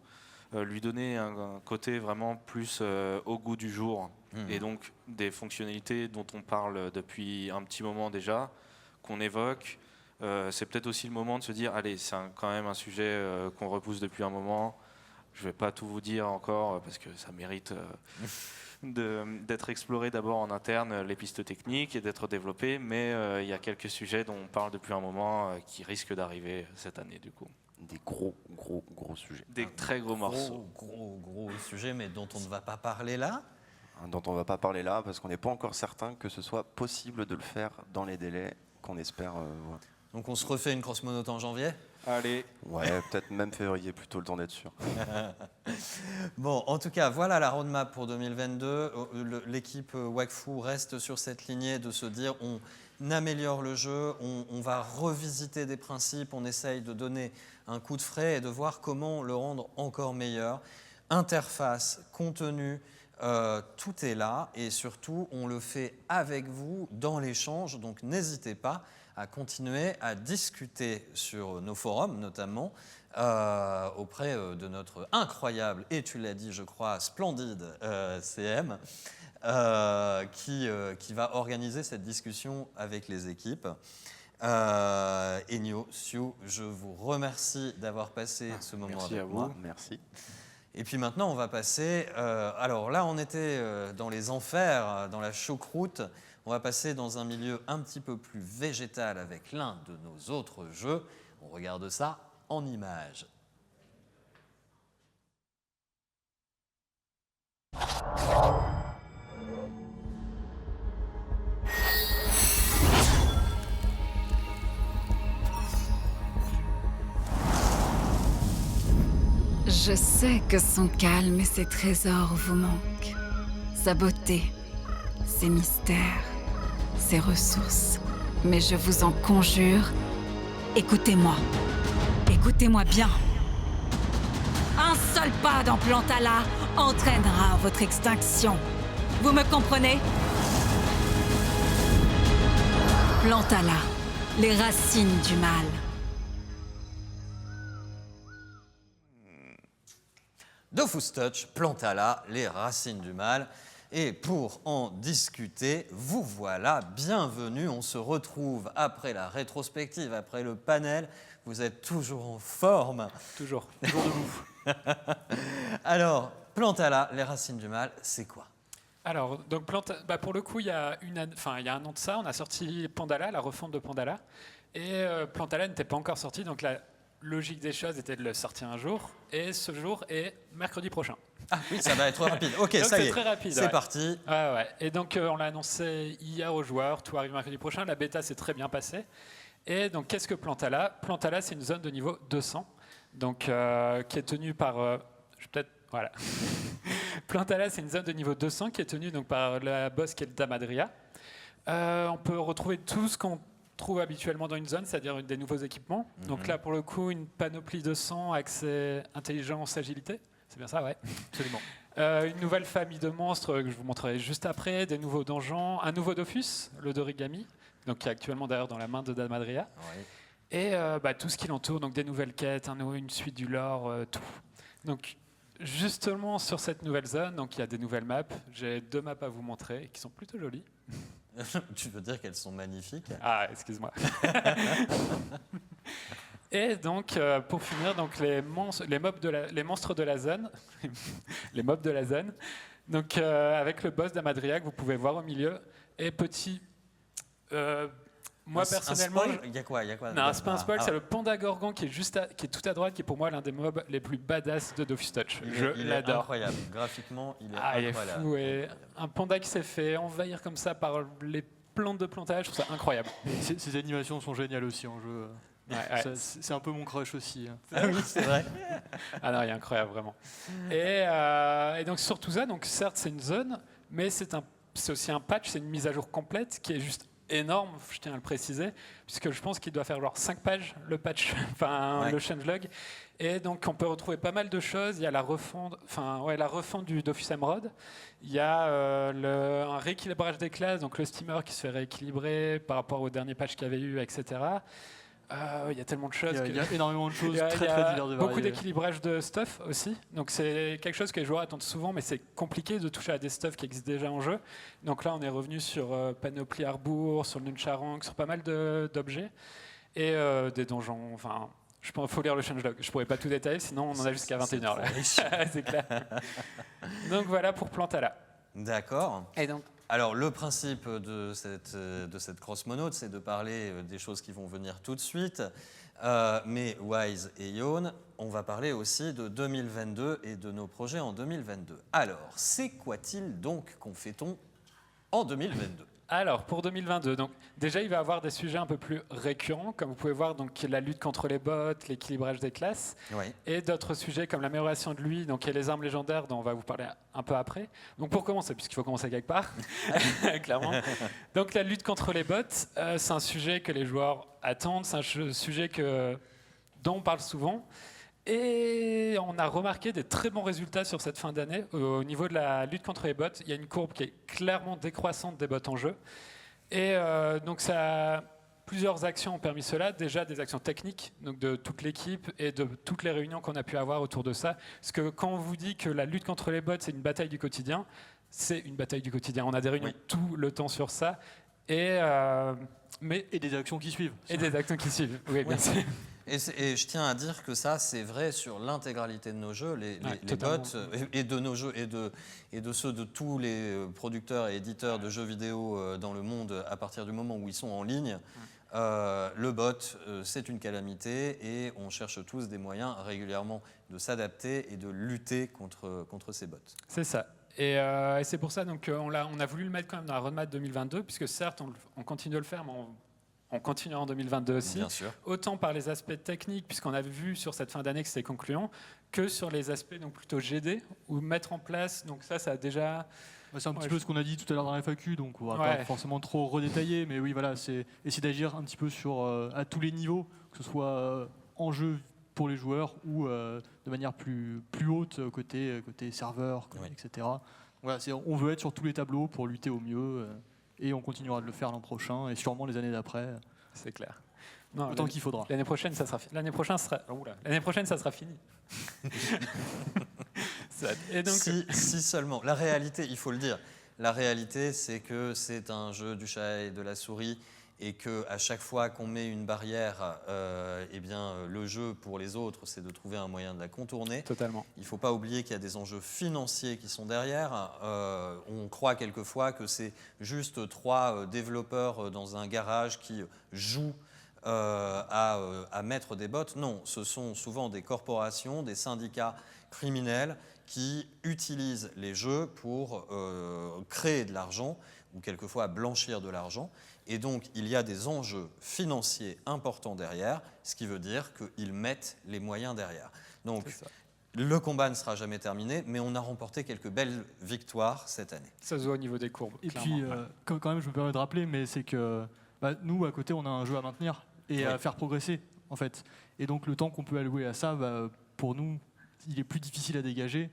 Lui donner un côté vraiment plus au goût du jour. Et donc des fonctionnalités dont on parle depuis un petit moment déjà, qu'on évoque. C'est peut-être aussi le moment de se dire, allez, c'est quand même un sujet qu'on repousse depuis un moment. Je ne vais pas tout vous dire encore parce que ça mérite d'être exploré d'abord en interne, les pistes techniques, et d'être développé. Mais il y a quelques sujets dont on parle depuis un moment qui risquent d'arriver cette année du coup. Des gros sujets. Des très gros morceaux. Gros sujets, mais dont on ne va pas parler là. Dont on ne va pas parler là parce qu'on n'est pas encore certain que ce soit possible de le faire dans les délais qu'on espère voir. Donc on se refait une cross-monote en janvier ? Allez. Ouais, peut-être même février, plutôt le temps d'être sûr. Bon, en tout cas, voilà la roadmap pour 2022. L'équipe Wakfu reste sur cette lignée de se dire on améliore le jeu, on va revisiter des principes, on essaye de donner un coup de frais et de voir comment le rendre encore meilleur. Interface, contenu, tout est là et surtout on le fait avec vous dans l'échange, donc n'hésitez pas à continuer à discuter sur nos forums notamment auprès de notre incroyable, et tu l'as dit je crois, splendide CM qui va organiser cette discussion avec les équipes. Ennio, Siu, je vous remercie d'avoir passé ce moment avec moi. Merci. Et puis maintenant, on va passer... alors là, on était dans les enfers, dans la choucroute. On va passer dans un milieu un petit peu plus végétal avec l'un de nos autres jeux. On regarde ça en images. Je sais que son calme et ses trésors vous manquent. Sa beauté, ses mystères, ses ressources. Mais je vous en conjure, écoutez-moi. Écoutez-moi bien. Un seul pas dans Plantala entraînera votre extinction. Vous me comprenez? Plantala, les racines du mal. Dofus Touch, Plantala, les racines du mal. Et pour en discuter, vous voilà, bienvenue. On se retrouve après la rétrospective, après le panel. Vous êtes toujours en forme. Toujours debout. Alors, Plantala, les racines du mal, c'est quoi? Alors, donc pour le coup, il y a un an de ça, on a sorti Pandala, la refonte de Pandala. Et Plantala n'était pas encore sorti, donc la logique des choses était de le sortir un jour. Et ce jour est mercredi prochain. Ah oui, ça va être rapide. Ok, donc ça y est, très rapide, c'est parti. Ouais. Et donc, on l'a annoncé hier aux joueurs, tout arrive mercredi prochain. La bêta s'est très bien passée. Et donc, qu'est-ce que Plantala? Plantala, c'est une zone de niveau 200, donc, qui est tenue par... Voilà. Plantala, c'est une zone de niveau 200 qui est tenue donc, par la boss qui est le Damadria. On peut retrouver tout ce qu'on trouve habituellement dans une zone, c'est-à-dire des nouveaux équipements. Donc là, pour le coup, une panoplie de sang, accès, intelligence, agilité. C'est bien ça, ouais. Absolument. Une nouvelle famille de monstres que je vous montrerai juste après, des nouveaux donjons, un nouveau Dofus, le Dorigami, donc qui est actuellement d'ailleurs dans la main de Damadria. Oui. Et tout ce qui l'entoure, donc des nouvelles quêtes, une suite du lore, tout. Donc justement sur cette nouvelle zone, donc il y a des nouvelles maps. J'ai 2 maps à vous montrer qui sont plutôt jolies. Tu veux dire qu'elles sont magnifiques? Ah, excuse-moi. Et donc, pour finir, donc les monstres de la zone, les mobs de la zone. Donc, avec le boss d'Amadria que vous pouvez voir au milieu. Et petit, moi personnellement, il y a quoi non, c'est pas un spoil, c'est le Panda Gorgon qui est tout à droite, qui est pour moi l'un des mobs les plus badass de Dofus Touch. Il est incroyable. Graphiquement, il est incroyable. Il est fou. Et un panda qui s'est fait envahir comme ça par les plante de plantage, je trouve ça incroyable. Ces animations sont géniales aussi en jeu. Ouais. C'est un peu mon crush aussi. Ah oui, c'est vrai. Ah non, il est incroyable, vraiment. Et donc sur tout ça, donc certes c'est une zone, mais c'est aussi un patch, c'est une mise à jour complète qui est juste énorme, je tiens à le préciser, puisque je pense qu'il doit faire genre 5 pages le patch, le changelog. Et donc on peut retrouver pas mal de choses. Il y a la refonte du Dofus Emerald. Il y a un rééquilibrage des classes, donc le steamer qui se fait rééquilibrer par rapport au dernier patch qu'il y avait eu, etc. Il y a tellement de choses. Il y a énormément de choses très diverses et variées. Beaucoup d'équilibrage de stuff aussi. Donc c'est quelque chose que les joueurs attendent souvent, mais c'est compliqué de toucher à des stuffs qui existent déjà en jeu. Donc là, on est revenu sur Panoply Harbour, sur le Nuncharang, sur pas mal d'objets et des donjons. Enfin, il faut lire le changelog. Je pourrais pas tout détailler, sinon on en a jusqu'à 21h. C'est clair. Donc voilà pour Plantala. D'accord. Et donc. Alors, le principe de cette cross-monote, c'est de parler des choses qui vont venir tout de suite. Mais Wise et Yawn, on va parler aussi de 2022 et de nos projets en 2022. Alors, c'est quoi-t-il donc qu'on fait-on en 2022 ? Alors, pour 2022, donc, déjà, il va y avoir des sujets un peu plus récurrents, comme vous pouvez voir, donc, la lutte contre les bots, l'équilibrage des classes, et d'autres sujets comme l'amélioration de l'UI, donc, et les armes légendaires, dont on va vous parler un peu après. Donc, pour commencer, puisqu'il faut commencer quelque part, clairement. Donc, la lutte contre les bots, c'est un sujet que les joueurs attendent, c'est un sujet dont on parle souvent. Et on a remarqué des très bons résultats sur cette fin d'année. Au niveau de la lutte contre les bots, il y a une courbe qui est clairement décroissante des bots en jeu. Et donc plusieurs actions ont permis cela. Déjà des actions techniques, donc de toute l'équipe et de toutes les réunions qu'on a pu avoir autour de ça. Parce que quand on vous dit que la lutte contre les bots, c'est une bataille du quotidien, c'est une bataille du quotidien. On a des réunions tout le temps sur ça. Et des actions qui suivent. Et des actions qui suivent, oui, bien sûr. Et je tiens à dire que ça, c'est vrai sur l'intégralité de nos jeux, les bots, et de nos jeux, et de ceux de tous les producteurs et éditeurs de jeux vidéo dans le monde, à partir du moment où ils sont en ligne. Le bot, c'est une calamité, et on cherche tous des moyens régulièrement de s'adapter et de lutter contre ces bots. C'est ça. Et c'est pour ça donc on a voulu le mettre quand même dans la roadmap 2022, puisque certes, on continue de le faire, mais on continue en 2022 aussi, bien sûr. Autant par les aspects techniques, puisqu'on a vu sur cette fin d'année que c'était concluant, que sur les aspects donc plutôt GD, ou mettre en place, donc ça a déjà... C'est un petit peu ce qu'on a dit tout à l'heure dans la FAQ, donc on va pas forcément trop redétailler, mais oui, voilà, c'est essayer d'agir un petit peu à tous les niveaux, que ce soit en jeu pour les joueurs ou de manière plus haute côté serveur, etc. Voilà, on veut être sur tous les tableaux pour lutter au mieux. Et on continuera de le faire l'an prochain et sûrement les années d'après. C'est clair. Autant qu'il faudra. L'année prochaine, ça sera fini. Et donc, si seulement. La réalité, il faut le dire, la réalité, c'est que c'est un jeu du chat et de la souris, et qu'à chaque fois qu'on met une barrière, le jeu pour les autres, c'est de trouver un moyen de la contourner. Totalement. Il ne faut pas oublier qu'il y a des enjeux financiers qui sont derrière. On croit quelquefois que c'est juste 3 développeurs dans un garage qui jouent à mettre des bots. Non, ce sont souvent des corporations, des syndicats criminels qui utilisent les jeux pour créer de l'argent ou quelquefois blanchir de l'argent. Et donc, il y a des enjeux financiers importants derrière, ce qui veut dire qu'ils mettent les moyens derrière. Donc, le combat ne sera jamais terminé, mais on a remporté quelques belles victoires cette année. Ça se voit au niveau des courbes. Et puis, quand même, je me permets de rappeler, mais c'est que nous, à côté, on a un jeu à maintenir et à faire progresser, en fait. Et donc, le temps qu'on peut allouer à ça, pour nous, il est plus difficile à dégager.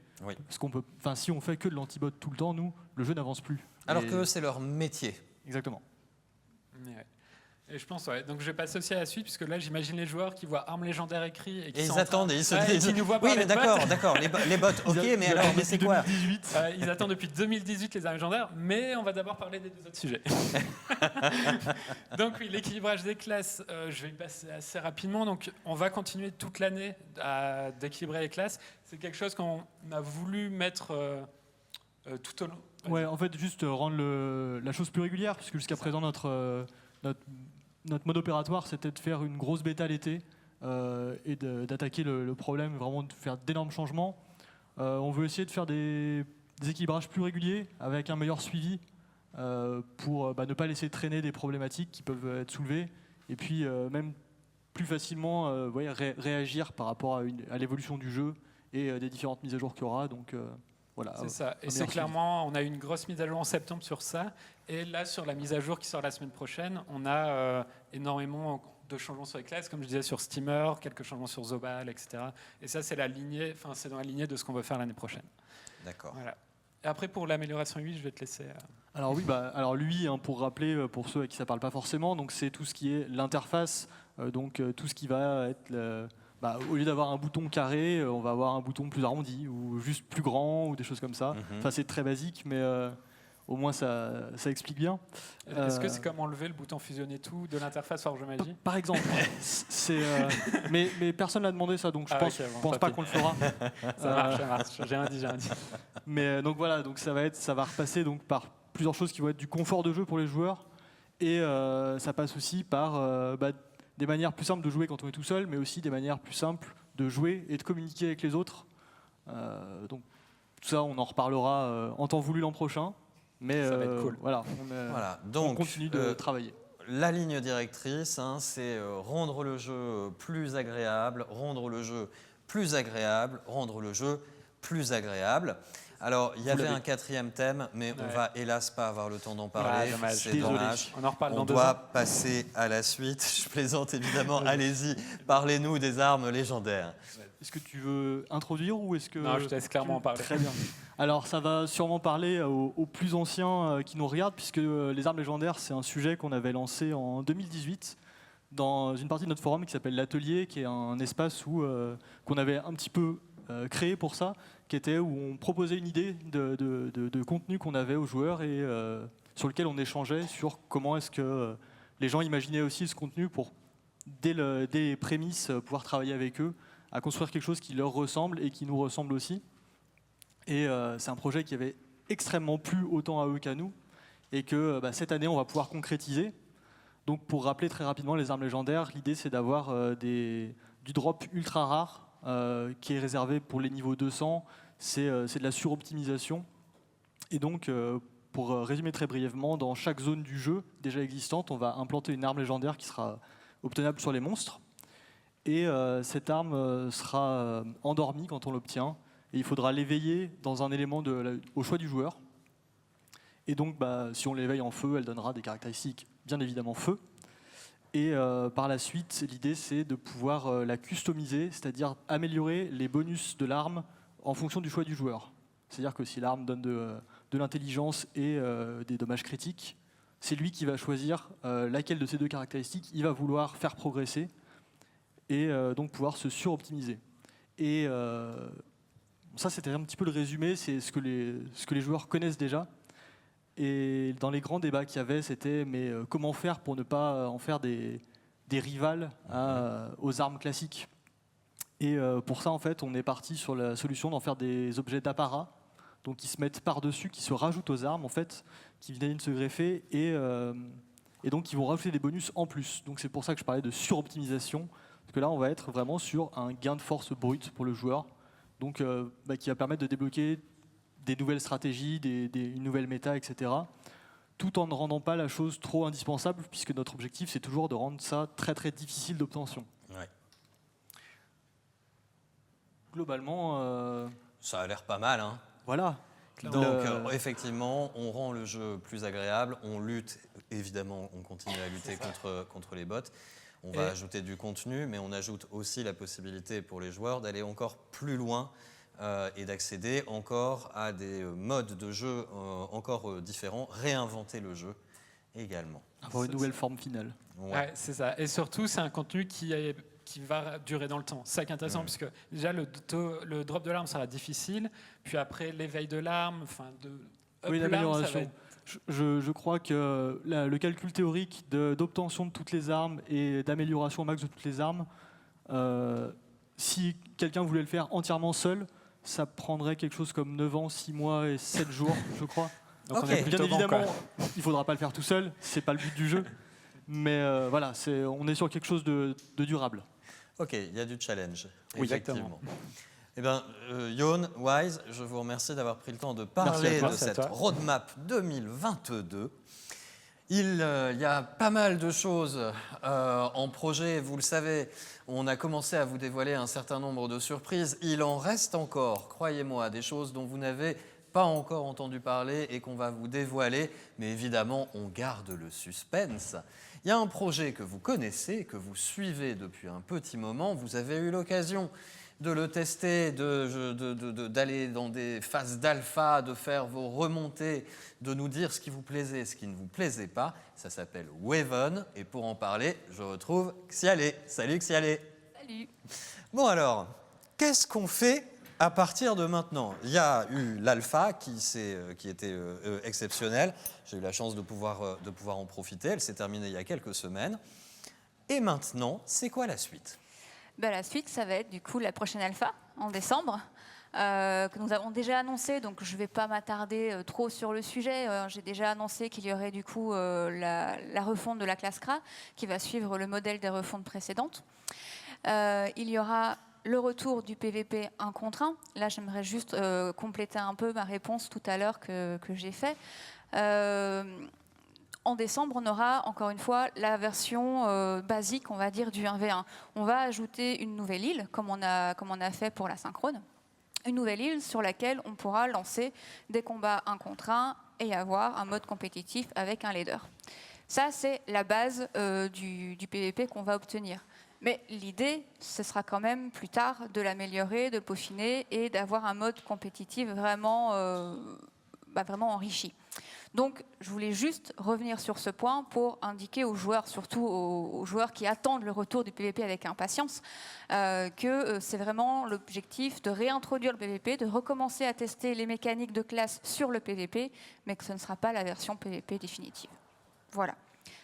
Parce qu'on peut, si on fait que de l'antibot tout le temps, nous, le jeu n'avance plus. Alors que c'est leur métier. Exactement. Et je pense, donc je vais passer aussi à la suite, puisque là, j'imagine les joueurs qui voient armes légendaires écrits et qui ils attendent et ils se disent. Qui nous voient oui, mais d'accord, les bots, ok, mais alors, mais c'est quoi 2018. Ils attendent depuis 2018 les armes légendaires, mais on va d'abord parler des 2 autres sujets. Donc oui, l'équilibrage des classes, je vais y passer assez rapidement. Donc on va continuer toute l'année d'équilibrer les classes. C'est quelque chose qu'on a voulu mettre tout au long. Ouais, en fait, juste rendre la chose plus régulière, puisque jusqu'à présent, notre mode opératoire, c'était de faire une grosse bêta l'été et d'attaquer le problème, vraiment de faire d'énormes changements. On veut essayer de faire des équilibrages plus réguliers, avec un meilleur suivi, pour ne pas laisser traîner des problématiques qui peuvent être soulevées, et puis même plus facilement réagir par rapport à l'évolution du jeu et des différentes mises à jour qu'il y aura. Donc, voilà, c'est ça. Et c'est clairement, on a eu une grosse mise à jour en septembre sur ça. Et là, sur la mise à jour qui sort la semaine prochaine, on a énormément de changements sur les classes, comme je disais sur Steamer, quelques changements sur Zobal, etc. Et ça, c'est dans la lignée de ce qu'on veut faire l'année prochaine. D'accord. Voilà. Et après, pour l'amélioration 8, je vais te laisser. Alors oui, alors lui, pour rappeler, pour ceux à qui ça parle pas forcément, donc c'est tout ce qui est l'interface, donc tout ce qui va être au lieu d'avoir un bouton carré, on va avoir un bouton plus arrondi ou juste plus grand ou des choses comme ça. Enfin, c'est très basique, mais au moins ça explique bien. Est-ce que c'est comme enlever le bouton fusionner tout de l'interface Forge Magie? Par exemple. Mais personne n'a demandé ça, donc je pense pas qu'on le fera. Ça marche. J'ai rien dit. Mais donc voilà, donc ça va repasser donc par plusieurs choses qui vont être du confort de jeu pour les joueurs, et ça passe aussi par des manières plus simples de jouer quand on est tout seul, mais aussi des manières plus simples de jouer et de communiquer avec les autres. Donc tout ça, on en reparlera en temps voulu l'an prochain. Mais ça va être cool. Donc, on continue de travailler. La ligne directrice, c'est rendre le jeu plus agréable, rendre le jeu plus agréable, rendre le jeu plus agréable. Alors, il y avait un 4e thème, mais on va hélas pas avoir le temps d'en parler. C'est dommage. On en reparle dans 2 ans. On doit ans. passer à la suite. Je plaisante évidemment. Allez-y, parlez-nous des armes légendaires. Est-ce que tu veux introduire ou est-ce que... Non, je te laisse clairement en parler. Très bien. Alors, ça va sûrement parler aux plus anciens qui nous regardent, puisque les armes légendaires, c'est un sujet qu'on avait lancé en 2018 dans une partie de notre forum qui s'appelle l'Atelier, qui est un espace qu'on avait un petit peu créé pour ça, qui était où on proposait une idée de contenu qu'on avait aux joueurs et sur lequel on échangeait sur comment est-ce que les gens imaginaient aussi ce contenu pour, dès les prémices, pouvoir travailler avec eux, à construire quelque chose qui leur ressemble et qui nous ressemble aussi. Et c'est un projet qui avait extrêmement plu autant à eux qu'à nous, et que cette année, on va pouvoir concrétiser. Donc pour rappeler très rapidement les armes légendaires, l'idée c'est d'avoir du drop ultra rare, qui est réservé pour les niveaux 200, c'est de la suroptimisation. Et donc, pour résumer très brièvement, dans chaque zone du jeu déjà existante, on va implanter une arme légendaire qui sera obtenable sur les monstres. Et cette arme sera endormie quand on l'obtient, et il faudra l'éveiller dans un élément au choix du joueur. Et donc, si on l'éveille en feu, elle donnera des caractéristiques, bien évidemment feu. Et par la suite, l'idée c'est de pouvoir la customiser, c'est-à-dire améliorer les bonus de l'arme en fonction du choix du joueur. C'est-à-dire que si l'arme donne de l'intelligence et des dommages critiques, c'est lui qui va choisir laquelle de ces 2 caractéristiques il va vouloir faire progresser et donc pouvoir se suroptimiser. Et ça, c'était un petit peu le résumé, c'est ce que les joueurs connaissent déjà. Et dans les grands débats qu'il y avait, c'était mais comment faire pour ne pas en faire des rivales aux armes classiques. Et pour ça, en fait, on est parti sur la solution d'en faire des objets d'apparat, donc qui se mettent par-dessus, qui se rajoutent aux armes, en fait, qui viennent se greffer et donc qui vont rajouter des bonus en plus. Donc c'est pour ça que je parlais de suroptimisation, parce que là, on va être vraiment sur un gain de force brut pour le joueur, donc qui va permettre de débloquer des nouvelles stratégies, une nouvelle méta, etc. Tout en ne rendant pas la chose trop indispensable, puisque notre objectif, c'est toujours de rendre ça très très difficile d'obtention. Ouais. Globalement... Ça a l'air pas mal, Voilà. Donc effectivement, on rend le jeu plus agréable, on lutte, évidemment, on continue à lutter contre les bots. On va ajouter du contenu, mais on ajoute aussi la possibilité pour les joueurs d'aller encore plus loin et d'accéder encore à des modes de jeu encore différents, réinventer le jeu également. Avoir une nouvelle forme finale. Ouais, c'est ça. Et surtout, c'est un contenu qui va durer dans le temps. C'est ça qui est intéressant, puisque déjà, le drop de l'arme sera difficile, puis après, l'éveil de l'arme, l'amélioration. Je crois que le calcul théorique d'obtention de toutes les armes et d'amélioration au max de toutes les armes, si quelqu'un voulait le faire entièrement seul, ça prendrait quelque chose comme 9 ans, 6 mois et 7 jours, je crois. Donc bien évidemment, il ne faudra pas le faire tout seul, c'est pas le but du jeu. Mais voilà, on est sur quelque chose de durable. Ok, il y a du challenge, Oui, effectivement. Eh bien, Yoan, Wise, je vous remercie d'avoir pris le temps de parler de cette roadmap 2022. Il y a pas mal de choses en projet, vous le savez, on a commencé à vous dévoiler un certain nombre de surprises. Il en reste encore, croyez-moi, des choses dont vous n'avez pas encore entendu parler et qu'on va vous dévoiler, mais évidemment, on garde le suspense. Il y a un projet que vous connaissez, que vous suivez depuis un petit moment, vous avez eu l'occasion de le tester, d'aller dans des phases d'alpha, de faire vos remontées, de nous dire ce qui vous plaisait, ce qui ne vous plaisait pas. Ça s'appelle Waven. Et pour en parler, je retrouve Xialé. Salut Xialé. Salut. Bon alors, qu'est-ce qu'on fait à partir de maintenant? Il y a eu l'alpha qui était exceptionnelle. J'ai eu la chance de pouvoir en profiter. Elle s'est terminée il y a quelques semaines. Et maintenant, c'est quoi la suite? La suite, ça va être du coup la prochaine alpha en décembre, que nous avons déjà annoncé, donc je ne vais pas m'attarder trop sur le sujet. J'ai déjà annoncé qu'il y aurait du coup la refonte de la classe CRA, qui va suivre le modèle des refontes précédentes. Il y aura le retour du PVP 1 contre 1. Là, j'aimerais juste compléter un peu ma réponse tout à l'heure que j'ai fait. En décembre, on aura encore une fois la version basique, on va dire, du 1v1. On va ajouter une nouvelle île, comme on a fait pour la synchrone. Une nouvelle île sur laquelle on pourra lancer des combats 1 contre 1 et avoir un mode compétitif avec un leader. Ça, c'est la base du PVP qu'on va obtenir. Mais l'idée, ce sera quand même plus tard de l'améliorer, de peaufiner et d'avoir un mode compétitif vraiment enrichi. Donc, je voulais juste revenir sur ce point pour indiquer aux joueurs, surtout aux joueurs qui attendent le retour du PVP avec impatience, que c'est vraiment l'objectif de réintroduire le PVP, de recommencer à tester les mécaniques de classe sur le PVP, mais que ce ne sera pas la version PVP définitive. Voilà.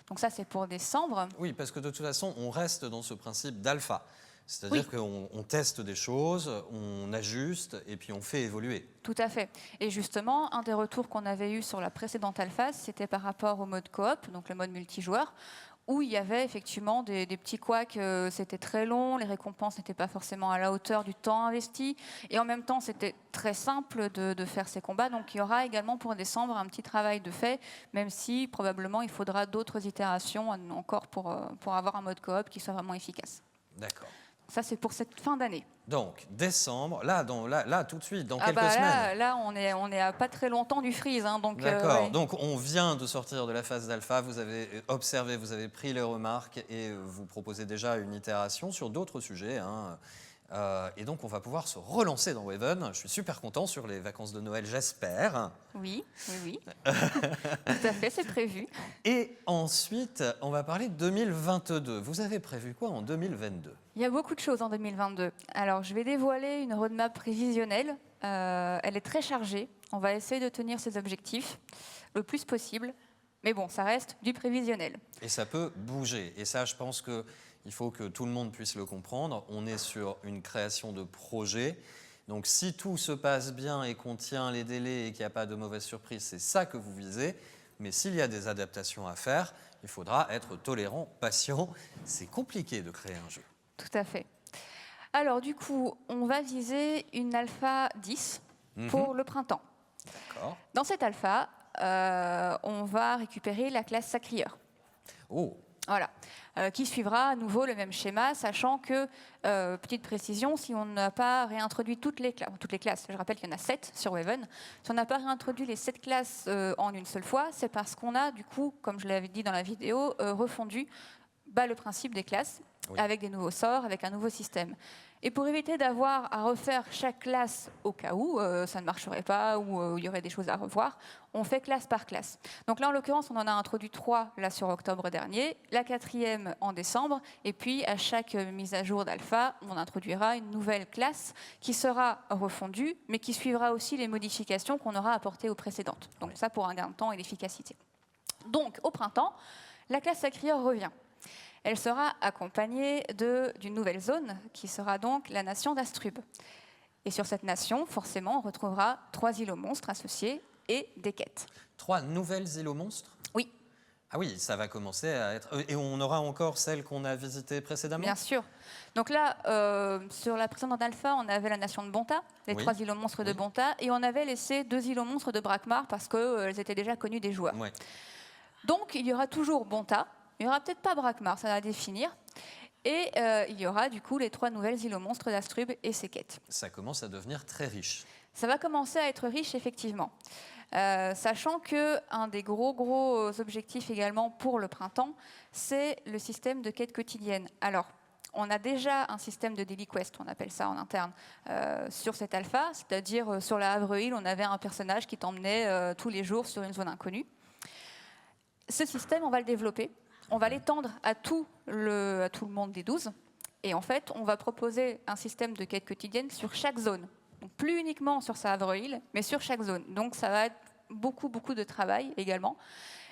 Donc ça, c'est pour décembre. Oui, parce que de toute façon, on reste dans ce principe d'alpha. C'est-à-dire qu'on teste des choses, on ajuste et puis on fait évoluer. Tout à fait. Et justement, un des retours qu'on avait eu sur la précédente alpha, c'était par rapport au mode coop, donc le mode multijoueur, où il y avait effectivement des petits couacs, c'était très long, les récompenses n'étaient pas forcément à la hauteur du temps investi, et en même temps c'était très simple de faire ces combats, donc il y aura également pour décembre un petit travail de fait, même si probablement il faudra d'autres itérations encore pour avoir un mode coop qui soit vraiment efficace. D'accord. Ça, c'est pour cette fin d'année. Donc, décembre, là, tout de suite, dans quelques semaines. Là, on est à pas très longtemps du freeze. Hein, d'accord. Donc, on vient de sortir de la phase d'alpha. Vous avez observé, vous avez pris les remarques et vous proposez déjà une itération sur d'autres sujets. Hein. Et donc, on va pouvoir se relancer dans Waven. Je suis super content sur les vacances de Noël, j'espère. Oui. Tout à fait, c'est prévu. Et ensuite, on va parler de 2022. Vous avez prévu quoi en 2022 ? Il y a beaucoup de choses en 2022. Alors, je vais dévoiler une roadmap prévisionnelle. Elle est très chargée. On va essayer de tenir ses objectifs le plus possible. Mais bon, ça reste du prévisionnel. Et ça peut bouger. Et ça, je pense qu'il faut que tout le monde puisse le comprendre. On est sur une création de projet. Donc, si tout se passe bien et qu'on tient les délais et qu'il n'y a pas de mauvaise surprise, c'est ça que vous visez. Mais s'il y a des adaptations à faire, il faudra être tolérant, patient. C'est compliqué de créer un jeu. Tout à fait. Alors, du coup, on va viser une alpha 10 pour le printemps. D'accord. Dans cette alpha, on va récupérer la classe Sacrieur. Oh. Voilà. Qui suivra à nouveau le même schéma, sachant que, petite précision, si on n'a pas réintroduit toutes les classes, je rappelle qu'il y en a 7 sur Waven, si on n'a pas réintroduit les 7 classes en une seule fois, c'est parce qu'on a, du coup, comme je l'avais dit dans la vidéo, refondu le principe des classes, avec des nouveaux sorts, avec un nouveau système. Et pour éviter d'avoir à refaire chaque classe au cas où ça ne marcherait pas ou il y aurait des choses à revoir, on fait classe par classe. Donc là, en l'occurrence, on en a introduit 3 là, sur octobre dernier, la 4e en décembre, et puis à chaque mise à jour d'alpha, on introduira une nouvelle classe qui sera refondue, mais qui suivra aussi les modifications qu'on aura apportées aux précédentes. Donc ça pour un gain de temps et d'efficacité. Donc au printemps, la classe Sacrieur revient. Elle sera accompagnée d'une nouvelle zone qui sera donc la nation d'Astrub. Et sur cette nation, forcément, on retrouvera 3 îlots monstres associés et des quêtes. 3 nouvelles îlots monstres ? Oui. Ah oui, ça va commencer à être... Et on aura encore celle qu'on a visitée précédemment? Bien sûr. Donc là, sur la précédente alpha, on avait la nation de Bonta, les 3 îlots monstres de Bonta, et on avait laissé 2 îlots monstres de Brakmar parce qu'elles étaient déjà connues des joueurs. Ouais. Donc il y aura toujours Bonta, il n'y aura peut-être pas Brakmar, ça va définir, et il y aura du coup les 3 nouvelles îlots monstres d'Astrub et Seket. Ça commence à devenir très riche. Ça va commencer à être riche, effectivement. Sachant qu'un des gros objectifs également pour le printemps, c'est le système de quête quotidienne. Alors, on a déjà un système de daily quest, on appelle ça en interne, sur cette alpha, c'est-à-dire sur la Havre Hill, on avait un personnage qui t'emmenait tous les jours sur une zone inconnue. Ce système, on va le développer, on va l'étendre à tout le monde des 12, et en fait, on va proposer un système de quête quotidienne sur chaque zone. Donc, plus uniquement sur sa Havre Hill, mais sur chaque zone. Donc ça va être beaucoup de travail également.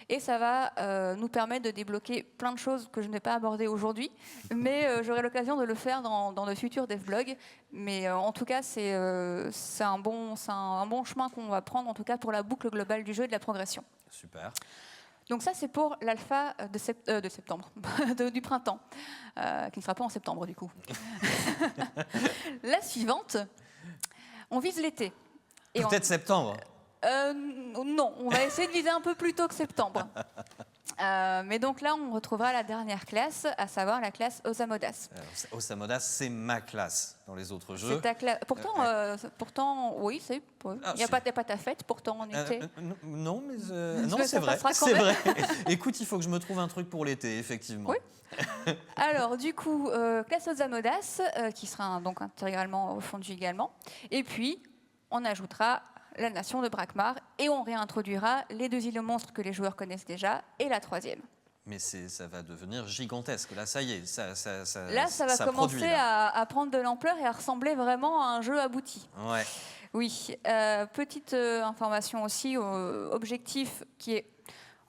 Et ça va nous permettre de débloquer plein de choses que je n'ai pas abordées aujourd'hui. Mais j'aurai l'occasion de le faire dans de futurs devlogs. Mais en tout cas, c'est un bon chemin qu'on va prendre, en tout cas pour la boucle globale du jeu et de la progression. Super. Donc ça, c'est pour l'alpha de septembre, du printemps, qui ne sera pas en septembre du coup. La suivante... On vise l'été. Peut-être septembre. Non, on va essayer de viser un peu plus tôt que septembre. Mais donc là, on retrouvera la dernière classe, à savoir la classe Osamodas. Osamodas, c'est ma classe dans les autres jeux. C'est ta classe. Pourtant, oui, c'est. Il n'y a pas ta fête, pourtant, en été. Non, mais non, c'est vrai. C'est vrai. Écoute, il faut que je me trouve un truc pour l'été, effectivement. Oui. Alors, du coup, classe Osamodas, qui sera donc intégralement refondu également. Et puis, on ajoutera la nation de Brakmar et on réintroduira les 2 îlots monstres que les joueurs connaissent déjà et la 3e. Mais ça va devenir gigantesque. Là, ça y est, ça va commencer produit, à prendre de l'ampleur et à ressembler vraiment à un jeu abouti. Ouais. Oui. Petite information aussi, objectif qui est,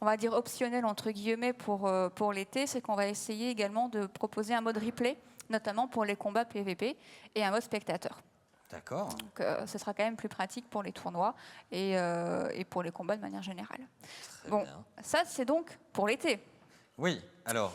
on va dire, optionnel entre guillemets pour l'été, c'est qu'on va essayer également de proposer un mode replay, notamment pour les combats PVP et un mode spectateur. D'accord. Donc, ce sera quand même plus pratique pour les tournois et pour les combats de manière générale. Bon, ça c'est donc pour l'été. Oui, alors...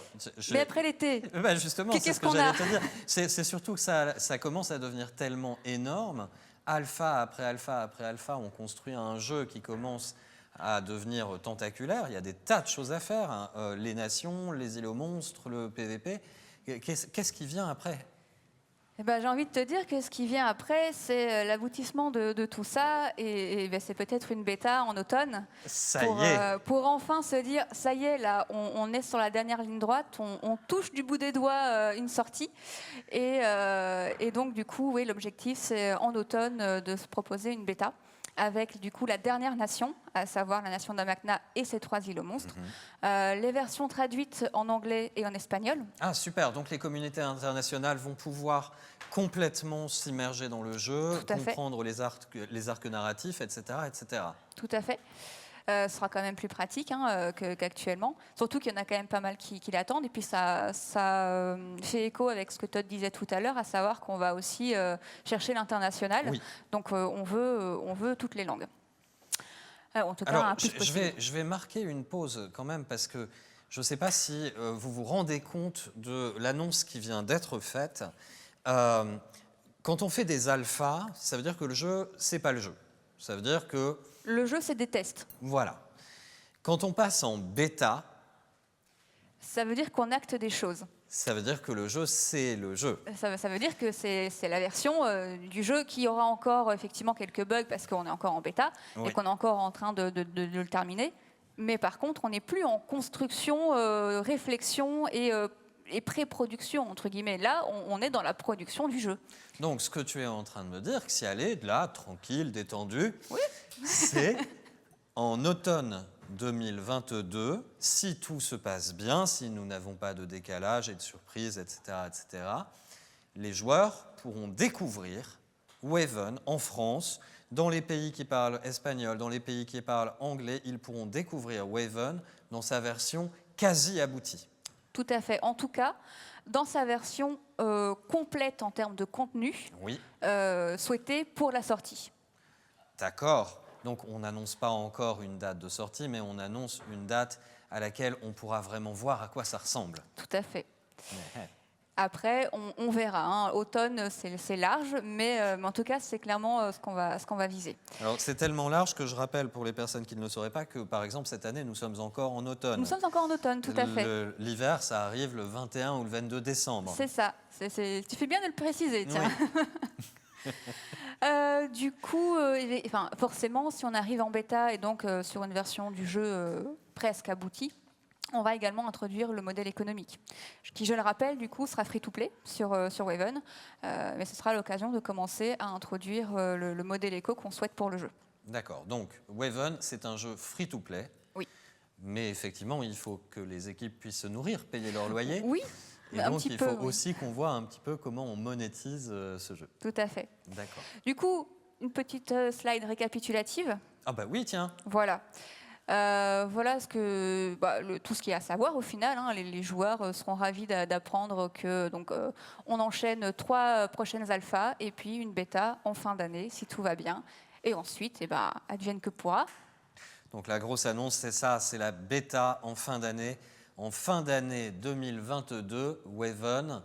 Mais après l'été, justement, c'est ce que j'allais te dire. C'est surtout que ça commence à devenir tellement énorme. Alpha après alpha après alpha, on construit un jeu qui commence à devenir tentaculaire. Il y a des tas de choses à faire, hein. Les nations, les îlots monstres, le PVP. Qu'est-ce qui vient après ? Eh ben, j'ai envie de te dire que ce qui vient après, c'est l'aboutissement de tout ça, et c'est peut-être une bêta en automne. Ça y est. Pour enfin se dire, ça y est, là, on est sur la dernière ligne droite, on touche du bout des doigts une sortie, et donc du coup, oui, l'objectif, c'est en automne de se proposer une bêta, avec du coup la dernière nation, à savoir la nation d'Amakna et ses 3 îlots monstres. Les versions traduites en anglais et en espagnol. Ah super, donc les communautés internationales vont pouvoir complètement s'immerger dans le jeu, comprendre les arcs narratifs, etc., etc. Tout à fait. Ce sera quand même plus pratique qu'actuellement. Surtout qu'il y en a quand même pas mal qui l'attendent. Et puis ça fait écho avec ce que Todd disait tout à l'heure, à savoir qu'on va aussi chercher l'international. Oui. Donc on veut toutes les langues. En tout cas, je vais marquer une pause quand même, parce que je ne sais pas si vous vous rendez compte de l'annonce qui vient d'être faite. Quand on fait des alphas, ça veut dire que le jeu, c'est pas le jeu. Ça veut dire que... Le jeu, c'est des tests. Voilà. Quand on passe en bêta... Ça veut dire qu'on acte des choses. Ça veut dire que le jeu, c'est le jeu. Ça veut dire que c'est la version du jeu qui aura encore effectivement quelques bugs parce qu'on est encore en bêta et qu'on est encore en train de le terminer. Mais par contre, on n'est plus en construction, réflexion et pré-production, entre guillemets. Là, on est dans la production du jeu. Donc, ce que tu es en train de me dire, c'est aller là, tranquille, détendu, c'est en automne 2022, si tout se passe bien, si nous n'avons pas de décalage et de surprise, etc., etc., les joueurs pourront découvrir Waven en France. Dans les pays qui parlent espagnol, dans les pays qui parlent anglais, ils pourront découvrir Waven dans sa version quasi aboutie. Tout à fait. En tout cas, dans sa version complète en termes de contenu, souhaitée pour la sortie. D'accord. Donc on n'annonce pas encore une date de sortie, mais on annonce une date à laquelle on pourra vraiment voir à quoi ça ressemble. Tout à fait. Après, on verra. Hein. Automne, c'est large, mais en tout cas, c'est clairement ce qu'on va viser. Alors, c'est tellement large que je rappelle pour les personnes qui ne le sauraient pas que, par exemple, cette année, nous sommes encore en automne. Nous sommes encore en automne, tout à fait. L'hiver, ça arrive le 21 ou le 22 décembre. C'est ça. Tu fais bien de le préciser, tiens. Oui. Du coup, forcément, si on arrive en bêta et donc sur une version du jeu presque aboutie, on va également introduire le modèle économique, qui, je le rappelle, du coup, sera free-to-play sur Waven, mais ce sera l'occasion de commencer à introduire le modèle éco qu'on souhaite pour le jeu. D'accord. Donc, Waven, c'est un jeu free-to-play. Oui. Mais effectivement, il faut que les équipes puissent se nourrir, payer leur loyer. Oui. Et donc, il faut aussi qu'on voit un petit peu comment on monétise ce jeu. Tout à fait. D'accord. Du coup, une petite slide récapitulative. Ah bah oui, tiens. Voilà. Voilà tout ce qu'il y a à savoir au final. Hein. Les joueurs seront ravis d'apprendre que on enchaîne 3 prochaines alphas et puis une bêta en fin d'année si tout va bien. Et ensuite, advienne que pourra. Donc la grosse annonce, c'est ça, c'est la bêta en fin d'année. En fin d'année 2022, Waven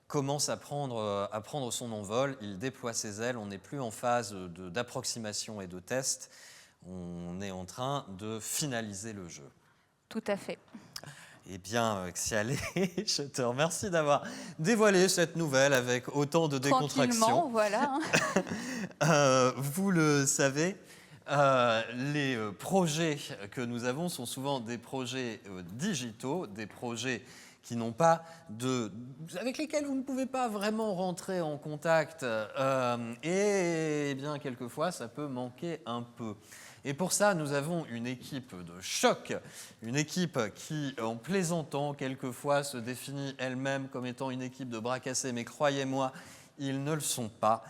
commence à prendre son envol. Il déploie ses ailes. On n'est plus en phase d'approximation et de test. On est en train de finaliser le jeu. Tout à fait. Eh bien, Xialé, je te remercie d'avoir dévoilé cette nouvelle avec autant de décontraction. Voilà. Vous le savez, les projets que nous avons sont souvent des projets digitaux, des projets qui n'ont pas avec lesquels vous ne pouvez pas vraiment rentrer en contact. Et bien, quelquefois, ça peut manquer un peu. Et pour ça, nous avons une équipe de choc, une équipe qui, en plaisantant, quelquefois se définit elle-même comme étant une équipe de bras cassés, mais croyez-moi, ils ne le sont pas.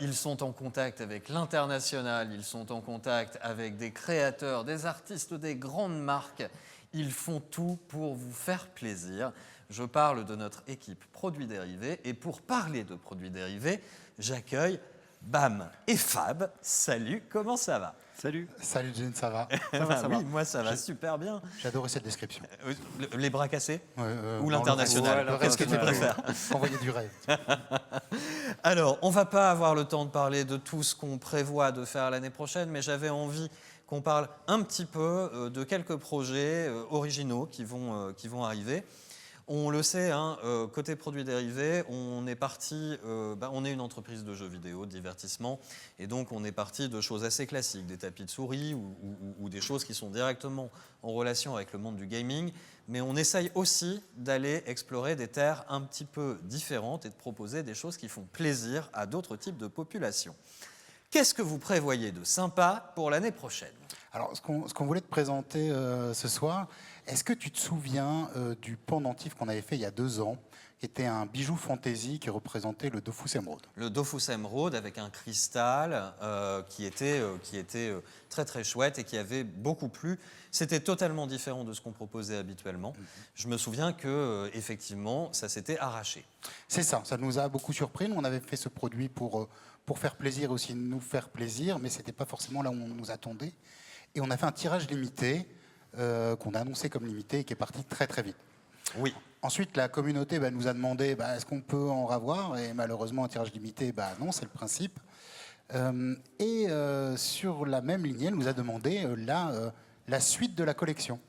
Ils sont en contact avec l'international, ils sont en contact avec des créateurs, des artistes, des grandes marques. Ils font tout pour vous faire plaisir. Je parle de notre équipe produits dérivés. Et pour parler de produits dérivés, j'accueille Bam et Fab. Salut, comment ça va? Salut. Salut Jane, ça va? Ça va. Oui, moi ça va super bien. J'ai adoré cette description. Les bras cassés ou l'international? Qu'est-ce que tu préfères? Envoyer du rêve. Alors, on ne va pas avoir le temps de parler de tout ce qu'on prévoit de faire l'année prochaine, mais j'avais envie qu'on parle un petit peu de quelques projets originaux qui vont arriver. On le sait, hein, côté produits dérivés, on est parti, on est une entreprise de jeux vidéo, de divertissement, et donc on est parti de choses assez classiques, des tapis de souris ou des choses qui sont directement en relation avec le monde du gaming, mais on essaye aussi d'aller explorer des terres un petit peu différentes et de proposer des choses qui font plaisir à d'autres types de populations. Qu'est-ce que vous prévoyez de sympa pour l'année prochaine? Alors, ce qu'on voulait te présenter ce soir, est-ce que tu te souviens du pendentif qu'on avait fait il y a 2 ans, qui était un bijou fantasy qui représentait le Dofus Emerald? Le Dofus Emerald avec un cristal qui était très très chouette et qui avait beaucoup plu. C'était totalement différent de ce qu'on proposait habituellement. Je me souviens que effectivement, ça s'était arraché. C'est ça, ça nous a beaucoup surpris. Nous, on avait fait ce produit pour faire plaisir, aussi nous faire plaisir, mais ce n'était pas forcément là où on nous attendait. Et on a fait un tirage limité, qu'on a annoncé comme limité et qui est parti très très vite. Oui. Ensuite, la communauté nous a demandé est-ce qu'on peut en ravoir, et malheureusement, un tirage limité, non, c'est le principe. Sur la même lignée, elle nous a demandé la suite de la collection.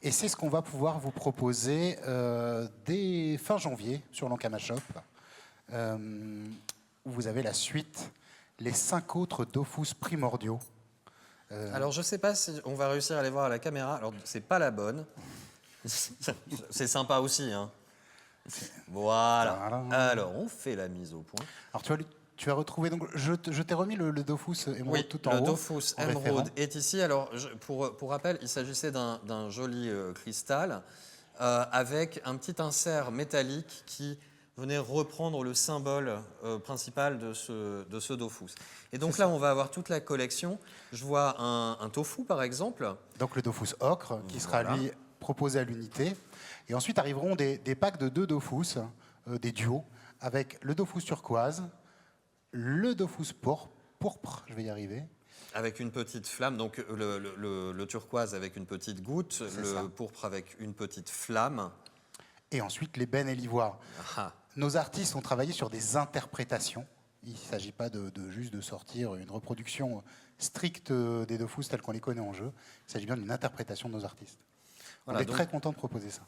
Et c'est ce qu'on va pouvoir vous proposer dès fin janvier sur l'Ankama Shop, où vous avez la suite, les 5 autres Dofus primordiaux. Alors, je ne sais pas si on va réussir à les voir à la caméra. Alors, c'est pas la bonne. C'est sympa aussi, hein. Voilà. Alors, on fait la mise au point. Alors, tu as retrouvé. Donc, je t'ai remis le Dofus Emerald tout en haut. Le Dofus Emerald est ici. Alors, pour rappel, il s'agissait d'un joli cristal avec un petit insert métallique qui venait reprendre le symbole principal de ce Dofus. Et donc là, on va avoir toute la collection. Je vois un tofu, par exemple. Donc le Dofus ocre, qui sera, lui, proposé à l'unité. Et ensuite arriveront des packs de 2 Dofus, des duos, avec le Dofus turquoise, le Dofus pourpre, je vais y arriver, Avec une petite flamme, donc le turquoise avec une petite goutte, le pourpre avec une petite flamme. Et ensuite l'ébène et l'ivoire. Nos artistes ont travaillé sur des interprétations. Il ne s'agit pas juste de sortir une reproduction stricte des Dofus tels qu'on les connaît en jeu. Il s'agit bien d'une interprétation de nos artistes. Voilà, on est très content de proposer ça.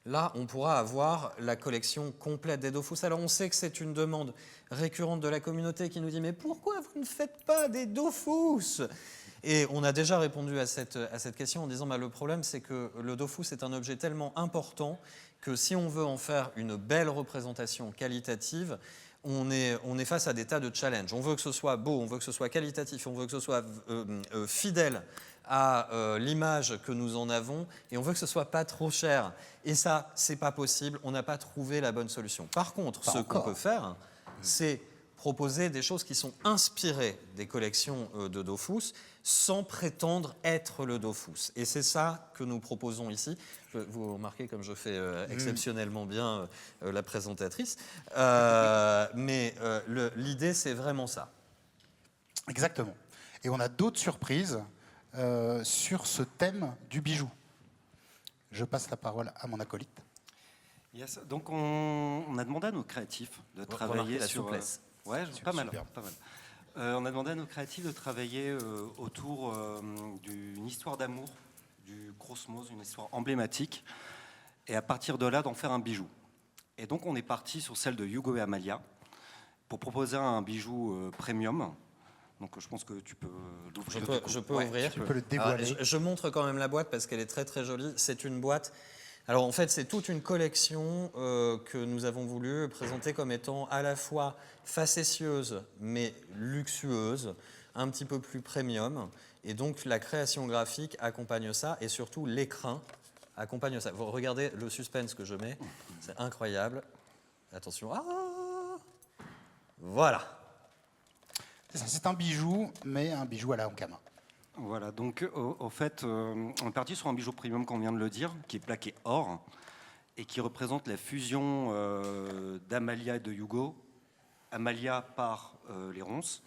Là, on pourra avoir la collection complète des Dofus. Alors, on sait que c'est une demande récurrente de la communauté qui nous dit « Mais pourquoi vous ne faites pas des Dofus ?» Et on a déjà répondu à cette question en disant bah, « Le problème, c'est que le Dofus est un objet tellement important que si on veut en faire une belle représentation qualitative, on est face à des tas de challenges. On veut que ce soit beau, on veut que ce soit qualitatif, on veut que ce soit fidèle à l'image que nous en avons, et on veut que ce soit pas trop cher. Et ça, c'est pas possible, on n'a pas trouvé la bonne solution. Par contre, ce qu'on peut faire, c'est proposer des choses qui sont inspirées des collections de Dofus, sans prétendre être le Dofus. Et c'est ça que nous proposons ici. Vous remarquez comme je fais exceptionnellement bien la présentatrice. Mais l'idée, c'est vraiment ça. Exactement. Et on a d'autres surprises sur ce thème du bijou. Je passe la parole à mon acolyte. Yes. Donc on a demandé à nos créatifs de travailler la sur... souplesse. Ouais, pas mal. On a demandé à nos créatifs de travailler autour d'une histoire d'amour, du Cosmos, une histoire emblématique, et à partir de là, d'en faire un bijou. Et donc, on est parti sur celle de Hugo et Amalia pour proposer un bijou premium. Donc, je pense que tu peux l'ouvrir. Je peux ouvrir. Tu peux le dévoiler. Alors, je montre quand même la boîte parce qu'elle est très très jolie. C'est une boîte. Alors en fait, c'est toute une collection que nous avons voulu présenter comme étant à la fois facétieuse mais luxueuse, un petit peu plus premium. Et donc la création graphique accompagne ça et surtout l'écrin accompagne ça. Vous regardez le suspense que je mets, c'est incroyable. Attention. Ah, voilà. C'est un bijou, mais un bijou à la Ankama. Voilà, donc au fait, on est parti sur un bijou premium, comme on vient de le dire, qui est plaqué or et qui représente la fusion d'Amalia et de Hugo. Amalia par les ronces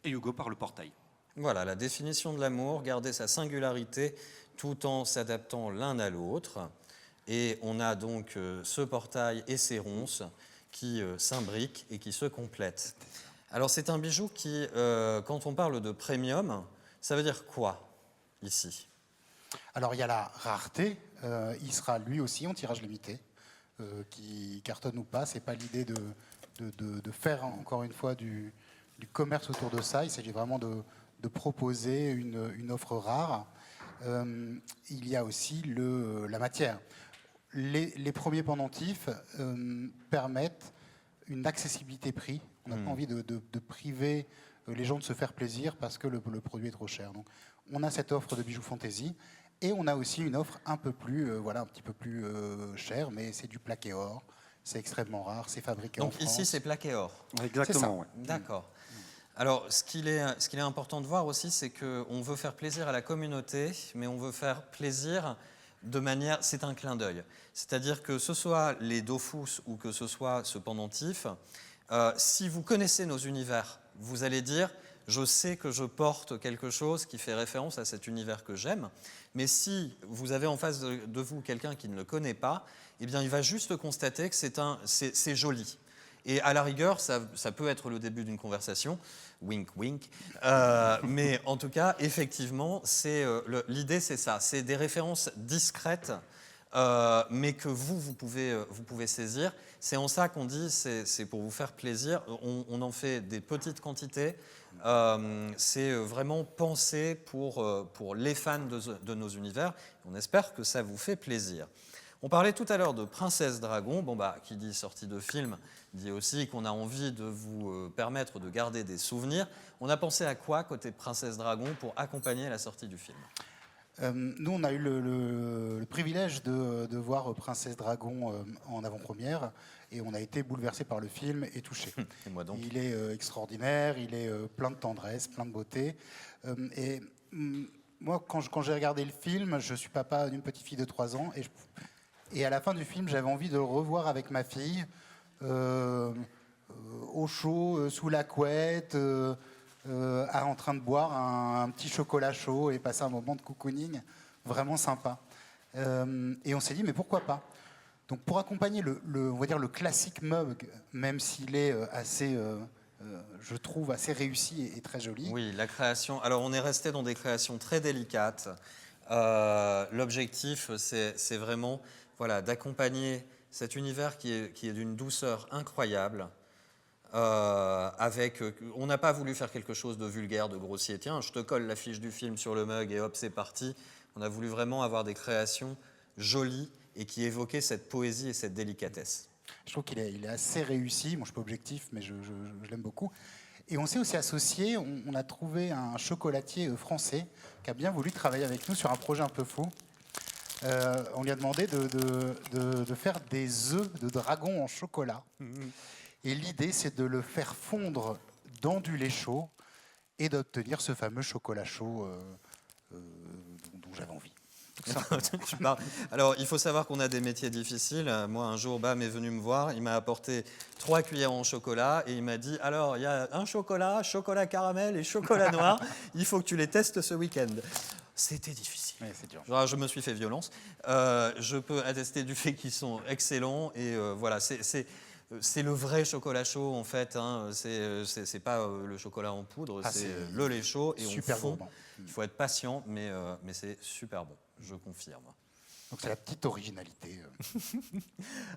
et Hugo par le portail. Voilà, la définition de l'amour, garder sa singularité tout en s'adaptant l'un à l'autre. Et on a donc ce portail et ces ronces qui s'imbriquent et qui se complètent. Alors c'est un bijou qui, quand on parle de premium, ça veut dire quoi, ici? Alors, il y a la rareté. Il sera lui aussi en tirage limité, qui cartonne ou pas. Ce n'est pas l'idée de faire, encore une fois, du commerce autour de ça. Il s'agit vraiment de proposer une offre rare. Il y a aussi la matière. Les premiers pendentifs permettent une accessibilité prix. On n'a pas envie de priver les gens de se faire plaisir parce que le produit est trop cher. Donc, on a cette offre de bijoux fantasy et on a aussi une offre un peu plus, un petit peu plus chère, mais c'est du plaqué or. C'est extrêmement rare, c'est fabriqué en France. Donc ici, c'est plaqué or. Exactement. Ouais. D'accord. Alors, ce qu'il est important de voir aussi, c'est qu'on veut faire plaisir à la communauté, mais on veut faire plaisir de manière... C'est un clin d'œil. C'est-à-dire que ce soit les Dofus ou que ce soit ce pendentif, si vous connaissez nos univers, vous allez dire « je sais que je porte quelque chose qui fait référence à cet univers que j'aime ». Mais si vous avez en face de vous quelqu'un qui ne le connaît pas, eh bien, il va juste constater que c'est joli. Et à la rigueur, ça peut être le début d'une conversation, wink wink, mais en tout cas, effectivement, l'idée c'est ça, c'est des références discrètes, mais que vous pouvez saisir. C'est en ça qu'on dit, c'est pour vous faire plaisir. On en fait des petites quantités. C'est vraiment pensé pour les fans de nos univers. On espère que ça vous fait plaisir. On parlait tout à l'heure de Princesse Dragon. Bon, qui dit sortie de film dit aussi qu'on a envie de vous permettre de garder des souvenirs. On a pensé à quoi côté Princesse Dragon pour accompagner la sortie du film? Nous, on a eu le privilège de voir Princesse Dragon en avant-première et on a été bouleversés par le film et touchés. Et moi donc. Il est extraordinaire, il est plein de tendresse, plein de beauté. Moi, quand j'ai regardé le film, je suis papa d'une petite fille de 3 ans et à la fin du film, j'avais envie de le revoir avec ma fille, au chaud, sous la couette, en train de boire un petit chocolat chaud et passer un moment de cocooning vraiment sympa. Et on s'est dit, mais pourquoi pas? Donc pour accompagner on va dire le classique mug, même s'il est assez, je trouve, assez réussi et très joli. Oui, la création. Alors on est resté dans des créations très délicates. L'objectif, c'est vraiment d'accompagner cet univers qui est d'une douceur incroyable. On n'a pas voulu faire quelque chose de vulgaire, de grossier. Tiens, je te colle l'affiche du film sur le mug et hop, c'est parti. On a voulu vraiment avoir des créations jolies et qui évoquaient cette poésie et cette délicatesse. Je trouve qu'il est assez réussi. Moi, je ne suis pas objectif, mais je l'aime beaucoup. Et on s'est aussi associé. On a trouvé un chocolatier français qui a bien voulu travailler avec nous sur un projet un peu fou. On lui a demandé de faire des œufs de dragon en chocolat. Et l'idée, c'est de le faire fondre dans du lait chaud et d'obtenir ce fameux chocolat chaud dont j'avais envie. Alors, il faut savoir qu'on a des métiers difficiles. Moi, un jour, Bam est venu me voir. Il m'a apporté 3 cuillères en chocolat et il m'a dit, alors, il y a un chocolat caramel et chocolat noir. Il faut que tu les testes ce week-end. C'était difficile. Ouais, c'est dur. Je me suis fait violence. Je peux attester du fait qu'ils sont excellents. Et voilà, c'est le vrai chocolat chaud, en fait. Hein. C'est pas le chocolat en poudre, c'est le lait chaud. Et on fond. Il faut être patient, mais c'est super bon. Je confirme. Donc c'est la petite originalité.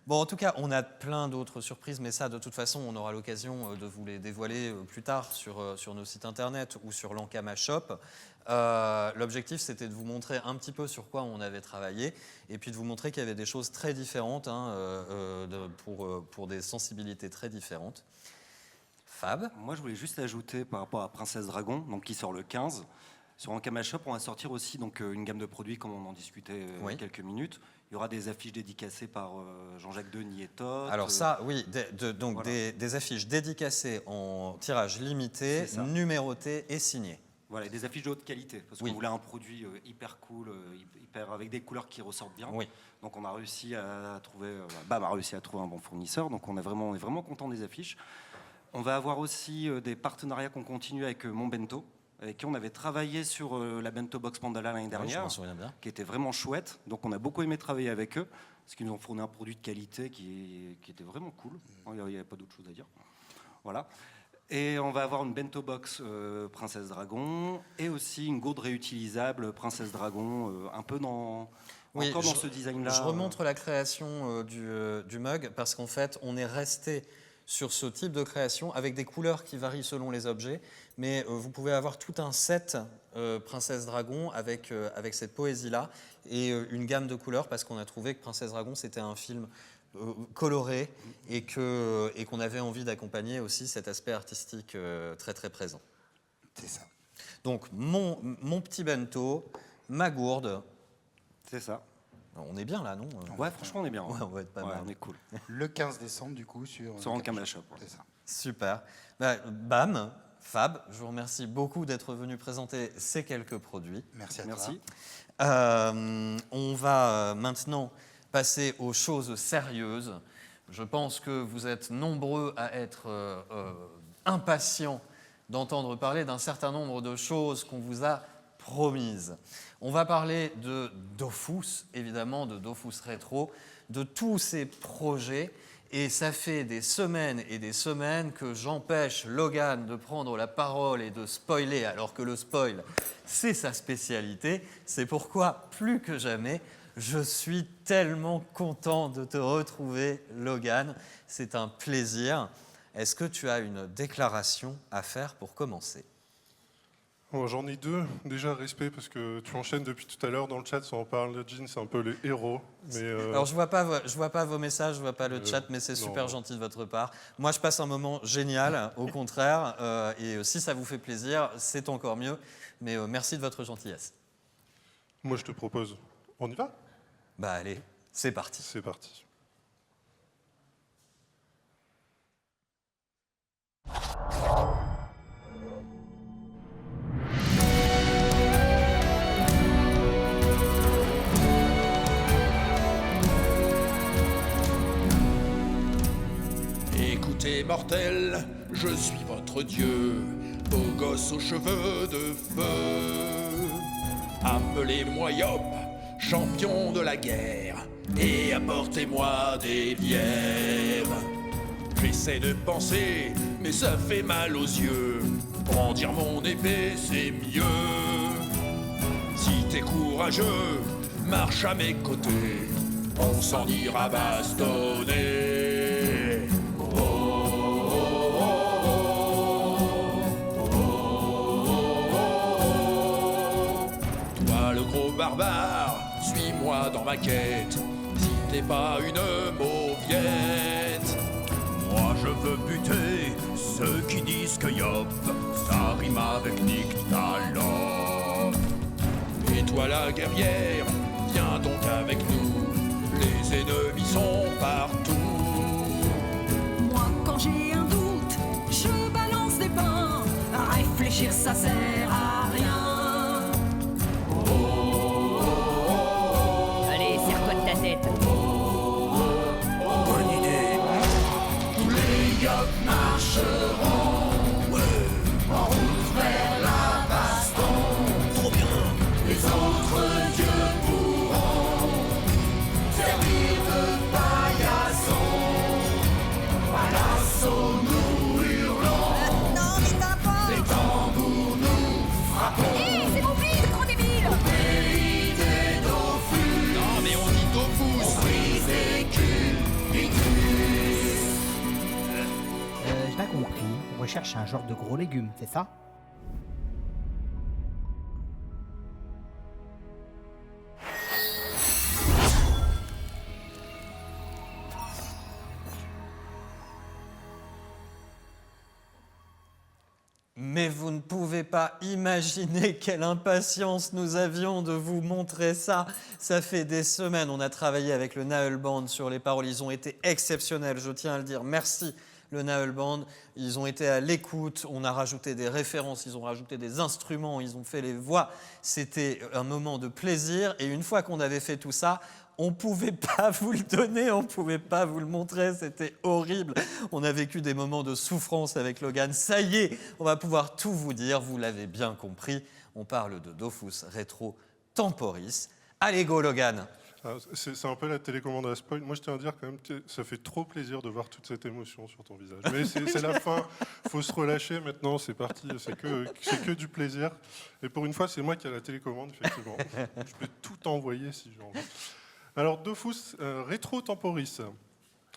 Bon, en tout cas, on a plein d'autres surprises, mais ça, de toute façon, on aura l'occasion de vous les dévoiler plus tard sur nos sites internet ou sur l'Ankama Shop. L'objectif, c'était de vous montrer un petit peu sur quoi on avait travaillé et puis de vous montrer qu'il y avait des choses très différentes pour des sensibilités très différentes. Fab? Moi, je voulais juste ajouter par rapport à Princesse Dragon, donc qui sort le 15. Sur Ankama Shop, on va sortir aussi une gamme de produits, comme on en discutait il y a quelques minutes. Il y aura des affiches dédicacées par Jean-Jacques Denis et Toth. Alors ça, oui, donc des affiches dédicacées en tirage limité, numérotées et signées. Voilà, et des affiches de haute qualité, parce qu'on voulait un produit hyper cool, avec des couleurs qui ressortent bien. Oui. Donc on a réussi à trouver, Bam a réussi à trouver un bon fournisseur, donc on est vraiment content des affiches. On va avoir aussi des partenariats qu'on continue avec Mon Bento, avec qui on avait travaillé sur la Bento Box Pandala l'année dernière, qui était vraiment chouette. Donc on a beaucoup aimé travailler avec eux, parce qu'ils nous ont fourni un produit de qualité qui était vraiment cool. Il n'y avait pas d'autre chose à dire. Voilà. Et on va avoir une Bento Box Princesse Dragon, et aussi une gourde réutilisable Princesse Dragon, un peu dans ce design-là. Je remontre la création du mug, parce qu'en fait, on est resté sur ce type de création, avec des couleurs qui varient selon les objets, mais vous pouvez avoir tout un set Princesse Dragon avec cette poésie-là, et une gamme de couleurs, parce qu'on a trouvé que Princesse Dragon, c'était un film coloré, et qu'on avait envie d'accompagner aussi cet aspect artistique très très présent. C'est ça. Donc, mon petit bento, ma gourde. C'est ça. On est bien là, non? Ouais, franchement, on est bien. Ouais, on va être pas mal. On est cool. Le 15 décembre, du coup, sur Ankama Shop. C'est ça. Super. Bam, Fab, je vous remercie beaucoup d'être venu présenter ces quelques produits. Merci à toi. Merci. On va maintenant passer aux choses sérieuses. Je pense que vous êtes nombreux à être impatients d'entendre parler d'un certain nombre de choses qu'on vous a promises. On va parler de Dofus, évidemment, de Dofus Rétro, de tous ces projets. Et ça fait des semaines et des semaines que j'empêche Logan de prendre la parole et de spoiler, alors que le spoil, c'est sa spécialité. C'est pourquoi, plus que jamais, je suis tellement content de te retrouver, Logan. C'est un plaisir. Est-ce que tu as une déclaration à faire pour commencer ? Bon, j'en ai deux. Déjà, respect, parce que tu enchaînes depuis tout à l'heure dans le chat, ça en parle. Jean, c'est un peu les héros. Mais Alors, je vois pas vos messages, je vois pas le chat, mais c'est super gentil de votre part. Moi, je passe un moment génial, au contraire. Et si ça vous fait plaisir, c'est encore mieux. Mais merci de votre gentillesse. Moi, je te propose, on y va ? Bah allez, c'est parti. C'est parti. Écoutez, mortels, je suis votre dieu. beau gosse aux cheveux de feu. Appelez-moi Yop, champion de la guerre, et apportez-moi des bières. J'essaie de penser, mais ça fait mal aux yeux. Brandir mon épée, c'est mieux. Si t'es courageux, marche à mes côtés, on s'en ira bastonner. Toi le gros barbare, suis-moi dans ma quête. Si t'es pas une mauviette, moi je veux buter ceux qui disent que Yop, ça rime avec Nyctalope. Et toi la guerrière, viens donc avec nous, les ennemis sont partout. Moi quand j'ai un doute, je balance des pains, réfléchir ça sert à rien. Allez, serre-toi de ta tête. Bonne idée. Tous les Yop marcheront en route vers la baston. Trop bien. Les autres dieux pourront servir de paillasson. À l'assaut nous hurlons. Non mais t'as pas. Les tambours nous frappons. Hé, c'est mon bide, gros débile. Au pays des Dofus. Non mais on dit Dofus. On brise des culitus. J'ai pas compris. On recherche un genre de gros légumes, c'est ça? Mais vous ne pouvez pas imaginer quelle impatience nous avions de vous montrer ça. Ça fait des semaines, on a travaillé avec le Naël Band sur les paroles. Ils ont été exceptionnels, je tiens à le dire. Merci le Naël Band. Ils ont été à l'écoute, on a rajouté des références, ils ont rajouté des instruments, ils ont fait les voix. C'était un moment de plaisir. Et une fois qu'on avait fait tout ça, on ne pouvait pas vous le donner, on ne pouvait pas vous le montrer, c'était horrible. On a vécu des moments de souffrance avec Logan. Ça y est, on va pouvoir tout vous dire, vous l'avez bien compris. On parle de Dofus Retro Temporis. Allez, go Logan. C'est un peu la télécommande à spoil. Moi, je tiens à dire quand même que ça fait trop plaisir de voir toute cette émotion sur ton visage. Mais c'est la fin, il faut se relâcher maintenant, c'est parti, c'est que du plaisir. Et pour une fois, c'est moi qui ai la télécommande, effectivement. Je peux tout envoyer si j'ai envie. Alors, Dofus Retro Temporis.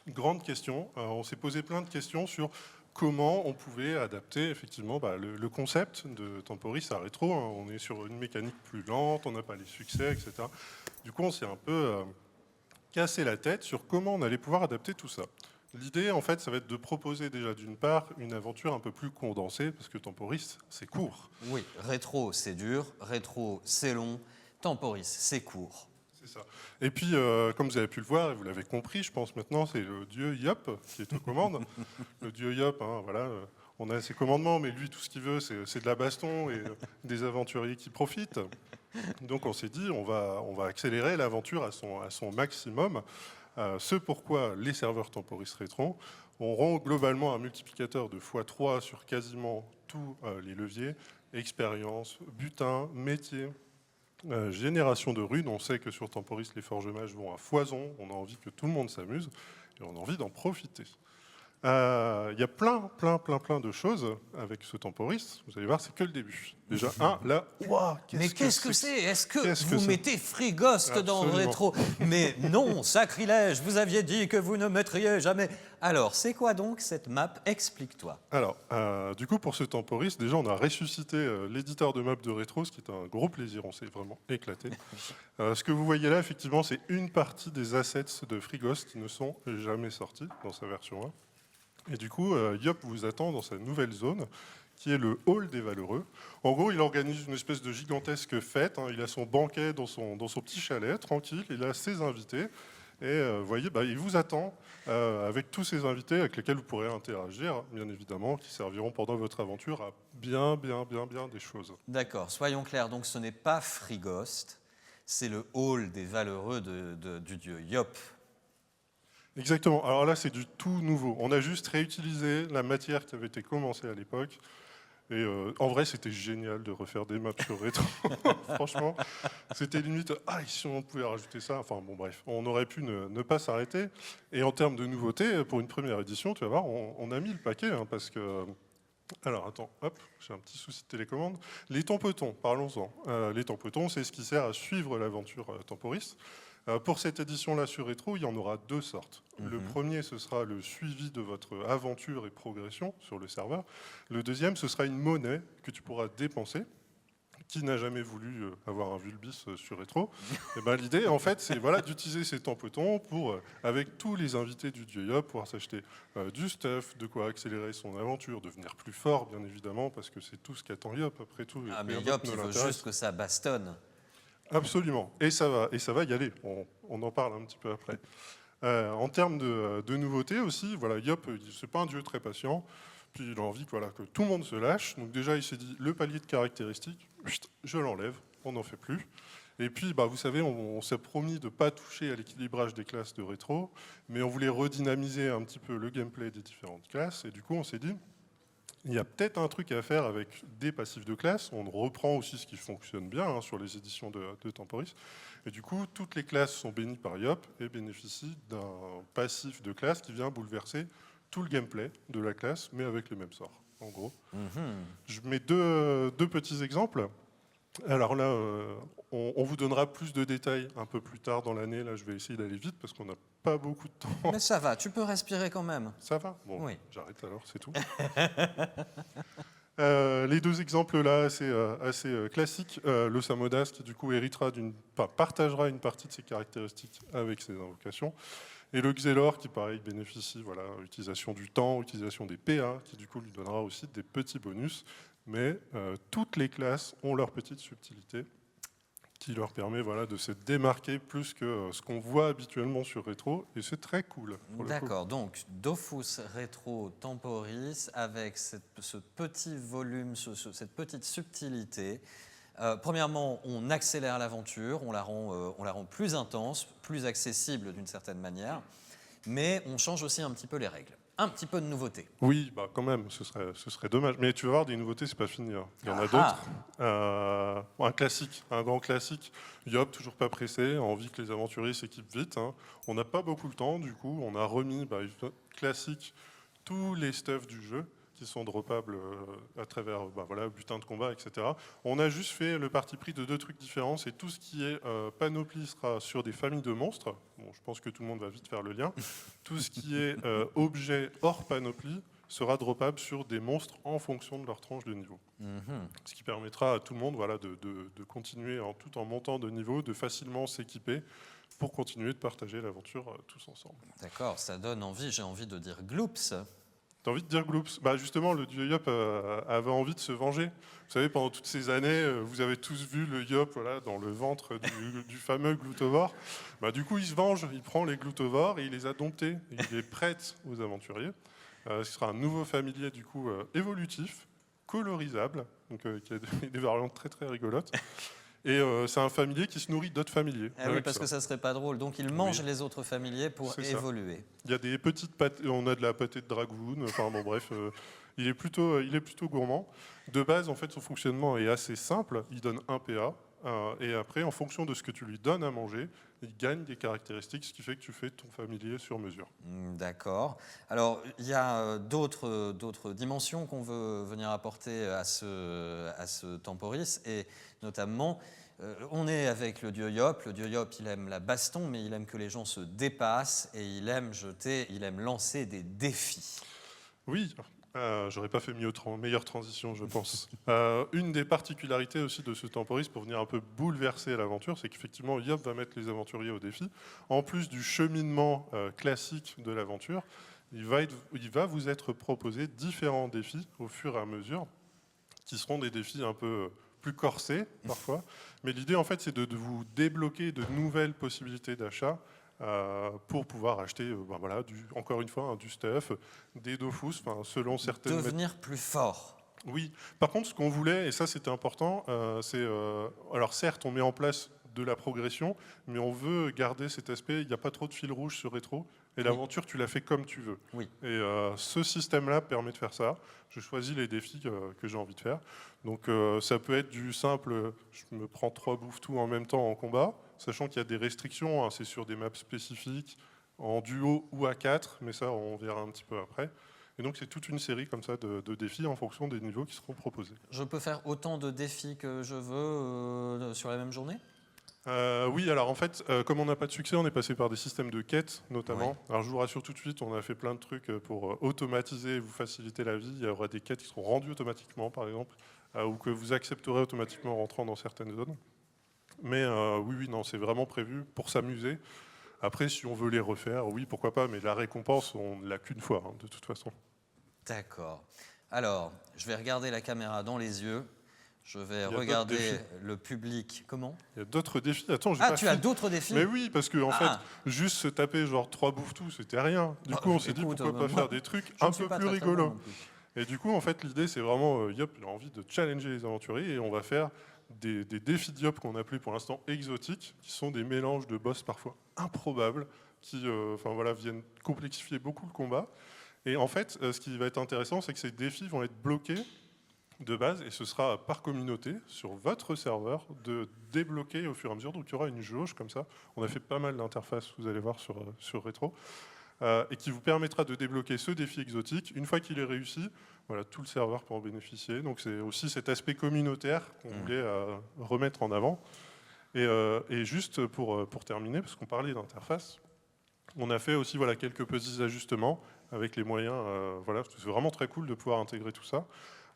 Grande question. On s'est posé plein de questions sur comment on pouvait adapter effectivement le concept de Temporis à rétro. On est sur une mécanique plus lente, on n'a pas les succès, etc. Du coup, on s'est un peu cassé la tête sur comment on allait pouvoir adapter tout ça. L'idée, en fait, ça va être de proposer déjà, d'une part, une aventure un peu plus condensée, parce que Temporis, c'est court. Oui, rétro, c'est dur, rétro, c'est long, Temporis, c'est court. C'est ça. Et puis, comme vous avez pu le voir, et vous l'avez compris, je pense maintenant, c'est le dieu Yop qui est aux commandes. Le dieu Yop, voilà, on a ses commandements, mais lui, tout ce qu'il veut, c'est de la baston et des aventuriers qui profitent. Donc on s'est dit, on va accélérer l'aventure à son maximum. Ce pourquoi les serveurs Temporis Retro auront globalement un multiplicateur de x3 sur quasiment tous les leviers, expérience, butin, métier, génération de runes. On sait que sur Temporis, les forges mages vont à foison. On a envie que tout le monde s'amuse et on a envie d'en profiter. Il y a plein de choses avec ce Temporis. Vous allez voir, c'est que le début. Déjà, là, wow, mais qu'est-ce que c'est? Est-ce que vous mettez Frighost dans le rétro? Mais non, sacrilège, vous aviez dit que vous ne mettriez jamais. Alors, c'est quoi donc cette map? Explique-toi. Alors, du coup, pour ce Temporis, déjà, on a ressuscité l'éditeur de map de rétro, ce qui est un gros plaisir, on s'est vraiment éclaté. Ce que vous voyez là, effectivement, c'est une partie des assets de Frighost qui ne sont jamais sortis dans sa version 1. Et du coup, Yop vous attend dans sa nouvelle zone, qui est le Hall des Valeureux. En gros, il organise une espèce de gigantesque fête. Il a son banquet dans son petit chalet, tranquille. Il a ses invités. Et vous voyez, il vous attend avec tous ces invités avec lesquels vous pourrez interagir, bien évidemment, qui serviront pendant votre aventure à bien des choses. D'accord, soyons clairs. Donc, ce n'est pas Frighost, c'est le Hall des Valeureux du dieu Yop. Exactement. Alors là, c'est du tout nouveau. On a juste réutilisé la matière qui avait été commencée à l'époque. Et en vrai, c'était génial de refaire des maps sur Rétro. Franchement, c'était limite, si on pouvait rajouter ça. Enfin bon, bref, on aurait pu ne pas s'arrêter. Et en termes de nouveautés, pour une première édition, tu vas voir, on a mis le paquet, hein, parce que... Alors attends, hop, j'ai un petit souci de télécommande. Les tampetons, parlons-en. Les tampetons, c'est ce qui sert à suivre l'aventure Temporis. Pour cette édition-là sur Rétro, il y en aura 2 sortes. Le premier, ce sera le suivi de votre aventure et progression sur le serveur. Le deuxième, ce sera une monnaie que tu pourras dépenser. Qui n'a jamais voulu avoir un Vulbis sur Rétro? Et ben, l'idée, en fait, c'est d'utiliser ces tampetons pour, avec tous les invités du Dieu Yop, pouvoir s'acheter du stuff, de quoi accélérer son aventure, devenir plus fort, bien évidemment, parce que c'est tout ce qu'attend Yop, après tout. Mais Yop, il veut juste que ça bastonne. Absolument, et ça va y aller, on en parle un petit peu après. En termes de nouveautés aussi, Yop, c'est pas un dieu très patient, puis il a envie que tout le monde se lâche, donc déjà il s'est dit, le palier de caractéristiques, je l'enlève, on n'en fait plus. Et puis, vous savez, on s'est promis de ne pas toucher à l'équilibrage des classes de Rétro, mais on voulait redynamiser un petit peu le gameplay des différentes classes, et du coup on s'est dit, il y a peut-être un truc à faire avec des passifs de classe. On reprend aussi ce qui fonctionne bien sur les éditions de Temporis. Et du coup, toutes les classes sont bénies par Yop et bénéficient d'un passif de classe qui vient bouleverser tout le gameplay de la classe, mais avec les mêmes sorts, en gros. Je mets deux petits exemples. Alors là, on vous donnera plus de détails un peu plus tard dans l'année. Là, je vais essayer d'aller vite parce qu'on n'a pas beaucoup de temps. Mais ça va, tu peux respirer quand même. Ça va? Bon, oui. J'arrête alors, c'est tout. Les 2 exemples là, c'est assez classique. Le Samodas qui du coup partagera une partie de ses caractéristiques avec ses invocations. Et le Xelor qui pareil bénéficie, utilisation du temps, utilisation des PA, qui du coup lui donnera aussi des petits bonus. Mais toutes les classes ont leur petite subtilité qui leur permet de se démarquer plus que ce qu'on voit habituellement sur Rétro, et c'est très cool. D'accord, donc Dofus Rétro Temporis avec ce petit volume, cette petite subtilité. Premièrement, on accélère l'aventure, on la rend plus intense, plus accessible d'une certaine manière, mais on change aussi un petit peu les règles. Un petit peu de nouveauté. Oui, quand même, ce serait dommage. Mais tu vas voir, des nouveautés, c'est pas fini. Hein. Il y en a d'autres. Un classique, un grand classique. Yop, toujours pas pressé, envie que les aventuriers s'équipent vite. Hein. On n'a pas beaucoup de temps, du coup, on a remis, classique, tous les stuffs du jeu qui sont droppables à travers butin de combat, etc. On a juste fait le parti pris de 2 trucs différents. C'est tout ce qui est panoplie sera sur des familles de monstres. Bon, je pense que tout le monde va vite faire le lien. Tout ce qui est objet hors panoplie sera droppable sur des monstres en fonction de leur tranche de niveau. Ce qui permettra à tout le monde de continuer tout en montant de niveau, de facilement s'équiper pour continuer de partager l'aventure tous ensemble. D'accord, ça donne envie, j'ai envie de dire gloops. T'as envie de dire gloops? Justement, le dieu Yop avait envie de se venger. Vous savez, pendant toutes ces années, vous avez tous vu le Yop dans le ventre du fameux gloutovore. Du coup, il se venge, il prend les gloutovores et il les a domptés. Il les prête aux aventuriers. Ce sera un nouveau familier, du coup, évolutif, colorisable, donc qui a des variantes très très rigolotes. Et c'est un familier qui se nourrit d'autres familiers. Oui, parce que ça serait pas drôle. Donc il mange les autres familiers pour évoluer. Il y a des petites pâtes, on a de la pâtée de dragoon. Enfin bon, bref, il est plutôt gourmand. De base, en fait, son fonctionnement est assez simple. Il donne un PA. Et après, en fonction de ce que tu lui donnes à manger, il gagne des caractéristiques, ce qui fait que tu fais ton familier sur mesure. D'accord. Alors, il y a d'autres dimensions qu'on veut venir apporter à ce Temporis, et notamment, on est avec le dieu Yop. Le dieu Yop, il aime la baston, mais il aime que les gens se dépassent, et il aime lancer des défis. Oui. J'aurais pas fait meilleure transition, je pense. Une des particularités aussi de ce Temporis, pour venir un peu bouleverser l'aventure, c'est qu'effectivement, Yop va mettre les aventuriers au défi. En plus du cheminement classique de l'aventure, il va vous être proposé différents défis au fur et à mesure, qui seront des défis un peu plus corsés, parfois. Mais l'idée, en fait, c'est de vous débloquer de nouvelles possibilités d'achat, pour pouvoir acheter, encore une fois, du stuff, des dofus, selon certaines... Devenir plus fort. Oui. Par contre, ce qu'on voulait, et ça c'était important, alors certes, on met en place de la progression, mais on veut garder cet aspect, il n'y a pas trop de fil rouge sur rétro, et l'aventure, tu la fais comme tu veux. Oui. Et ce système-là permet de faire ça. Je choisis les défis que j'ai envie de faire. Donc ça peut être du simple, je me prends 3 bouffes-tout en même temps en combat, sachant qu'il y a des restrictions, hein, c'est sur des maps spécifiques, en duo ou à 4, mais ça, on verra un petit peu après. Et donc c'est toute une série comme ça de défis en fonction des niveaux qui seront proposés. Je peux faire autant de défis que je veux sur la même journée ? Oui, alors en fait, comme on n'a pas de succès, on est passé par des systèmes de quêtes notamment. Ouais. Alors je vous rassure tout de suite, on a fait plein de trucs pour automatiser et vous faciliter la vie. Il y aura des quêtes qui seront rendues automatiquement, par exemple, ou que vous accepterez automatiquement en rentrant dans certaines zones. Mais oui, non, c'est vraiment prévu pour s'amuser. Après, si on veut les refaire, oui, pourquoi pas, mais la récompense, on ne l'a qu'une fois, hein, de toute façon. D'accord. Alors, je vais regarder la caméra dans les yeux. Je vais Il y a regarder d'autres défis. le public. Comment ? Il y a d'autres défis. Attends, tu as d'autres défis ? Mais oui, parce qu'en fait, juste se taper genre 3 bouffes-tout, c'était rien. Du coup, on s'est dit pourquoi pas faire des trucs un peu plus rigolos. Et du coup, en fait, l'idée, c'est vraiment, Yop, il a envie de challenger les aventuriers et on va faire des défis d'Yop qu'on appelle pour l'instant exotiques, qui sont des mélanges de boss parfois improbables, qui viennent complexifier beaucoup le combat. Et en fait, ce qui va être intéressant, c'est que ces défis vont être bloqués de base, et ce sera par communauté, sur votre serveur, de débloquer au fur et à mesure. Donc il y aura une jauge comme ça. On a fait pas mal d'interfaces, vous allez voir sur Rétro, et qui vous permettra de débloquer ce défi exotique. Une fois qu'il est réussi, voilà, tout le serveur peut en bénéficier. Donc c'est aussi cet aspect communautaire qu'on voulait remettre en avant. Et juste pour terminer, parce qu'on parlait d'interface, on a fait aussi quelques petits ajustements avec les moyens. C'est vraiment très cool de pouvoir intégrer tout ça.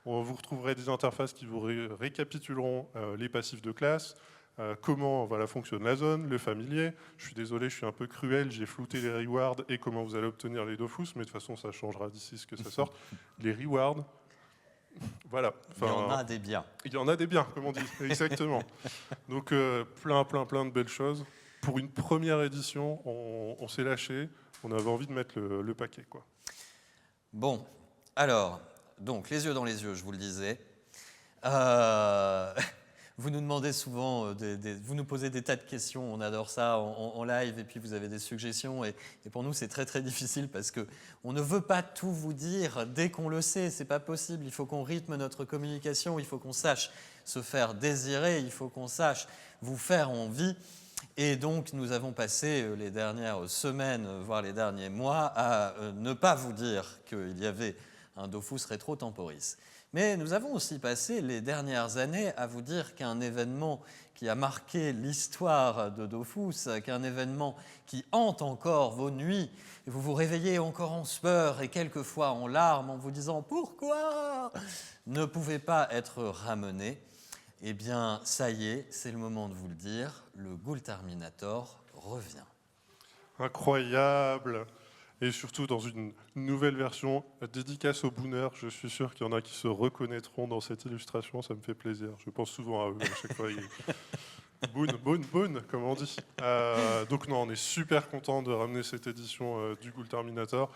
Vous retrouverez des interfaces qui vous récapituleront les passifs de classe, comment fonctionne la zone, le familier. Je suis désolé, je suis un peu cruel, j'ai flouté les rewards et comment vous allez obtenir les dofus, mais de toute façon, ça changera d'ici ce que ça sorte. Les rewards, voilà. Il y en a des biens. Il y en a des biens, comme on dit, exactement. Donc plein de belles choses. Pour une première édition, on s'est lâché, on avait envie de mettre le paquet, quoi. Bon, alors... Donc, les yeux dans les yeux, je vous le disais. Vous nous demandez souvent, vous nous posez des tas de questions, on adore ça en live, et puis vous avez des suggestions. Et pour nous, c'est très très difficile parce qu'on ne veut pas tout vous dire dès qu'on le sait, c'est pas possible. Il faut qu'on rythme notre communication, il faut qu'on sache se faire désirer, il faut qu'on sache vous faire envie. Et donc, nous avons passé les dernières semaines, voire les derniers mois, à ne pas vous dire qu'il y avait un Dofus Rétro Temporis. Mais nous avons aussi passé les dernières années à vous dire qu'un événement qui a marqué l'histoire de Dofus, qu'un événement qui hante encore vos nuits, et vous vous réveillez encore en sueur et quelquefois en larmes en vous disant « Pourquoi ?» ne pouvait pas être ramené. Eh bien, ça y est, c'est le moment de vous le dire, le Ghoul Terminator revient. Incroyable! Et surtout dans une nouvelle version, dédicace aux booners. Je suis sûr qu'il y en a qui se reconnaîtront dans cette illustration, ça me fait plaisir. Je pense souvent à eux à chaque fois. Boon, comme on dit. Donc non, on est super content de ramener cette édition du Ghoul Terminator.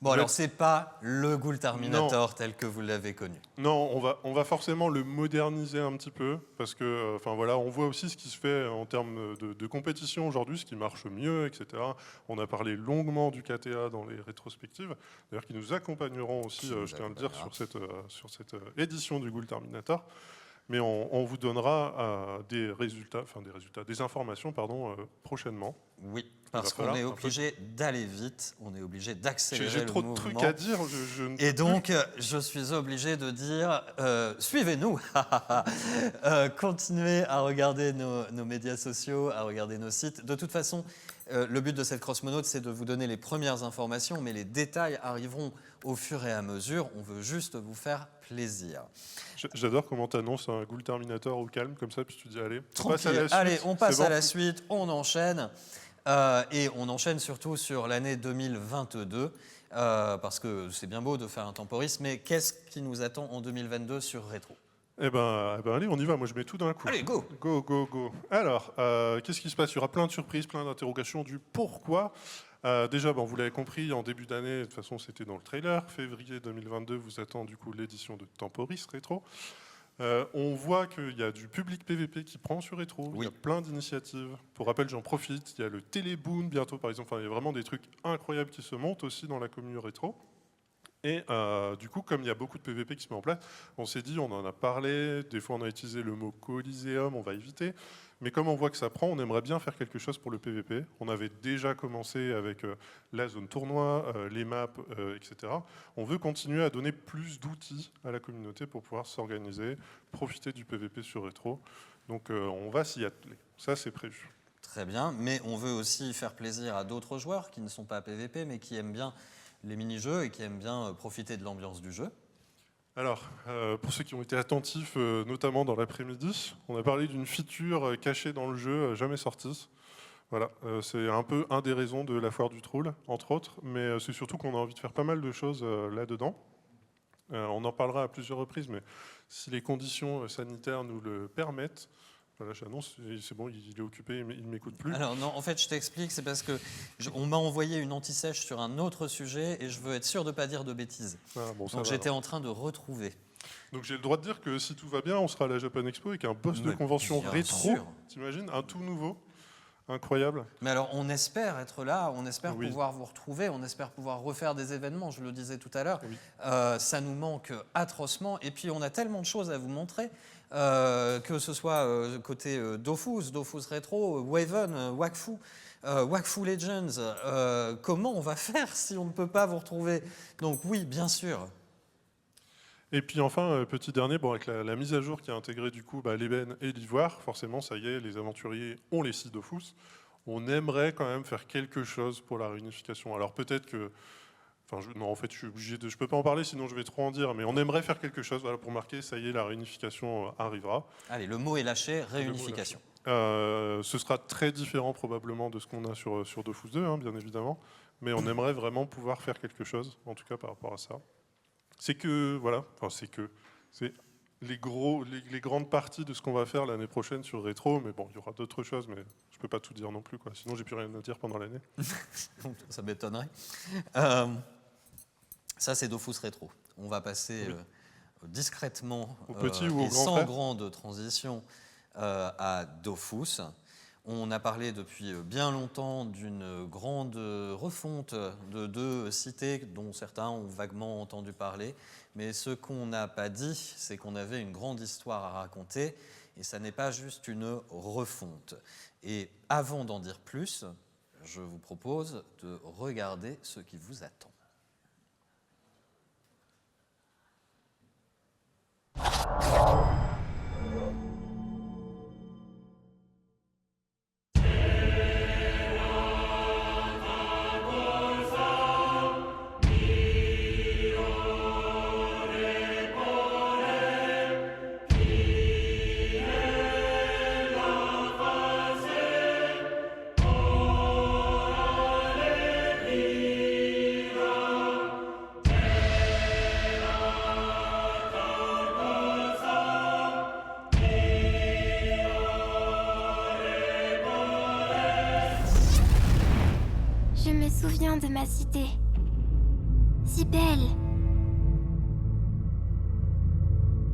Bon, alors c'est pas le Ghoul Terminator tel que vous l'avez connu. Non, on va forcément le moderniser un petit peu parce que, on voit aussi ce qui se fait en termes de compétition aujourd'hui, ce qui marche mieux, etc. On a parlé longuement du KTA dans les rétrospectives, d'ailleurs qui nous accompagneront aussi, je tiens à le dire, sur cette édition du Ghoul Terminator. Mais on vous donnera des informations, prochainement. Oui, parce qu'on est obligé d'aller vite, on est obligé d'accélérer le mouvement. J'ai trop de trucs à dire. Et donc, je suis obligé de dire, suivez-nous, continuez à regarder nos médias sociaux, à regarder nos sites. De toute façon, le but de cette cross-monote, c'est de vous donner les premières informations, mais les détails arriveront au fur et à mesure. On veut juste vous faire plaisir. J'adore comment tu annonces un Ghoul Terminator au calme, comme ça, puis tu dis allez, on passe à la suite. Allez, on passe à la suite, on enchaîne. Et on enchaîne surtout sur l'année 2022, parce que c'est bien beau de faire un temporis, mais qu'est-ce qui nous attend en 2022 sur Rétro ? Eh ben, allez, on y va, moi je mets tout d'un coup. Allez, go. Alors, qu'est-ce qui se passe ? Il y aura plein de surprises, plein d'interrogations du pourquoi. Déjà, vous l'avez compris, en début d'année, de toute façon c'était dans le trailer, février 2022 vous attend du coup l'édition de Temporis Rétro. On voit qu'il y a du public PVP qui prend sur Rétro, il y a plein d'initiatives. Pour rappel, j'en profite, il y a le Téléboon bientôt par exemple, il y a vraiment des trucs incroyables qui se montent aussi dans la commune Rétro. Et du coup, comme il y a beaucoup de PVP qui se met en place, on s'est dit, on en a parlé, des fois on a utilisé le mot Coliseum, on va éviter. Mais comme on voit que ça prend, on aimerait bien faire quelque chose pour le PVP. On avait déjà commencé avec la zone tournoi, les maps, etc. On veut continuer à donner plus d'outils à la communauté pour pouvoir s'organiser, profiter du PVP sur Rétro. Donc on va s'y atteler. Ça, c'est prévu. Très bien, mais on veut aussi faire plaisir à d'autres joueurs qui ne sont pas PVP, mais qui aiment bien les mini-jeux et qui aiment bien profiter de l'ambiance du jeu. Alors, pour ceux qui ont été attentifs, notamment dans l'après-midi, on a parlé d'une feature cachée dans le jeu, jamais sortie. Voilà, c'est un peu un des raisons de la foire du Troll, entre autres, mais c'est surtout qu'on a envie de faire pas mal de choses là-dedans. On en parlera à plusieurs reprises, mais si les conditions sanitaires nous le permettent, voilà, j'annonce, c'est bon, il est occupé, il ne m'écoute plus. Alors non, en fait, je t'explique, c'est parce que on m'a envoyé une anti-sèche sur un autre sujet et je veux être sûr de ne pas dire de bêtises. Donc j'étais en train de retrouver. Donc j'ai le droit de dire que si tout va bien, on sera à la Japan Expo avec un boss de convention rétro. T'imagines, un tout nouveau, incroyable. Mais alors on espère être là, on espère pouvoir vous retrouver, on espère pouvoir refaire des événements, je le disais tout à l'heure. Ça nous manque atrocement et puis on a tellement de choses à vous montrer. Que ce soit côté Dofus Rétro, Waven, Wakfu Legends, comment on va faire si on ne peut pas vous retrouver? Donc oui, bien sûr. Et puis enfin, petit dernier, bon, avec la mise à jour qui a intégré du coup l'ébène et l'ivoire, forcément, ça y est, les aventuriers ont les 6 Dofus. On aimerait quand même faire quelque chose pour la réunification. Alors peut-être que... non, en fait, je suis obligé de... Je peux pas en parler, sinon je vais trop en dire, mais on aimerait faire quelque chose pour marquer, ça y est, la réunification arrivera. Allez, le mot est lâché, réunification. Ce sera très différent probablement de ce qu'on a sur Dofus 2, hein, bien évidemment, mais on aimerait vraiment pouvoir faire quelque chose, en tout cas par rapport à ça. C'est que, voilà, c'est les grandes parties de ce qu'on va faire l'année prochaine sur Rétro, mais bon, il y aura d'autres choses, mais je peux pas tout dire non plus, quoi. Sinon j'ai plus rien à dire pendant l'année. Ça m'étonnerait. Ça, c'est Dofus Rétro. On va passer discrètement au petit ou au et grand sans frère. grande transition à Dofus. On a parlé depuis bien longtemps d'une grande refonte de 2 cités dont certains ont vaguement entendu parler. Mais ce qu'on n'a pas dit, c'est qu'on avait une grande histoire à raconter et ça n'est pas juste une refonte. Et avant d'en dire plus, je vous propose de regarder ce qui vous attend. Je me souviens de ma cité. Si belle.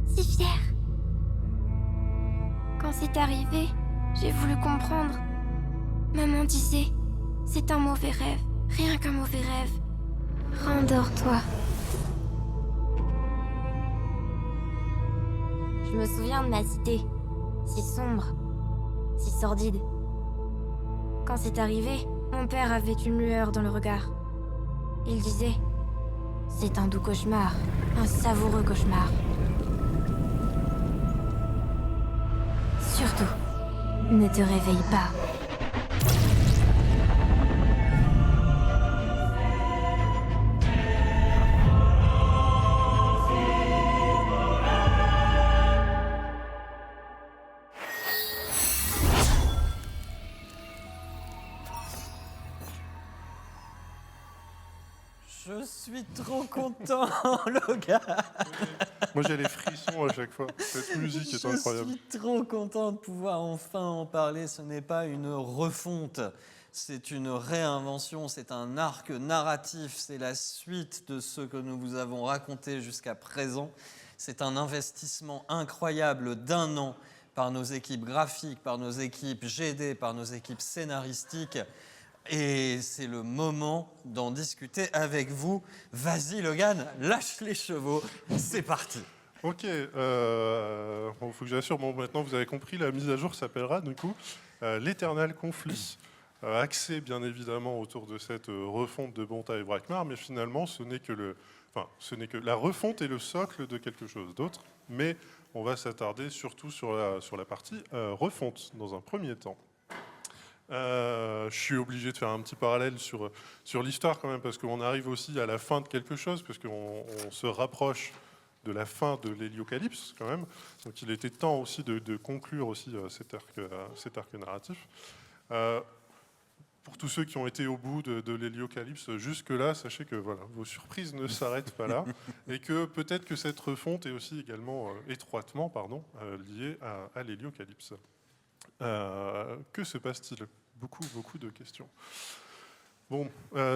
Si fière. Quand c'est arrivé, j'ai voulu comprendre. Maman disait, c'est un mauvais rêve, rien qu'un mauvais rêve. Rendors-toi. Je me souviens de ma cité. Si sombre. Si sordide. Quand c'est arrivé, mon père avait une lueur dans le regard. Il disait, c'est un doux cauchemar, un savoureux cauchemar. Surtout, ne te réveille pas. Je suis trop content, le gars. Moi j'ai les frissons à chaque fois. Cette musique est incroyable. Je suis trop content de pouvoir enfin en parler. Ce n'est pas une refonte, c'est une réinvention, c'est un arc narratif, c'est la suite de ce que nous vous avons raconté jusqu'à présent. C'est un investissement incroyable d'1 an par nos équipes graphiques, par nos équipes GD, par nos équipes scénaristiques. Et c'est le moment d'en discuter avec vous. Vas-y Logan, lâche les chevaux, c'est parti. Ok, faut que j'assure, maintenant vous avez compris, la mise à jour s'appellera du coup l'Éternel Conflit, axé bien évidemment autour de cette refonte de Bonta et Brakmar, mais finalement ce n'est que la refonte et le socle de quelque chose d'autre, mais on va s'attarder surtout sur la partie refonte dans un premier temps. Je suis obligé de faire un petit parallèle sur l'histoire quand même, parce qu'on arrive aussi à la fin de quelque chose, parce qu'on se rapproche de la fin de l'Héliocalypse quand même. Donc il était temps aussi de conclure aussi cet arc narratif. Pour tous ceux qui ont été au bout de l'Héliocalypse jusque-là, sachez que voilà, vos surprises ne s'arrêtent pas là, et que peut-être que cette refonte est aussi également étroitement liée à l'Héliocalypse. Que se passe-t-il ? Beaucoup de questions. Bon,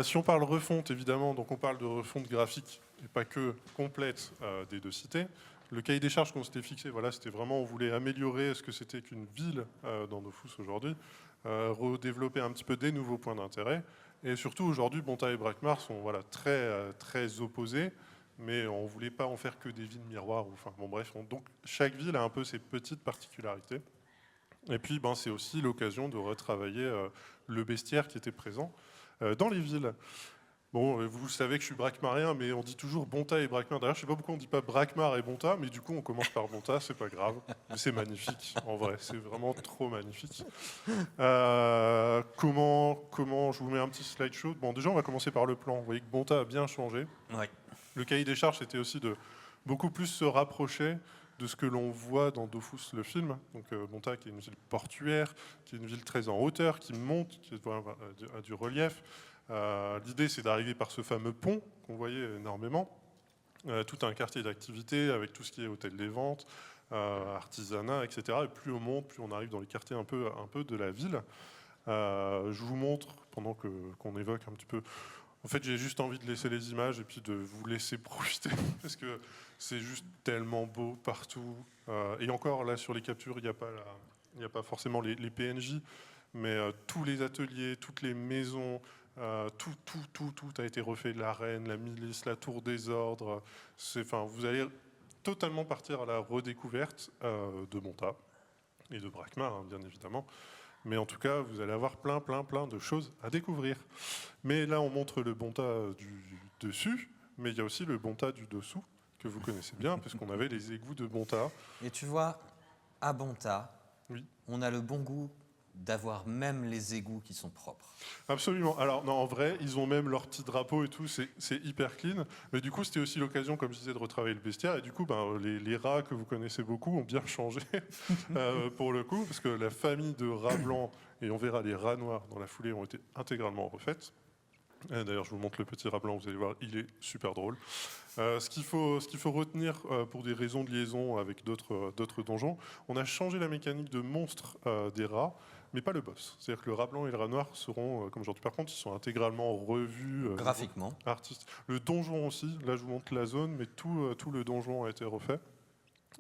si on parle refonte, évidemment, donc on parle de refonte graphique, et pas que complète des deux cités. Le cahier des charges qu'on s'était fixé, voilà, c'était vraiment, on voulait améliorer ce que c'était qu'une ville dans Dofus aujourd'hui, redévelopper un petit peu des nouveaux points d'intérêt, et surtout aujourd'hui, Bonta et Brakmar sont très opposés, mais on ne voulait pas en faire que des villes miroirs. Donc chaque ville a un peu ses petites particularités. Et puis, c'est aussi l'occasion de retravailler le bestiaire qui était présent dans les villes. Bon, vous savez que je suis Brakmarien, mais on dit toujours Bonta et Brakmar. D'ailleurs, je ne sais pas pourquoi on ne dit pas Brakmar et Bonta, mais du coup, on commence par Bonta, c'est pas grave. Mais c'est magnifique, en vrai, c'est vraiment trop magnifique. Comment je vous mets un petit slideshow. Bon, déjà, on va commencer par le plan. Vous voyez que Bonta a bien changé. Ouais. Le cahier des charges, c'était aussi de beaucoup plus se rapprocher de ce que l'on voit dans Dofus le film. Donc Bonta qui est une ville portuaire, qui est une ville très en hauteur, qui monte, qui a du relief. L'idée c'est d'arriver par ce fameux pont qu'on voyait énormément. Tout un quartier d'activité avec tout ce qui est hôtel des ventes, artisanat, etc. Et plus on monte, plus on arrive dans les quartiers un peu de la ville. Je vous montre, pendant qu'on évoque un petit peu. En fait, j'ai juste envie de laisser les images et puis de vous laisser profiter parce que c'est juste tellement beau partout. Et encore, là, sur les captures, il n'y a pas forcément les PNJ, mais tous les ateliers, toutes les maisons, tout a été refait. L'arène, la milice, la tour des ordres. Vous allez totalement partir à la redécouverte de Bonta et de Brakmar, bien évidemment. Mais en tout cas, vous allez avoir plein de choses à découvrir. Mais là, on montre le Bonta du dessus, mais il y a aussi le Bonta du dessous, que vous connaissez bien, puisqu'on avait les égouts de Bonta. Et tu vois, à Bonta, oui, on a le bon goût d'avoir même les égouts qui sont propres. Absolument. Alors, non, en vrai, ils ont même leur petit drapeau et tout, c'est hyper clean. Mais du coup, c'était aussi l'occasion, comme je disais, de retravailler le bestiaire. Et du coup, les rats que vous connaissez beaucoup ont bien changé, pour le coup, parce que la famille de rats blancs, et on verra les rats noirs dans la foulée, ont été intégralement refaites. D'ailleurs, je vous montre le petit rat blanc, vous allez voir, il est super drôle. Ce qu'il faut retenir pour des raisons de liaison avec d'autres donjons, on a changé la mécanique de monstre des rats, mais pas le boss. C'est-à-dire que le rat blanc et le rat noir seront, comme aujourd'hui, par contre, ils sont intégralement revus. Graphiquement. Artistes. Le donjon aussi, là je vous montre la zone, mais tout le donjon a été refait.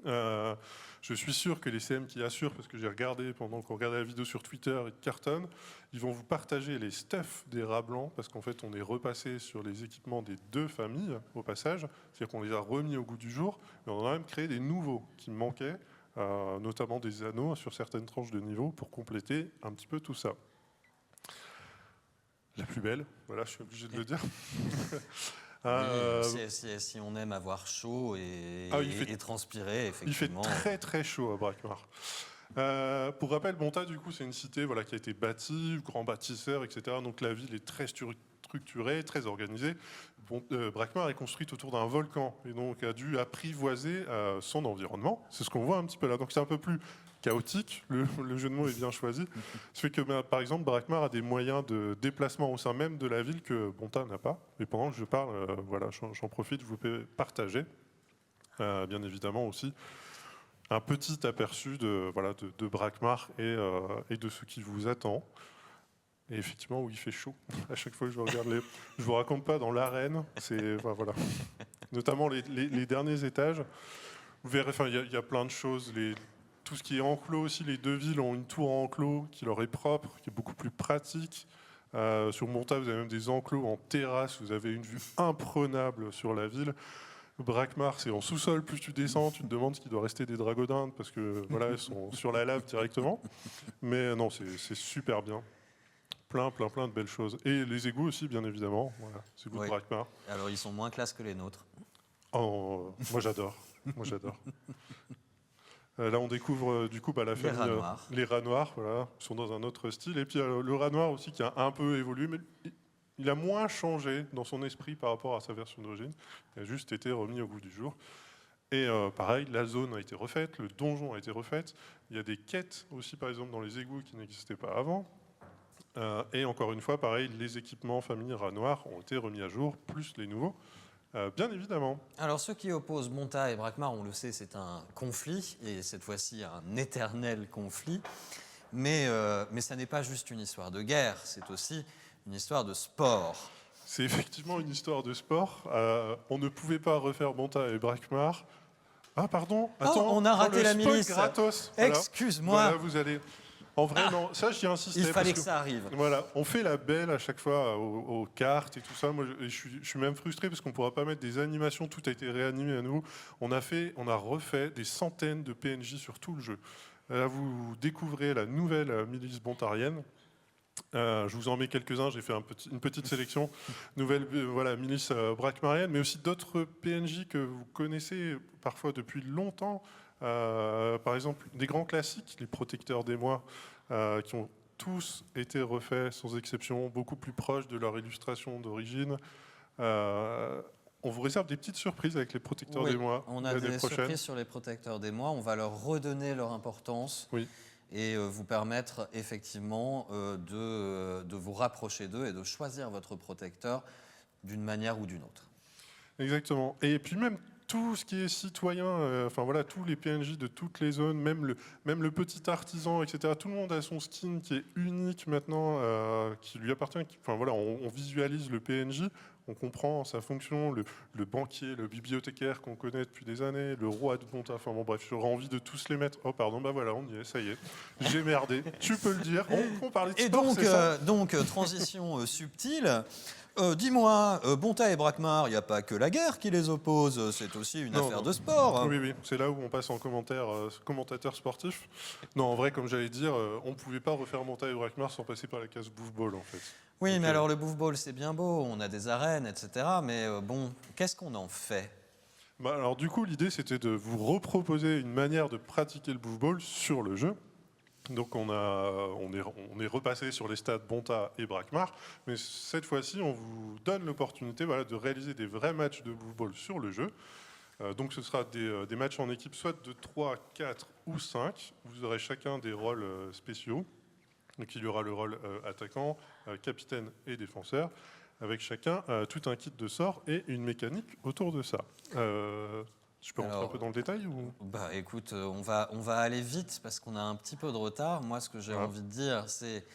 Je suis sûr que les CM qui assurent, parce que j'ai regardé pendant qu'on regardait la vidéo sur Twitter et Carton, ils vont vous partager les stuffs des rats blancs, parce qu'en fait on est repassé sur les équipements des deux familles au passage, c'est-à-dire qu'on les a remis au goût du jour, et on a même créé des nouveaux qui manquaient, notamment des anneaux sur certaines tranches de niveau pour compléter un petit peu tout ça. La plus belle, voilà, je suis obligé de le dire. Oui, si on aime avoir chaud et transpirer, effectivement. Il fait très chaud à Brakmar. Pour rappel, Bonta, du coup, c'est une cité qui a été bâtie, grand bâtisseur, etc. Donc la ville est très structurée, très organisée. Brakmar est construite autour d'un volcan et donc a dû apprivoiser son environnement. C'est ce qu'on voit un petit peu là. Donc c'est un peu plus chaotique, le jeu de mots est bien choisi. Ça fait que, par exemple, Brakmar a des moyens de déplacement au sein même de la ville que Bonta n'a pas. Et pendant que je parle, j'en profite, je vous peux partager, bien évidemment aussi, un petit aperçu de Brakmar et de ce qui vous attend. Et effectivement, où il fait chaud. À chaque fois que je regarde je vous raconte pas dans l'arène, voilà. notamment les derniers étages. Vous verrez, enfin, il y a plein de choses. Tout ce qui est enclos aussi, les 2 villes ont une tour en enclos qui leur est propre, qui est beaucoup plus pratique. Sur Monta, vous avez même des enclos en terrasse, vous avez une vue imprenable sur la ville. Brakmar, c'est en sous-sol, plus tu descends, tu te demandes ce qu'il doit rester des dragodindes, parce que voilà, elles sont sur la lave directement. Mais non, c'est super bien. Plein de belles choses. Et les égouts aussi, bien évidemment. Voilà, les égouts de Brakmar. Alors, ils sont moins classe que les nôtres. Oh, moi, j'adore. Là, on découvre du coup la famille, les rats noirs, voilà, ils sont dans un autre style. Et puis le rat noir aussi qui a un peu évolué, mais il a moins changé dans son esprit par rapport à sa version d'origine. Il a juste été remis au goût du jour. Et pareil, la zone a été refaite, le donjon a été refait. Il y a des quêtes aussi, par exemple, dans les égouts qui n'existaient pas avant. Et encore une fois, pareil, les équipements famille rat noir ont été remis à jour, plus les nouveaux. Bien évidemment. Alors, ceux qui opposent Monta et Brakmar, on le sait, c'est un conflit, et cette fois-ci un éternel conflit. Mais ça n'est pas juste une histoire de guerre, c'est aussi une histoire de sport. C'est effectivement une histoire de sport. On ne pouvait pas refaire Monta et Brakmar. Ah, pardon. Attends, on a raté la milice. Gratos. Excuse-moi. Voilà, vous allez... En vrai, non, ça j'y insistais. Il fallait que ça arrive. Voilà, on fait la belle à chaque fois aux cartes et tout ça. Moi, je suis même frustré parce qu'on ne pourra pas mettre des animations. Tout a été réanimé à nouveau. On a refait des centaines de PNJ sur tout le jeu. Là, vous découvrez la nouvelle milice bontarienne. Je vous en mets quelques-uns. J'ai fait une petite sélection. Nouvelle milice brakmarienne, mais aussi d'autres PNJ que vous connaissez parfois depuis longtemps. Par exemple, des grands classiques, les protecteurs d'émoi, qui ont tous été refaits sans exception, beaucoup plus proches de leur illustration d'origine. On vous réserve des petites surprises avec les protecteurs d'émoi. On a des surprises sur les protecteurs d'émoi. On va leur redonner leur importance et vous permettre effectivement de vous rapprocher d'eux et de choisir votre protecteur d'une manière ou d'une autre. Exactement. Et puis même tout ce qui est citoyen, tous les PNJ de toutes les zones, même le petit artisan, etc. Tout le monde a son skin qui est unique maintenant, qui lui appartient. On visualise le PNJ, on comprend sa fonction, le banquier, le bibliothécaire qu'on connaît depuis des années, le roi de Monta. Enfin bon, bref, j'aurais envie de tous les mettre. Oh pardon, on y est, ça y est. J'ai merdé. Tu peux le dire. On parlait de sport, c'est ça. Donc transition subtile. Dis-moi, Monta et Brakmar, il n'y a pas que la guerre qui les oppose, c'est aussi une affaire de sport. Oui, c'est là où on passe en commentateur sportif. Non, en vrai, comme j'allais dire, on ne pouvait pas refaire Monta et Brakmar sans passer par la case Bouffball, en fait. Oui, mais alors le Bouffball, c'est bien beau, on a des arènes, etc. Mais qu'est-ce qu'on en fait ? Alors du coup, l'idée, c'était de vous reproposer une manière de pratiquer le Bouffball sur le jeu. Donc on est repassé sur les stades Monta et Brakmar, mais cette fois-ci on vous donne l'opportunité de réaliser des vrais matchs de Bouffball sur le jeu. Donc ce sera des matchs en équipe soit de 3, 4 ou 5. Vous aurez chacun des rôles spéciaux. Donc il y aura le rôle attaquant, capitaine et défenseur, avec chacun tout un kit de sorts et une mécanique autour de ça. Je peux rentrer un peu dans le détail ou... Écoute, on va aller vite parce qu'on a un petit peu de retard. Moi, ce que j'ai envie de dire, c'est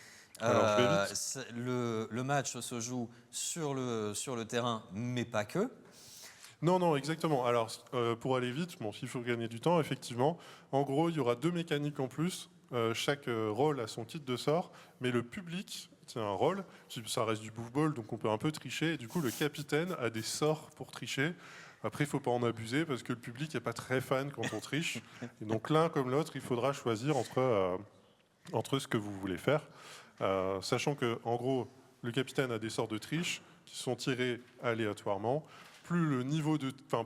le match se joue sur le terrain, mais pas que. Non, exactement. Alors, pour aller vite, s'il faut gagner du temps, effectivement, en gros, il y aura 2 mécaniques en plus. Chaque rôle a son kit de sorts, mais le public tient un rôle. Ça reste du Bouffball, donc on peut un peu tricher. Et du coup, le capitaine a des sorts pour tricher. Après, il ne faut pas en abuser parce que le public n'est pas très fan quand on triche. Et donc l'un comme l'autre, il faudra choisir entre ce que vous voulez faire. Sachant que, en gros, le capitaine a des sorts de triche qui sont tirés aléatoirement. Plus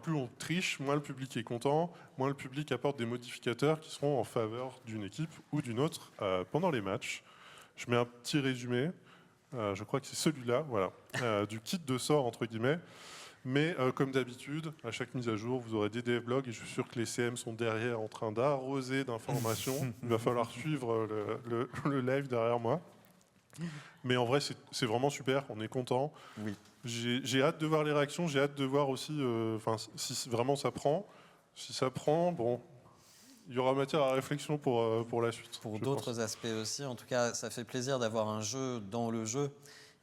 on triche, moins le public est content, moins le public apporte des modificateurs qui seront en faveur d'une équipe ou d'une autre pendant les matchs. Je mets un petit résumé. Je crois que c'est celui-là, du kit de sorts entre guillemets. Mais comme d'habitude, à chaque mise à jour, vous aurez des devlogs et je suis sûr que les CM sont derrière en train d'arroser d'informations. Il va falloir suivre le live derrière moi. Mais en vrai, c'est vraiment super, on est content. Oui. J'ai hâte de voir les réactions, j'ai hâte de voir aussi si vraiment ça prend. Si ça prend, il y aura matière à réflexion pour la suite. Pour d'autres aspects aussi, en tout cas, ça fait plaisir d'avoir un jeu dans le jeu.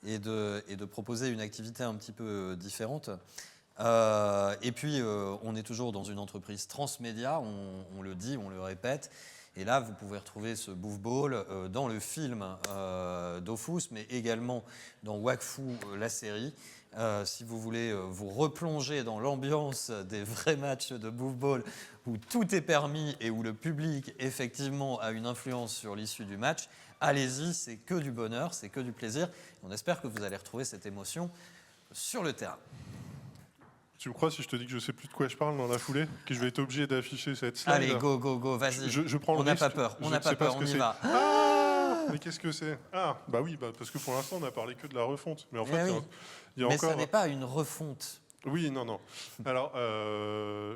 Et de proposer une activité un petit peu différente. Et puis, on est toujours dans une entreprise transmédia, on le dit, on le répète. Et là, vous pouvez retrouver ce Bouffe Ball dans le film Dofus, mais également dans Wakfu, la série. Si vous voulez vous replonger dans l'ambiance des vrais matchs de Bouffe Ball, où tout est permis et où le public, effectivement, a une influence sur l'issue du match, allez-y, c'est que du bonheur, c'est que du plaisir. On espère que vous allez retrouver cette émotion sur le terrain. Tu me crois si je te dis que je sais plus de quoi je parle dans la foulée, que je vais être obligé d'afficher cette slide? Allez, go, vas-y. Je prends le on n'a risque. pas peur, on n'a pas peur, on y va. Mais qu'est-ce que c'est? Bah oui, parce que pour l'instant, on n'a parlé que de la refonte. Mais en fait, oui. il y a Mais encore... ça n'est pas une refonte. Oui, non. Alors,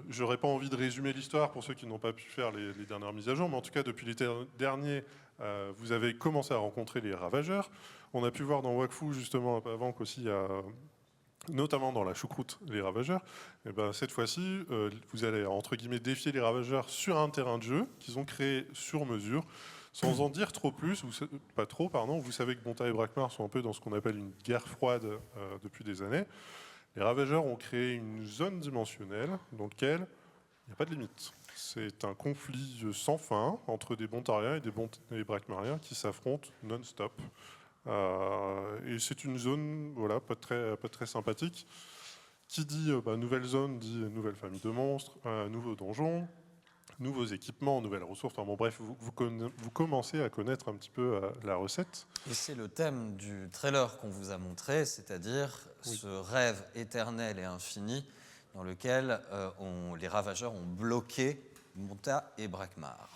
j'aurais pas envie de résumer l'histoire pour ceux qui n'ont pas pu faire les dernières mises à jour, mais en tout cas, depuis l'été dernier, vous avez commencé à rencontrer les ravageurs. On a pu voir dans Wakfu, justement, avant qu'aussi il y a... notamment dans la choucroute, les ravageurs, et ben cette fois-ci, vous allez, entre guillemets, défier les ravageurs sur un terrain de jeu qu'ils ont créé sur mesure. Sans en dire trop plus, pas trop, pardon, vous savez que Bonta et Brakmar sont un peu dans ce qu'on appelle une guerre froide depuis des années. Les ravageurs ont créé une zone dimensionnelle dans laquelle il n'y a pas de limite. C'est un conflit sans fin entre des Bontariens et des Brakmariens qui s'affrontent non-stop. Et c'est une zone pas très sympathique. Qui dit nouvelle zone dit nouvelle famille de monstres, nouveaux donjons, nouveaux équipements, nouvelles ressources. Enfin, bon, bref, vous commencez à connaître un petit peu la recette. Et c'est le thème du trailer qu'on vous a montré, c'est-à-dire ce rêve éternel et infini dans lequel les ravageurs ont bloqué Bonta et Brakmar.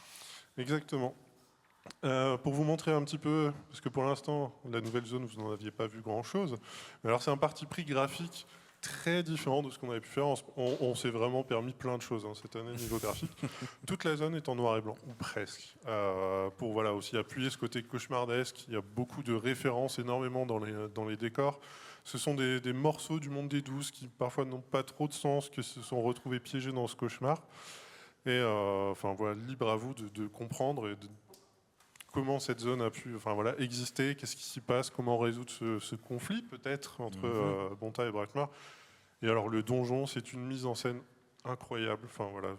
Exactement. Pour vous montrer un petit peu, parce que pour l'instant, la nouvelle zone, vous n'en aviez pas vu grand-chose. Alors c'est un parti pris graphique très différent de ce qu'on avait pu faire. On s'est vraiment permis plein de choses cette année niveau graphique. Toute la zone est en noir et blanc, ou presque. Pour aussi appuyer ce côté cauchemardesque, il y a beaucoup de références, énormément dans les décors. Ce sont des morceaux du monde des 12 qui parfois n'ont pas trop de sens, qui se sont retrouvés piégés dans ce cauchemar. Et libre à vous de comprendre et de comment cette zone a pu exister, qu'est-ce qui s'y passe, comment résoudre ce conflit peut-être entre Bonta et Brakmar. Et alors le donjon, c'est une mise en scène incroyable.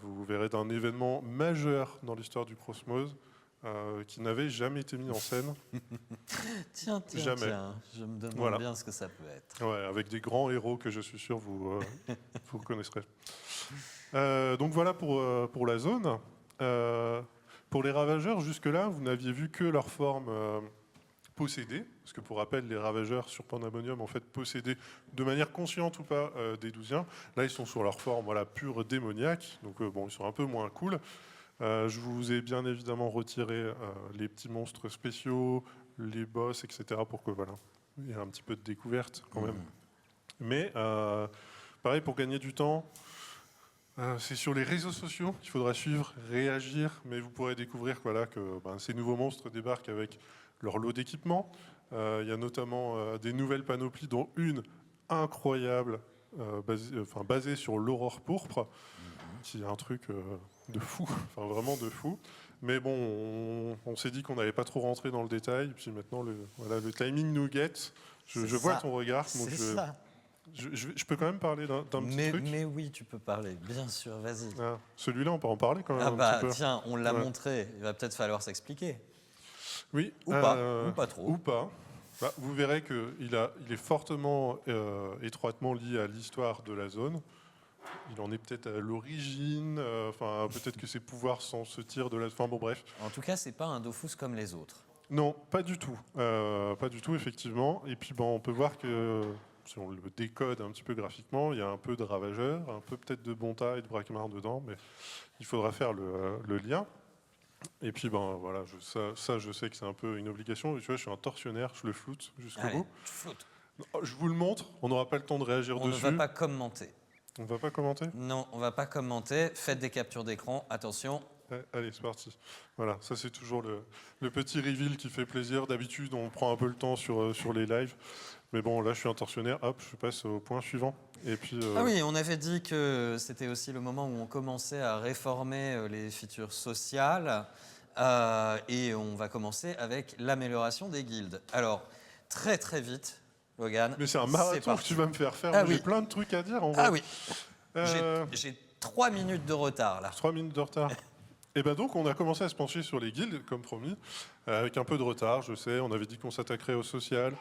Vous verrez d'un événement majeur dans l'histoire du Crossmose qui n'avait jamais été mis en scène. Tiens, je me demande bien ce que ça peut être. Ouais, avec des grands héros que je suis sûr vous reconnaîtrez. Donc voilà pour la zone. Pour les ravageurs, jusque-là, vous n'aviez vu que leur forme possédée, parce que pour rappel, les ravageurs sur Pandemonium, en fait, possédaient de manière consciente ou pas des Douziens. Là, ils sont sur leur forme pure démoniaque, donc ils sont un peu moins cool. Je vous ai bien évidemment retiré les petits monstres spéciaux, les boss, etc., pour que il y ait un petit peu de découverte quand même. Mais pareil, pour gagner du temps, c'est sur les réseaux sociaux qu'il faudra suivre, réagir, mais vous pourrez découvrir que ces nouveaux monstres débarquent avec leur lot d'équipements. Il y a notamment des nouvelles panoplies, dont une incroyable, basée sur l'aurore pourpre, qui est un truc de fou, vraiment de fou. Mais bon, on s'est dit qu'on n'allait pas trop rentrer dans le détail, puis maintenant le timing nous guette. Je vois ton regard, donc je peux quand même parler d'un petit truc. Mais oui, tu peux parler, bien sûr, vas-y. Celui-là, on peut en parler quand même un petit peu. Tiens, on l'a montré, il va peut-être falloir s'expliquer. Oui. Ou pas trop. Ou pas. Vous verrez qu'il est fortement, étroitement lié à l'histoire de la zone. Il en est peut-être à l'origine, peut-être que ses pouvoirs se tirent de la... bon, bref. En tout cas, c'est pas un Dofus comme les autres. Non, pas du tout. Pas du tout, effectivement. Et puis, on peut voir que... Si on le décode un petit peu graphiquement, il y a un peu de ravageurs, un peu peut-être de Bonta et de Brakmar dedans, mais il faudra faire le lien. Et puis, je sais que c'est un peu une obligation. Tu vois, je suis un tortionnaire, je le floute jusqu'au bout. Je vous le montre, on n'aura pas le temps de réagir dessus. On ne va pas commenter. On ne va pas commenter ? Non, on ne va pas commenter. Faites des captures d'écran, attention. Allez, c'est parti. Voilà, ça c'est toujours le petit reveal qui fait plaisir. D'habitude, on prend un peu le temps sur les lives. Mais bon, là, je suis un tortionnaire. Hop, je passe au point suivant. Et puis, Ah oui, on avait dit que c'était aussi le moment où on commençait à réformer les features sociales. Et on va commencer avec l'amélioration des guildes. Alors, très très vite, Logan. Mais c'est un marathon que parti. tu vas me faire faire. Ah J'ai oui. plein de trucs à dire en vrai. Ah oui. J'ai 3 minutes de retard là. 3 minutes de retard. Et ben donc on a commencé à se pencher sur les guildes, comme promis, avec un peu de retard, je sais, on avait dit qu'on s'attaquerait au social.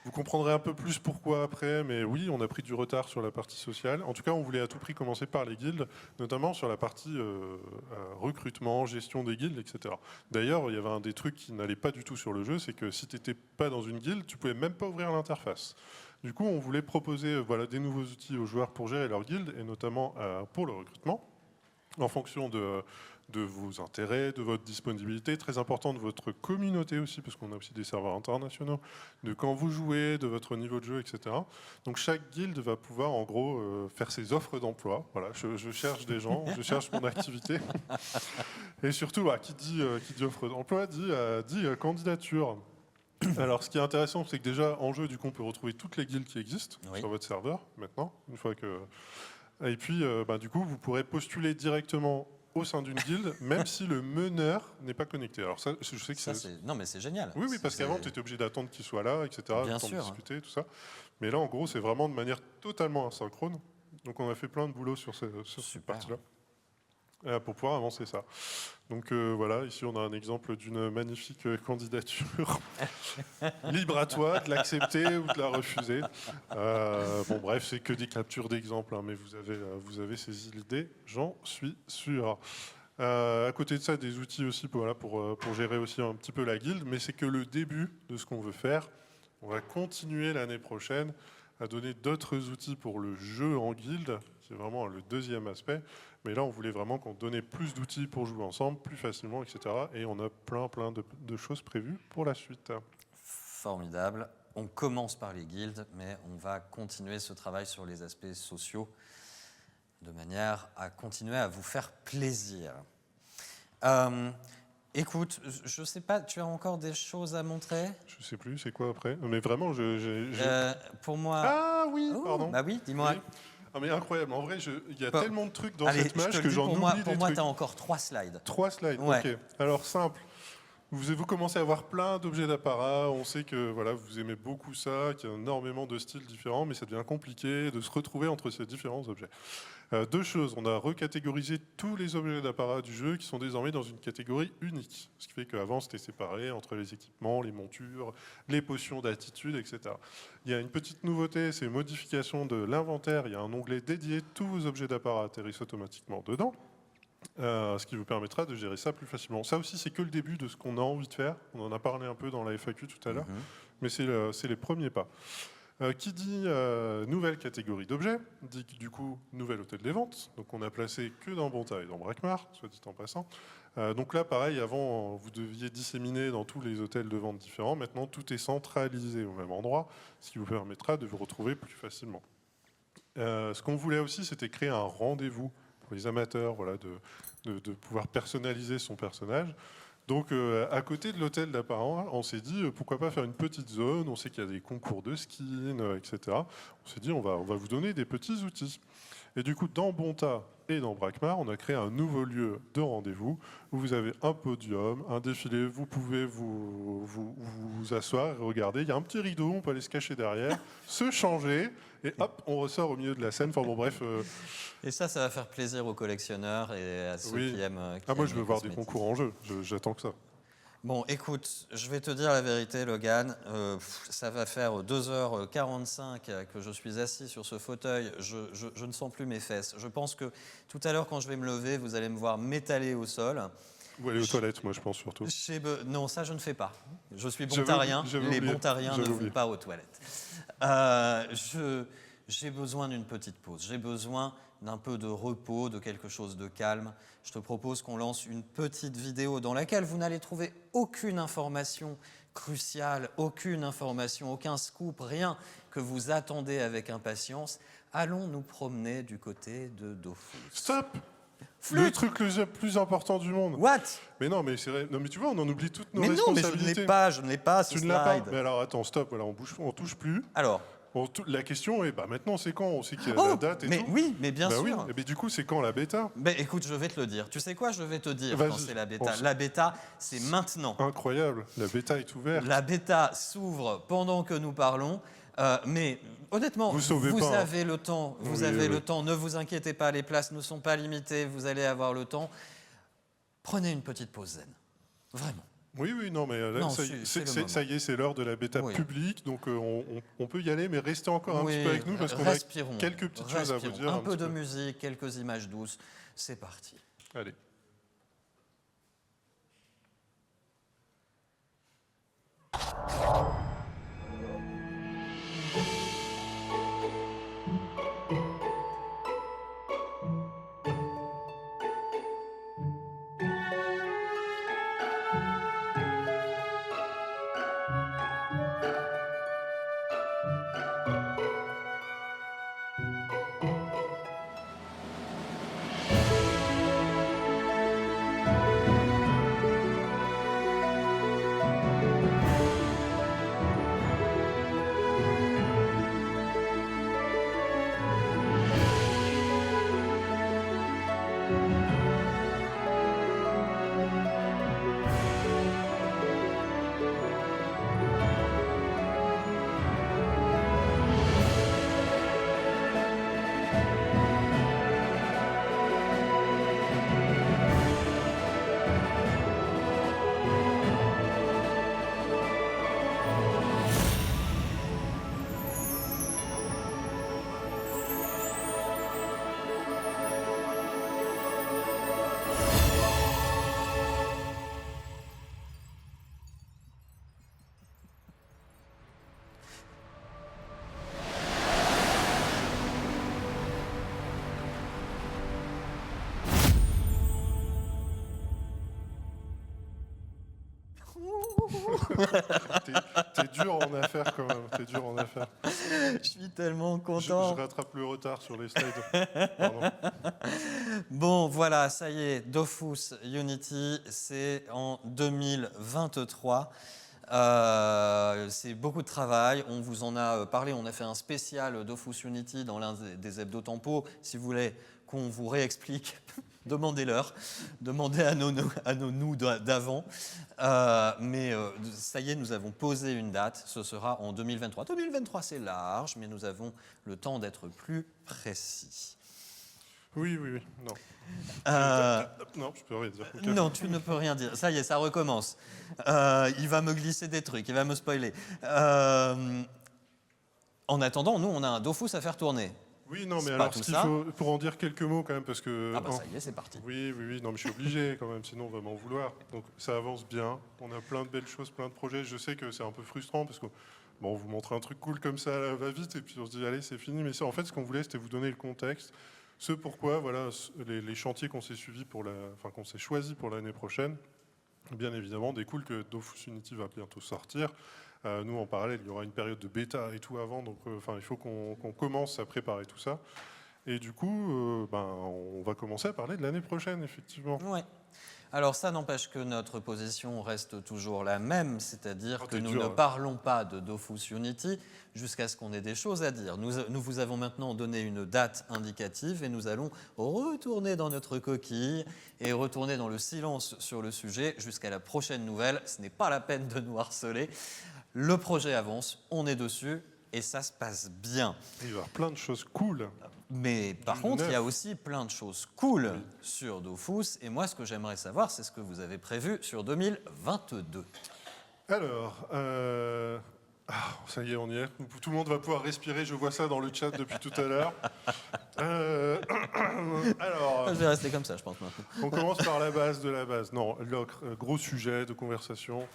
Vous comprendrez un peu plus pourquoi après, mais oui, on a pris du retard sur la partie sociale. En tout cas, on voulait à tout prix commencer par les guildes, notamment sur la partie recrutement, gestion des guildes, etc. D'ailleurs, il y avait un des trucs qui n'allait pas du tout sur le jeu, c'est que si tu n'étais pas dans une guilde, tu pouvais même pas ouvrir l'interface. Du coup, on voulait proposer des nouveaux outils aux joueurs pour gérer leur guilde, et notamment pour le recrutement, en fonction de vos intérêts, de votre disponibilité, très important de votre communauté aussi, parce qu'on a aussi des serveurs internationaux, de quand vous jouez, de votre niveau de jeu, etc. Donc chaque guilde va pouvoir en gros faire ses offres d'emploi. Voilà, je cherche des gens, je cherche mon activité. Et surtout, qui dit offre d'emploi dit candidature. Alors ce qui est intéressant, c'est que déjà en jeu, du coup, on peut retrouver toutes les guildes qui existent sur votre serveur maintenant, une fois que... Et puis, du coup, vous pourrez postuler directement au sein d'une guilde, même si le meneur n'est pas connecté. Alors ça, je sais que non, mais c'est génial. Oui, parce qu'avant, tu étais obligé d'attendre qu'il soit là, etc. Bien pour sûr. discuter, tout ça. Mais là, en gros, c'est vraiment de manière totalement asynchrone. Donc, on a fait plein de boulot sur cette partie-là pour pouvoir avancer ça. Donc voilà, ici on a un exemple d'une magnifique candidature. Libre à toi de l'accepter ou de la refuser. Bon bref, c'est que des captures d'exemples, hein, mais vous avez saisi l'idée, j'en suis sûr. À côté de ça, des outils aussi pour gérer aussi un petit peu la guilde, mais c'est que le début de ce qu'on veut faire. On va continuer l'année prochaine à donner d'autres outils pour le jeu en guilde, c'est vraiment le deuxième aspect. Mais là, on voulait vraiment qu'on donnait plus d'outils pour jouer ensemble, plus facilement, etc. Et on a plein de choses prévues pour la suite. Formidable. On commence par les guildes, mais on va continuer ce travail sur les aspects sociaux de manière à continuer à vous faire plaisir. Écoute, je ne sais pas, tu as encore des choses à montrer ? Je ne sais plus, c'est quoi après ? Mais vraiment, pour moi... Ah oui, pardon. Bah oui, dis-moi. Oui. Ah mais incroyable, en vrai, il y a tellement de trucs dans cette image que j'en oublie des trucs. Pour moi, tu as encore 3 slides. 3 slides, ouais. Ok. Alors, simple. Vous commencez à avoir plein d'objets d'apparat. On sait que vous aimez beaucoup ça, qu'il y a énormément de styles différents, mais ça devient compliqué de se retrouver entre ces différents objets. 2 choses. On a recatégorisé tous les objets d'apparat du jeu qui sont désormais dans une catégorie unique. Ce qui fait qu'avant, c'était séparé entre les équipements, les montures, les potions d'attitude, etc. Il y a une petite nouveauté, c'est modification de l'inventaire. Il y a un onglet dédié. Tous vos objets d'apparat atterrissent automatiquement dedans. Ce qui vous permettra de gérer ça plus facilement. Ça aussi, c'est que le début de ce qu'on a envie de faire. On en a parlé un peu dans la FAQ tout à l'heure, mais c'est les premiers pas. Qui dit nouvelle catégorie d'objets, dit du coup nouvel hôtel des ventes. Donc on a placé que dans Bonta et dans Brakmar, soit dit en passant. Donc là, pareil, avant, vous deviez disséminer dans tous les hôtels de vente différents. Maintenant, tout est centralisé au même endroit, ce qui vous permettra de vous retrouver plus facilement. Ce qu'on voulait aussi, c'était créer un rendez-vous pour les amateurs, de pouvoir personnaliser son personnage. Donc, à côté de l'hôtel d'apparence, on s'est dit, pourquoi pas faire une petite zone. On sait qu'il y a des concours de skins, etc. On s'est dit, on va vous donner des petits outils. Et du coup, dans Bonta et dans Brakmar, on a créé un nouveau lieu de rendez-vous où vous avez un podium, un défilé. Vous pouvez vous asseoir et regarder. Il y a un petit rideau, on peut aller se cacher derrière, se changer, et hop, on ressort au milieu de la scène. Enfin bon, bref. Et ça va faire plaisir aux collectionneurs et à ceux qui aiment. Moi, je veux voir des concours en jeu. J'attends que ça. Bon, écoute, je vais te dire la vérité, Logan. Ça va faire 2h45 que je suis assis sur ce fauteuil. Je ne sens plus mes fesses. Je pense que tout à l'heure, quand je vais me lever, vous allez me voir m'étaler au sol. Ou aller aux toilettes, moi, je pense surtout. Non, ça, je ne fais pas. Je suis bontarien. Les bontariens ne vont pas aux toilettes. J'ai besoin d'une petite pause. J'ai besoin d'un peu de repos, de quelque chose de calme. Je te propose qu'on lance une petite vidéo dans laquelle vous n'allez trouver aucune information cruciale, aucune information, aucun scoop, rien que vous attendez avec impatience. Allons nous promener du côté de Dofus. Stop! Flûte. Le truc le plus important du monde. What? Mais non, mais c'est vrai. Non, mais tu vois, on en oublie toutes nos mais responsabilités. Non, mais je ne l'ai pas, ce Tu slide. ne l'as pas. Mais alors, attends, stop. Voilà, on touche plus. Alors. La question est, maintenant, c'est quand? On sait qu'il y a la date et tout. Oui, mais bien sûr. Oui. Et du coup, c'est quand la bêta? Écoute, je vais te le dire. Tu sais quoi? Je vais te dire quand c'est la bêta. Oh, la bêta, c'est maintenant. Incroyable. La bêta est ouverte. La bêta s'ouvre pendant que nous parlons. Mais honnêtement, Vous sauvez vous pas, hein. avez le temps. Vous Oui, avez oui. le temps. Ne vous inquiétez pas, les places ne sont pas limitées. Vous allez avoir le temps. Prenez une petite pause zen. Vraiment. Oui, non, mais là, Non, ça, c'est le moment. ça y est, c'est l'heure de la bêta Oui. publique, donc on peut y aller, mais restez encore un Oui, petit peu avec nous, parce qu'on a respirons, quelques petites choses à vous respirons. dire. Un peu petit de musique, quelques images douces. C'est parti. Allez. T'es dur en affaires quand même, t'es dur en affaires. Je suis tellement content. Je rattrape le retard sur les slides. Pardon. Bon, voilà, ça y est, Dofus Unity, c'est en 2023. C'est beaucoup de travail, on vous en a parlé, on a fait un spécial Dofus Unity dans l'un des hebdo-tempos. Si vous voulez qu'on vous réexplique, demandez-leur, demandez à nos nous d'avant. Mais ça y est, nous avons posé une date, ce sera en 2023. 2023, c'est large, mais nous avons le temps d'être plus précis. Oui, non. Non, je peux rien dire. Okay. Non, tu ne peux rien dire. Ça y est, ça recommence. Il va me glisser des trucs, il va me spoiler. En attendant, nous, on a un Dofus à faire tourner. Oui, non, mais C'est alors, pas tout ce qu'il ça. faut, pour en dire quelques mots quand même, parce que... Ah bah ça y est, c'est parti. Oui, non, mais je suis obligé quand même, sinon on va m'en vouloir. Donc ça avance bien, on a plein de belles choses, plein de projets. Je sais que c'est un peu frustrant, parce que bon, on vous montre un truc cool comme ça, là, va vite, et puis on se dit, allez, c'est fini. Mais en fait, ce qu'on voulait, c'était vous donner le contexte, ce pourquoi, voilà, les chantiers qu'on s'est suivis qu'on s'est choisis pour l'année prochaine. Bien évidemment, découle que Dofus Unity va bientôt sortir. Nous, en parallèle, il y aura une période de bêta et tout avant, donc il faut qu'on commence à préparer tout ça. Et du coup, on va commencer à parler de l'année prochaine, effectivement. Ouais. Alors ça n'empêche que notre position reste toujours la même, c'est-à-dire que nous ne parlons pas de Dofus Unity jusqu'à ce qu'on ait des choses à dire. Nous vous avons maintenant donné une date indicative et nous allons retourner dans notre coquille et retourner dans le silence sur le sujet jusqu'à la prochaine nouvelle. Ce n'est pas la peine de nous harceler. Le projet avance, on est dessus et ça se passe bien. Il va y avoir plein de choses cool. Mais par contre, il y a aussi plein de choses cool sur Dofus. Et moi, ce que j'aimerais savoir, c'est ce que vous avez prévu sur 2022. Alors, ça y est, on y est. Tout le monde va pouvoir respirer. Je vois ça dans le chat depuis tout à l'heure. Alors, je vais rester comme ça, je pense maintenant. On commence par la base de la base. Non, gros sujet de conversation.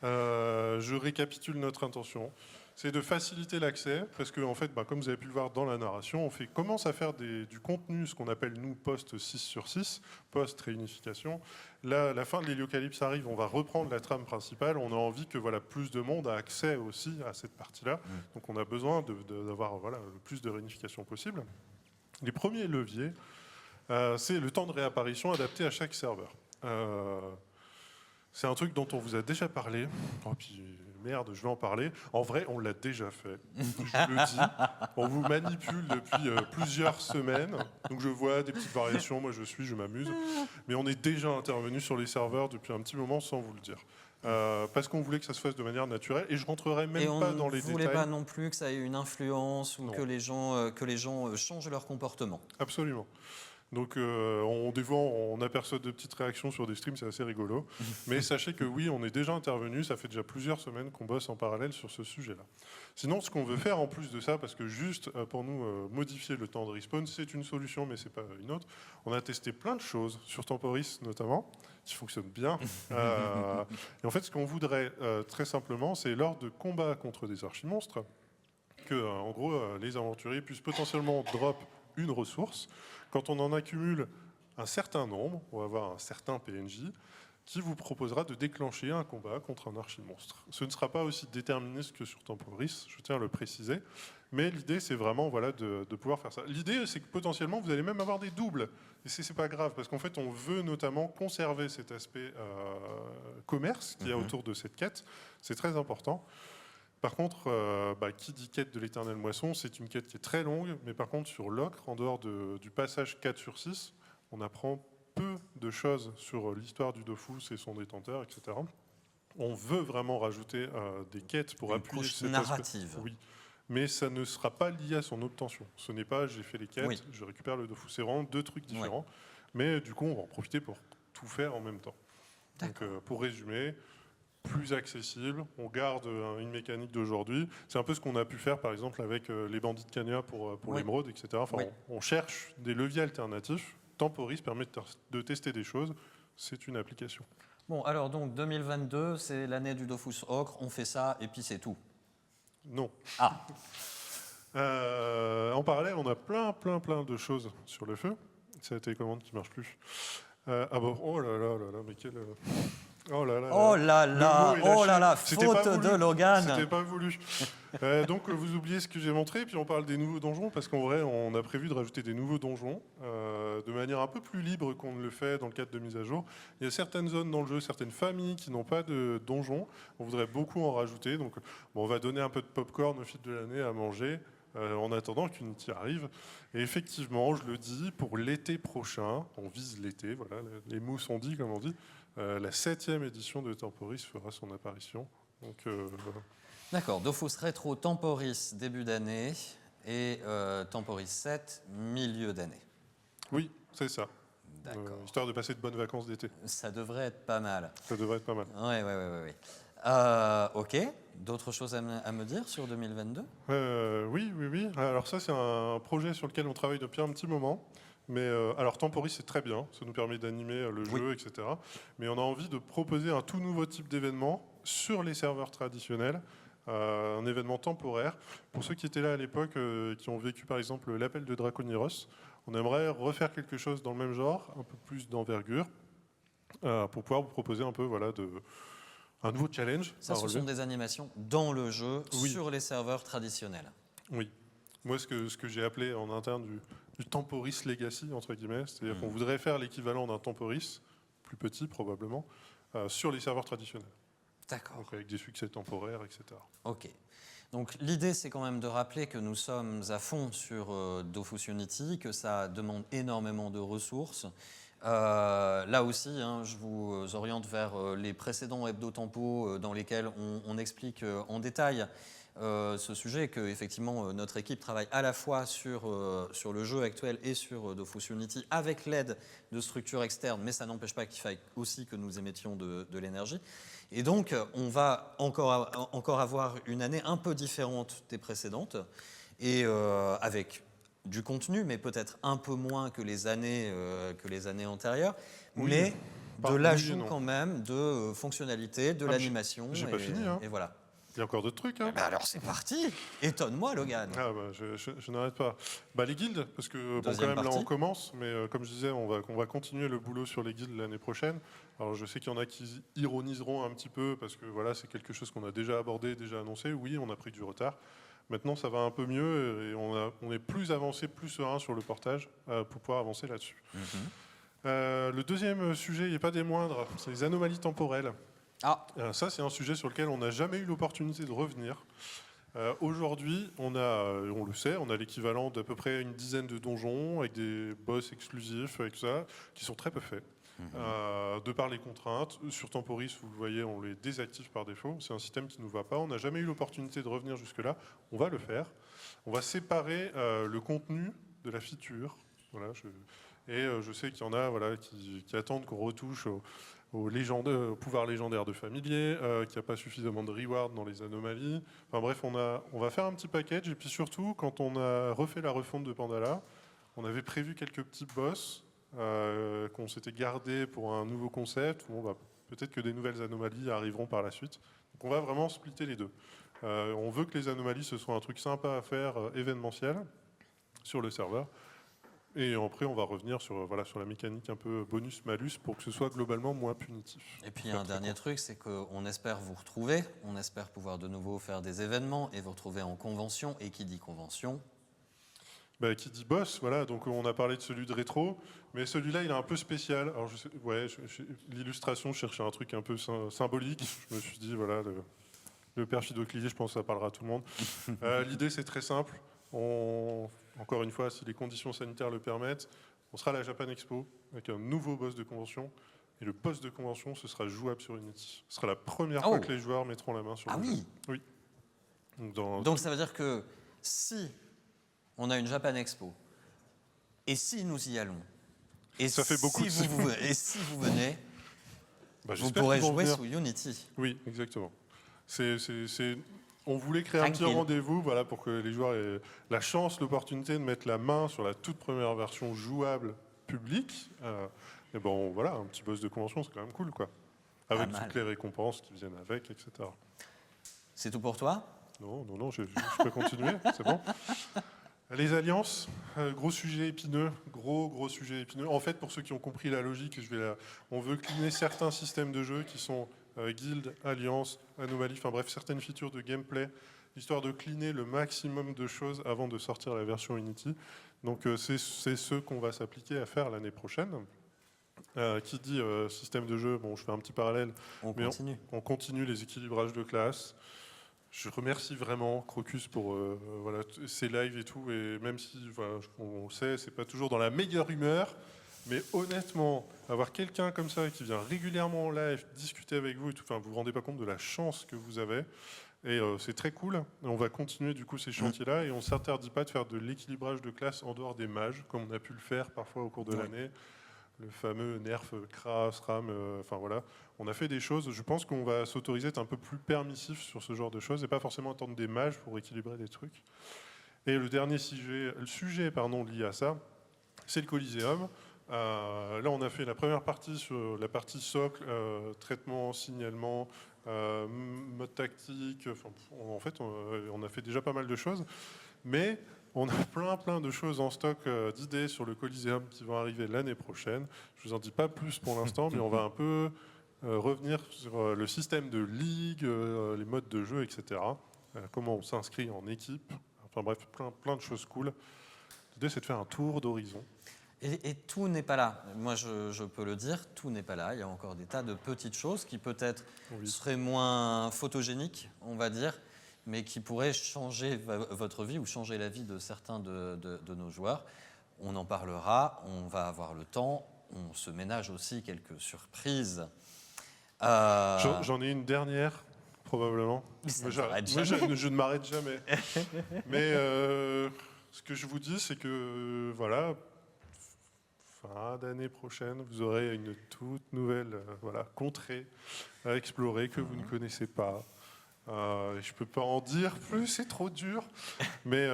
Je récapitule notre intention. C'est de faciliter l'accès, parce que, en fait, comme vous avez pu le voir dans la narration, on commence à faire du contenu, ce qu'on appelle, nous, post 6/6, post-réunification. Là, la fin de l'Héliocalypse arrive, on va reprendre la trame principale. On a envie que plus de monde a accès aussi à cette partie-là. Donc, on a besoin d'avoir le plus de réunification possible. Les premiers leviers, c'est le temps de réapparition adapté à chaque serveur. C'est un truc dont on vous a déjà parlé. Oh, puis, merde, je vais en parler. En vrai, on l'a déjà fait. Je vous le dis. On vous manipule depuis plusieurs semaines. Donc je vois des petites variations. Moi, je m'amuse. Mais on est déjà intervenu sur les serveurs depuis un petit moment sans vous le dire. parce qu'on voulait que ça se fasse de manière naturelle, et je rentrerai même Et on pas dans les ne voulait détails. pas non plus que ça ait une influence ou que les gens changent leur comportement. Absolument. Donc des fois on aperçoit de petites réactions sur des streams, c'est assez rigolo. Mais sachez que oui, on est déjà intervenu, ça fait déjà plusieurs semaines qu'on bosse en parallèle sur ce sujet-là. Sinon, ce qu'on veut faire en plus de ça, parce que juste pour nous modifier le temps de respawn, c'est une solution, mais c'est pas une autre. On a testé plein de choses sur Temporis notamment, qui fonctionnent bien. Et en fait, ce qu'on voudrait très simplement, c'est lors de combats contre des archimonstres, que en gros les aventuriers puissent potentiellement drop une ressource. Quand on en accumule un certain nombre, on va avoir un certain PNJ qui vous proposera de déclencher un combat contre un archimonstre. Ce ne sera pas aussi déterministe que sur Temporis, je tiens à le préciser, mais l'idée c'est vraiment de pouvoir faire ça. L'idée c'est que potentiellement vous allez même avoir des doubles, et c'est pas grave, parce qu'en fait on veut notamment conserver cet aspect commerce qu'il y a autour de cette quête, c'est très important. Par contre, qui dit quête de l'éternelle moisson, c'est une quête qui est très longue, mais par contre sur l'Ocre, en dehors du passage 4/6, on apprend peu de choses sur l'histoire du Dofus et son détenteur, etc. On veut vraiment rajouter des quêtes pour appuyer couche cet narrative. aspect. Oui, mais ça ne sera pas lié à son obtention. Ce n'est pas j'ai fait les quêtes, je récupère le Dofus. C'est vraiment deux trucs différents. Mais du coup, on va en profiter pour tout faire en même temps. Donc, pour résumer, plus accessible, on garde une mécanique d'aujourd'hui. C'est un peu ce qu'on a pu faire par exemple avec les bandits de Cagna pour l'émeraude, etc. Enfin, on cherche des leviers alternatifs. Temporis permet de tester des choses. C'est une application. Bon, alors donc 2022, c'est l'année du Dofus Ocre, on fait ça et puis c'est tout. Non. Ah. En parallèle, on a plein de choses sur le feu. C'est la télécommande qui ne marche plus. Oh là là, mais quel... Oh là là, faute de Logan. C'était pas voulu. Donc vous oubliez ce que j'ai montré, puis on parle des nouveaux donjons, parce qu'en vrai, on a prévu de rajouter des nouveaux donjons de manière un peu plus libre qu'on ne le fait dans le cadre de mise à jour. Il y a certaines zones dans le jeu, certaines familles qui n'ont pas de donjons. On voudrait beaucoup en rajouter. Donc on va donner un peu de popcorn au fil de l'année à manger. En attendant qu'Unity arrive. Et effectivement, je le dis, pour l'été prochain, on vise l'été, voilà, les mots sont dits, comme on dit, la 7e édition de Temporis fera son apparition. Donc, D'accord, Dofus Retro Temporis début d'année et Temporis 7 milieu d'année. Oui, c'est ça. Histoire de passer de bonnes vacances d'été. Ça devrait être pas mal. Ça devrait être pas mal. Oui. Ok, d'autres choses à me dire sur 2022 ? Oui. Alors ça, c'est un projet sur lequel on travaille depuis un petit moment. Mais alors Temporis, c'est très bien, ça nous permet d'animer le jeu, etc. Mais on a envie de proposer un tout nouveau type d'événement sur les serveurs traditionnels, un événement temporaire. Pour ceux qui étaient là à l'époque, qui ont vécu par exemple l'appel de Draconiros, on aimerait refaire quelque chose dans le même genre, un peu plus d'envergure, pour pouvoir vous proposer un peu un nouveau challenge. Ça, ce sont des animations dans le jeu, sur les serveurs traditionnels. Oui. Moi, ce que j'ai appelé en interne du Temporis Legacy, entre guillemets, c'est-à-dire qu'on voudrait faire l'équivalent d'un Temporis, plus petit probablement, sur les serveurs traditionnels. D'accord. Donc avec des succès temporaires, etc. Ok. Donc l'idée, c'est quand même de rappeler que nous sommes à fond sur Dofus Unity, que ça demande énormément de ressources. Là aussi, je vous oriente vers les précédents hebdo-tempo dans lesquels on explique en détail ce sujet, que effectivement notre équipe travaille à la fois sur le jeu actuel et sur Dofus Unity avec l'aide de structures externes, mais ça n'empêche pas qu'il faille aussi que nous émettions de l'énergie. Et donc on va encore avoir une année un peu différente des précédentes, et avec du contenu, mais peut-être un peu moins que les années antérieures, mais de l'ajout quand même de fonctionnalités, de l'animation. J'ai pas fini. Et voilà. Il y a encore d'autres trucs. Alors c'est parti. Étonne-moi, Logan. Je n'arrête pas. Les guildes, parce que quand même là on commence, mais comme je disais, on va continuer le boulot sur les guildes l'année prochaine. Alors je sais qu'il y en a qui ironiseront un petit peu, parce que voilà, c'est quelque chose qu'on a déjà abordé, déjà annoncé. Oui, on a pris du retard. Maintenant, ça va un peu mieux et on est plus avancé, plus serein sur le portage pour pouvoir avancer là-dessus. Le deuxième sujet, il n'est pas des moindres, c'est les anomalies temporelles. Ça, c'est un sujet sur lequel on n'a jamais eu l'opportunité de revenir. Aujourd'hui, on le sait, on a l'équivalent d'à peu près une dizaine de donjons avec des boss exclusifs, avec ça, qui sont très peu faits. de par les contraintes. Sur Temporis, vous le voyez, on les désactive par défaut. C'est un système qui ne nous va pas. On n'a jamais eu l'opportunité de revenir jusque-là. On va le faire. On va séparer le contenu de la feature. Voilà, je sais qu'il y en a qui attendent qu'on retouche au pouvoir légendaire de familier, qu'il n'y a pas suffisamment de reward dans les anomalies. Enfin bref, on va faire un petit package. Et puis surtout, quand on a refait la refonte de Pandala, on avait prévu quelques petits boss qu'on s'était gardés pour un nouveau concept. Bon, peut-être que des nouvelles anomalies arriveront par la suite. Donc on va vraiment splitter les deux. On veut que les anomalies, ce soit un truc sympa à faire, événementiel, sur le serveur. Et après, on va revenir sur la mécanique un peu bonus-malus pour que ce soit globalement moins punitif. Et puis un dernier truc, c'est qu'on espère vous retrouver, on espère pouvoir de nouveau faire des événements et vous retrouver en convention. Et qui dit convention ? Qui dit boss, voilà. Donc on a parlé de celui de rétro, mais celui-là, il est un peu spécial. Alors l'illustration, je cherchais un truc un peu symbolique. Je me suis dit, voilà, le père Fidoclier, je pense que ça parlera à tout le monde. L'idée, c'est très simple. Encore une fois, si les conditions sanitaires le permettent, on sera à la Japan Expo avec un nouveau boss de convention. Et le boss de convention, ce sera jouable sur Unity. Ce sera la première fois que les joueurs mettront la main sur le jeu. Oui. Donc ça veut dire que si on a une Japan Expo, et si nous y allons, et ça fait beaucoup si vous venez, vous pourrez jouer sous Unity. Oui, exactement. On voulait créer un petit rendez-vous pour que les joueurs aient la chance, l'opportunité de mettre la main sur la toute première version jouable publique. Et voilà, un petit boss de convention, c'est quand même cool, quoi. Avec toutes les récompenses qui viennent avec, etc. C'est tout pour toi ? Non, je peux continuer, c'est bon. Les alliances, gros sujet épineux, gros sujet épineux. En fait, pour ceux qui ont compris la logique, on veut cleaner certains systèmes de jeu qui sont guild, alliance, anomalie, enfin bref, certaines features de gameplay, histoire de cleaner le maximum de choses avant de sortir la version Unity. Donc c'est ce qu'on va s'appliquer à faire l'année prochaine. Qui dit système de jeu, je fais un petit parallèle. On continue les équilibrages de classe. Je remercie vraiment Crocus pour ses lives et tout, et même si on le sait, c'est pas toujours dans la meilleure humeur. Mais honnêtement, avoir quelqu'un comme ça qui vient régulièrement en live discuter avec vous, vous vous rendez pas compte de la chance que vous avez. Et c'est très cool. Et on va continuer du coup ces chantiers-là et on ne s'interdit pas de faire de l'équilibrage de classe en dehors des mages, comme on a pu le faire parfois au cours de l'année. Le fameux nerf, Kras, Ram, voilà. On a fait des choses. Je pense qu'on va s'autoriser à être un peu plus permissif sur ce genre de choses et pas forcément attendre des mages pour équilibrer des trucs. Et le dernier sujet lié à ça, c'est le Coliseum. Là, on a fait la première partie sur la partie socle, traitement, signalement, mode tactique. En fait, on a fait déjà pas mal de choses. Mais on a plein de choses en stock, d'idées sur le Coliseum qui vont arriver l'année prochaine. Je vous en dis pas plus pour l'instant, mais on va un peu revenir sur le système de ligue, les modes de jeu, etc. Comment on s'inscrit en équipe. Enfin bref, plein de choses cool. L'idée, c'est de faire un tour d'horizon. Et tout n'est pas là. Moi, je peux le dire, tout n'est pas là. Il y a encore des tas de petites choses qui peut-être seraient moins photogéniques, on va dire, mais qui pourraient changer votre vie ou changer la vie de certains de nos joueurs. On en parlera, on va avoir le temps, on se ménage aussi quelques surprises. J'en ai une dernière, probablement. Je ne m'arrête jamais. Mais ce que je vous dis, c'est que voilà, fin d'année prochaine, vous aurez une toute nouvelle contrée à explorer que vous ne connaissez pas. Je ne peux pas en dire plus, c'est trop dur. Mais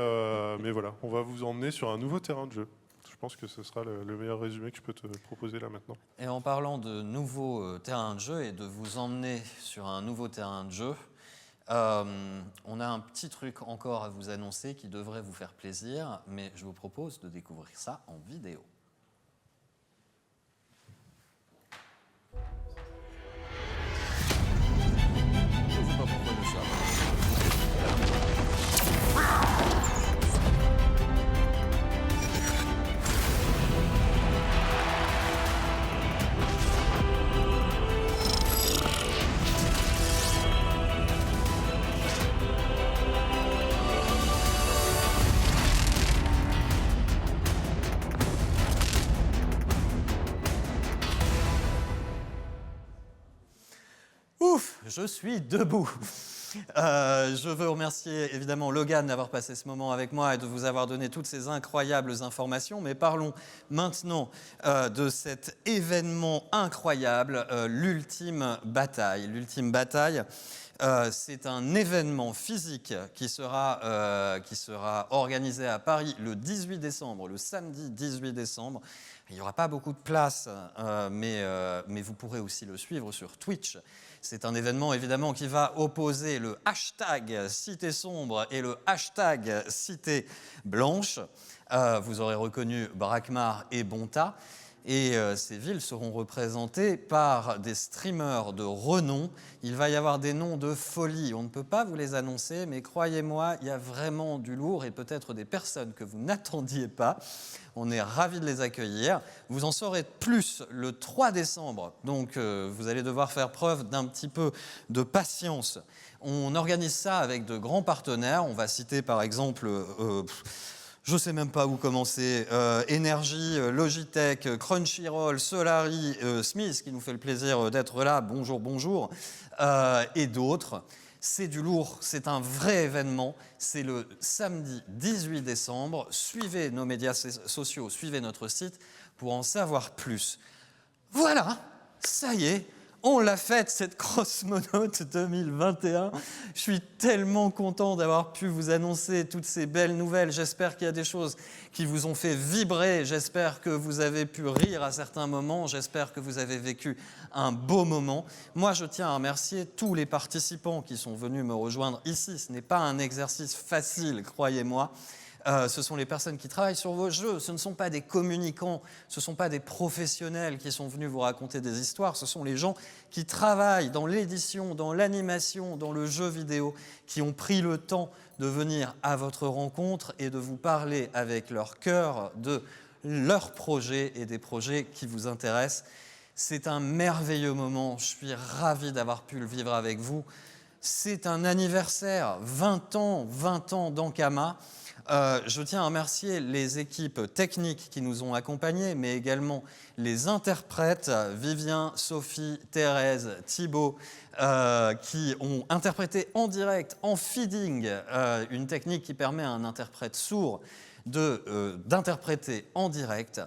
voilà, on va vous emmener sur un nouveau terrain de jeu. Je pense que ce sera le meilleur résumé que je peux te proposer là maintenant. Et en parlant de nouveaux terrains de jeu et de vous emmener sur un nouveau terrain de jeu, on a un petit truc encore à vous annoncer qui devrait vous faire plaisir, mais je vous propose de découvrir ça en vidéo. Je ne sais pas pourquoi le chat. je suis debout. Je veux remercier évidemment Logan d'avoir passé ce moment avec moi et de vous avoir donné toutes ces incroyables informations. Mais parlons maintenant de cet événement incroyable, l'Ultime Bataille. L'Ultime Bataille, c'est un événement physique qui sera organisé à Paris le 18 décembre, le samedi 18 décembre. Il n'y aura pas beaucoup de place, mais vous pourrez aussi le suivre sur Twitch. C'est un événement évidemment qui va opposer le hashtag Cité Sombre et le hashtag Cité Blanche. Vous aurez reconnu Brakmar et Bonta. Et ces villes seront représentées par des streamers de renom. Il va y avoir des noms de folie. On ne peut pas vous les annoncer, mais croyez-moi, il y a vraiment du lourd et peut-être des personnes que vous n'attendiez pas. On est ravis de les accueillir. Vous en saurez plus le 3 décembre. Donc, vous allez devoir faire preuve d'un petit peu de patience. On organise ça avec de grands partenaires. On va citer par exemple... je ne sais même pas où commencer. Énergie, Logitech, Crunchyroll, Solari, Smith, qui nous fait le plaisir d'être là. Bonjour, bonjour. Et d'autres. C'est du lourd, c'est un vrai événement. C'est le samedi 18 décembre. Suivez nos médias sociaux, suivez notre site pour en savoir plus. Voilà, ça y est. On l'a faite, cette Crossmonautes 2021. Je suis tellement content d'avoir pu vous annoncer toutes ces belles nouvelles. J'espère qu'il y a des choses qui vous ont fait vibrer. J'espère que vous avez pu rire à certains moments. J'espère que vous avez vécu un beau moment. Moi, je tiens à remercier tous les participants qui sont venus me rejoindre ici. Ce n'est pas un exercice facile, croyez-moi. Ce sont les personnes qui travaillent sur vos jeux, ce ne sont pas des communicants, ce ne sont pas des professionnels qui sont venus vous raconter des histoires, ce sont les gens qui travaillent dans l'édition, dans l'animation, dans le jeu vidéo, qui ont pris le temps de venir à votre rencontre et de vous parler avec leur cœur de leurs projets et des projets qui vous intéressent. C'est un merveilleux moment, je suis ravi d'avoir pu le vivre avec vous. C'est un anniversaire, 20 ans d'Ankama. Je tiens à remercier les équipes techniques qui nous ont accompagnés, mais également les interprètes, Vivien, Sophie, Thérèse, Thibaut, qui ont interprété en direct, en feeding, une technique qui permet à un interprète sourd d'interpréter en direct.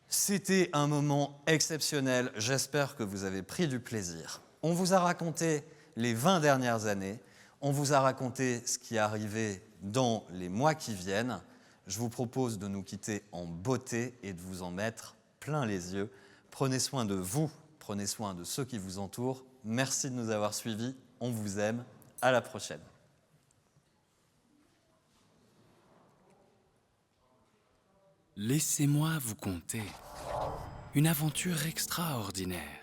C'était un moment exceptionnel, j'espère que vous avez pris du plaisir. On vous a raconté les 20 dernières années, on vous a raconté ce qui est arrivé dans les mois qui viennent. Je vous propose de nous quitter en beauté et de vous en mettre plein les yeux. Prenez soin de vous, prenez soin de ceux qui vous entourent. Merci de nous avoir suivis, on vous aime, à la prochaine. Laissez-moi vous conter une aventure extraordinaire.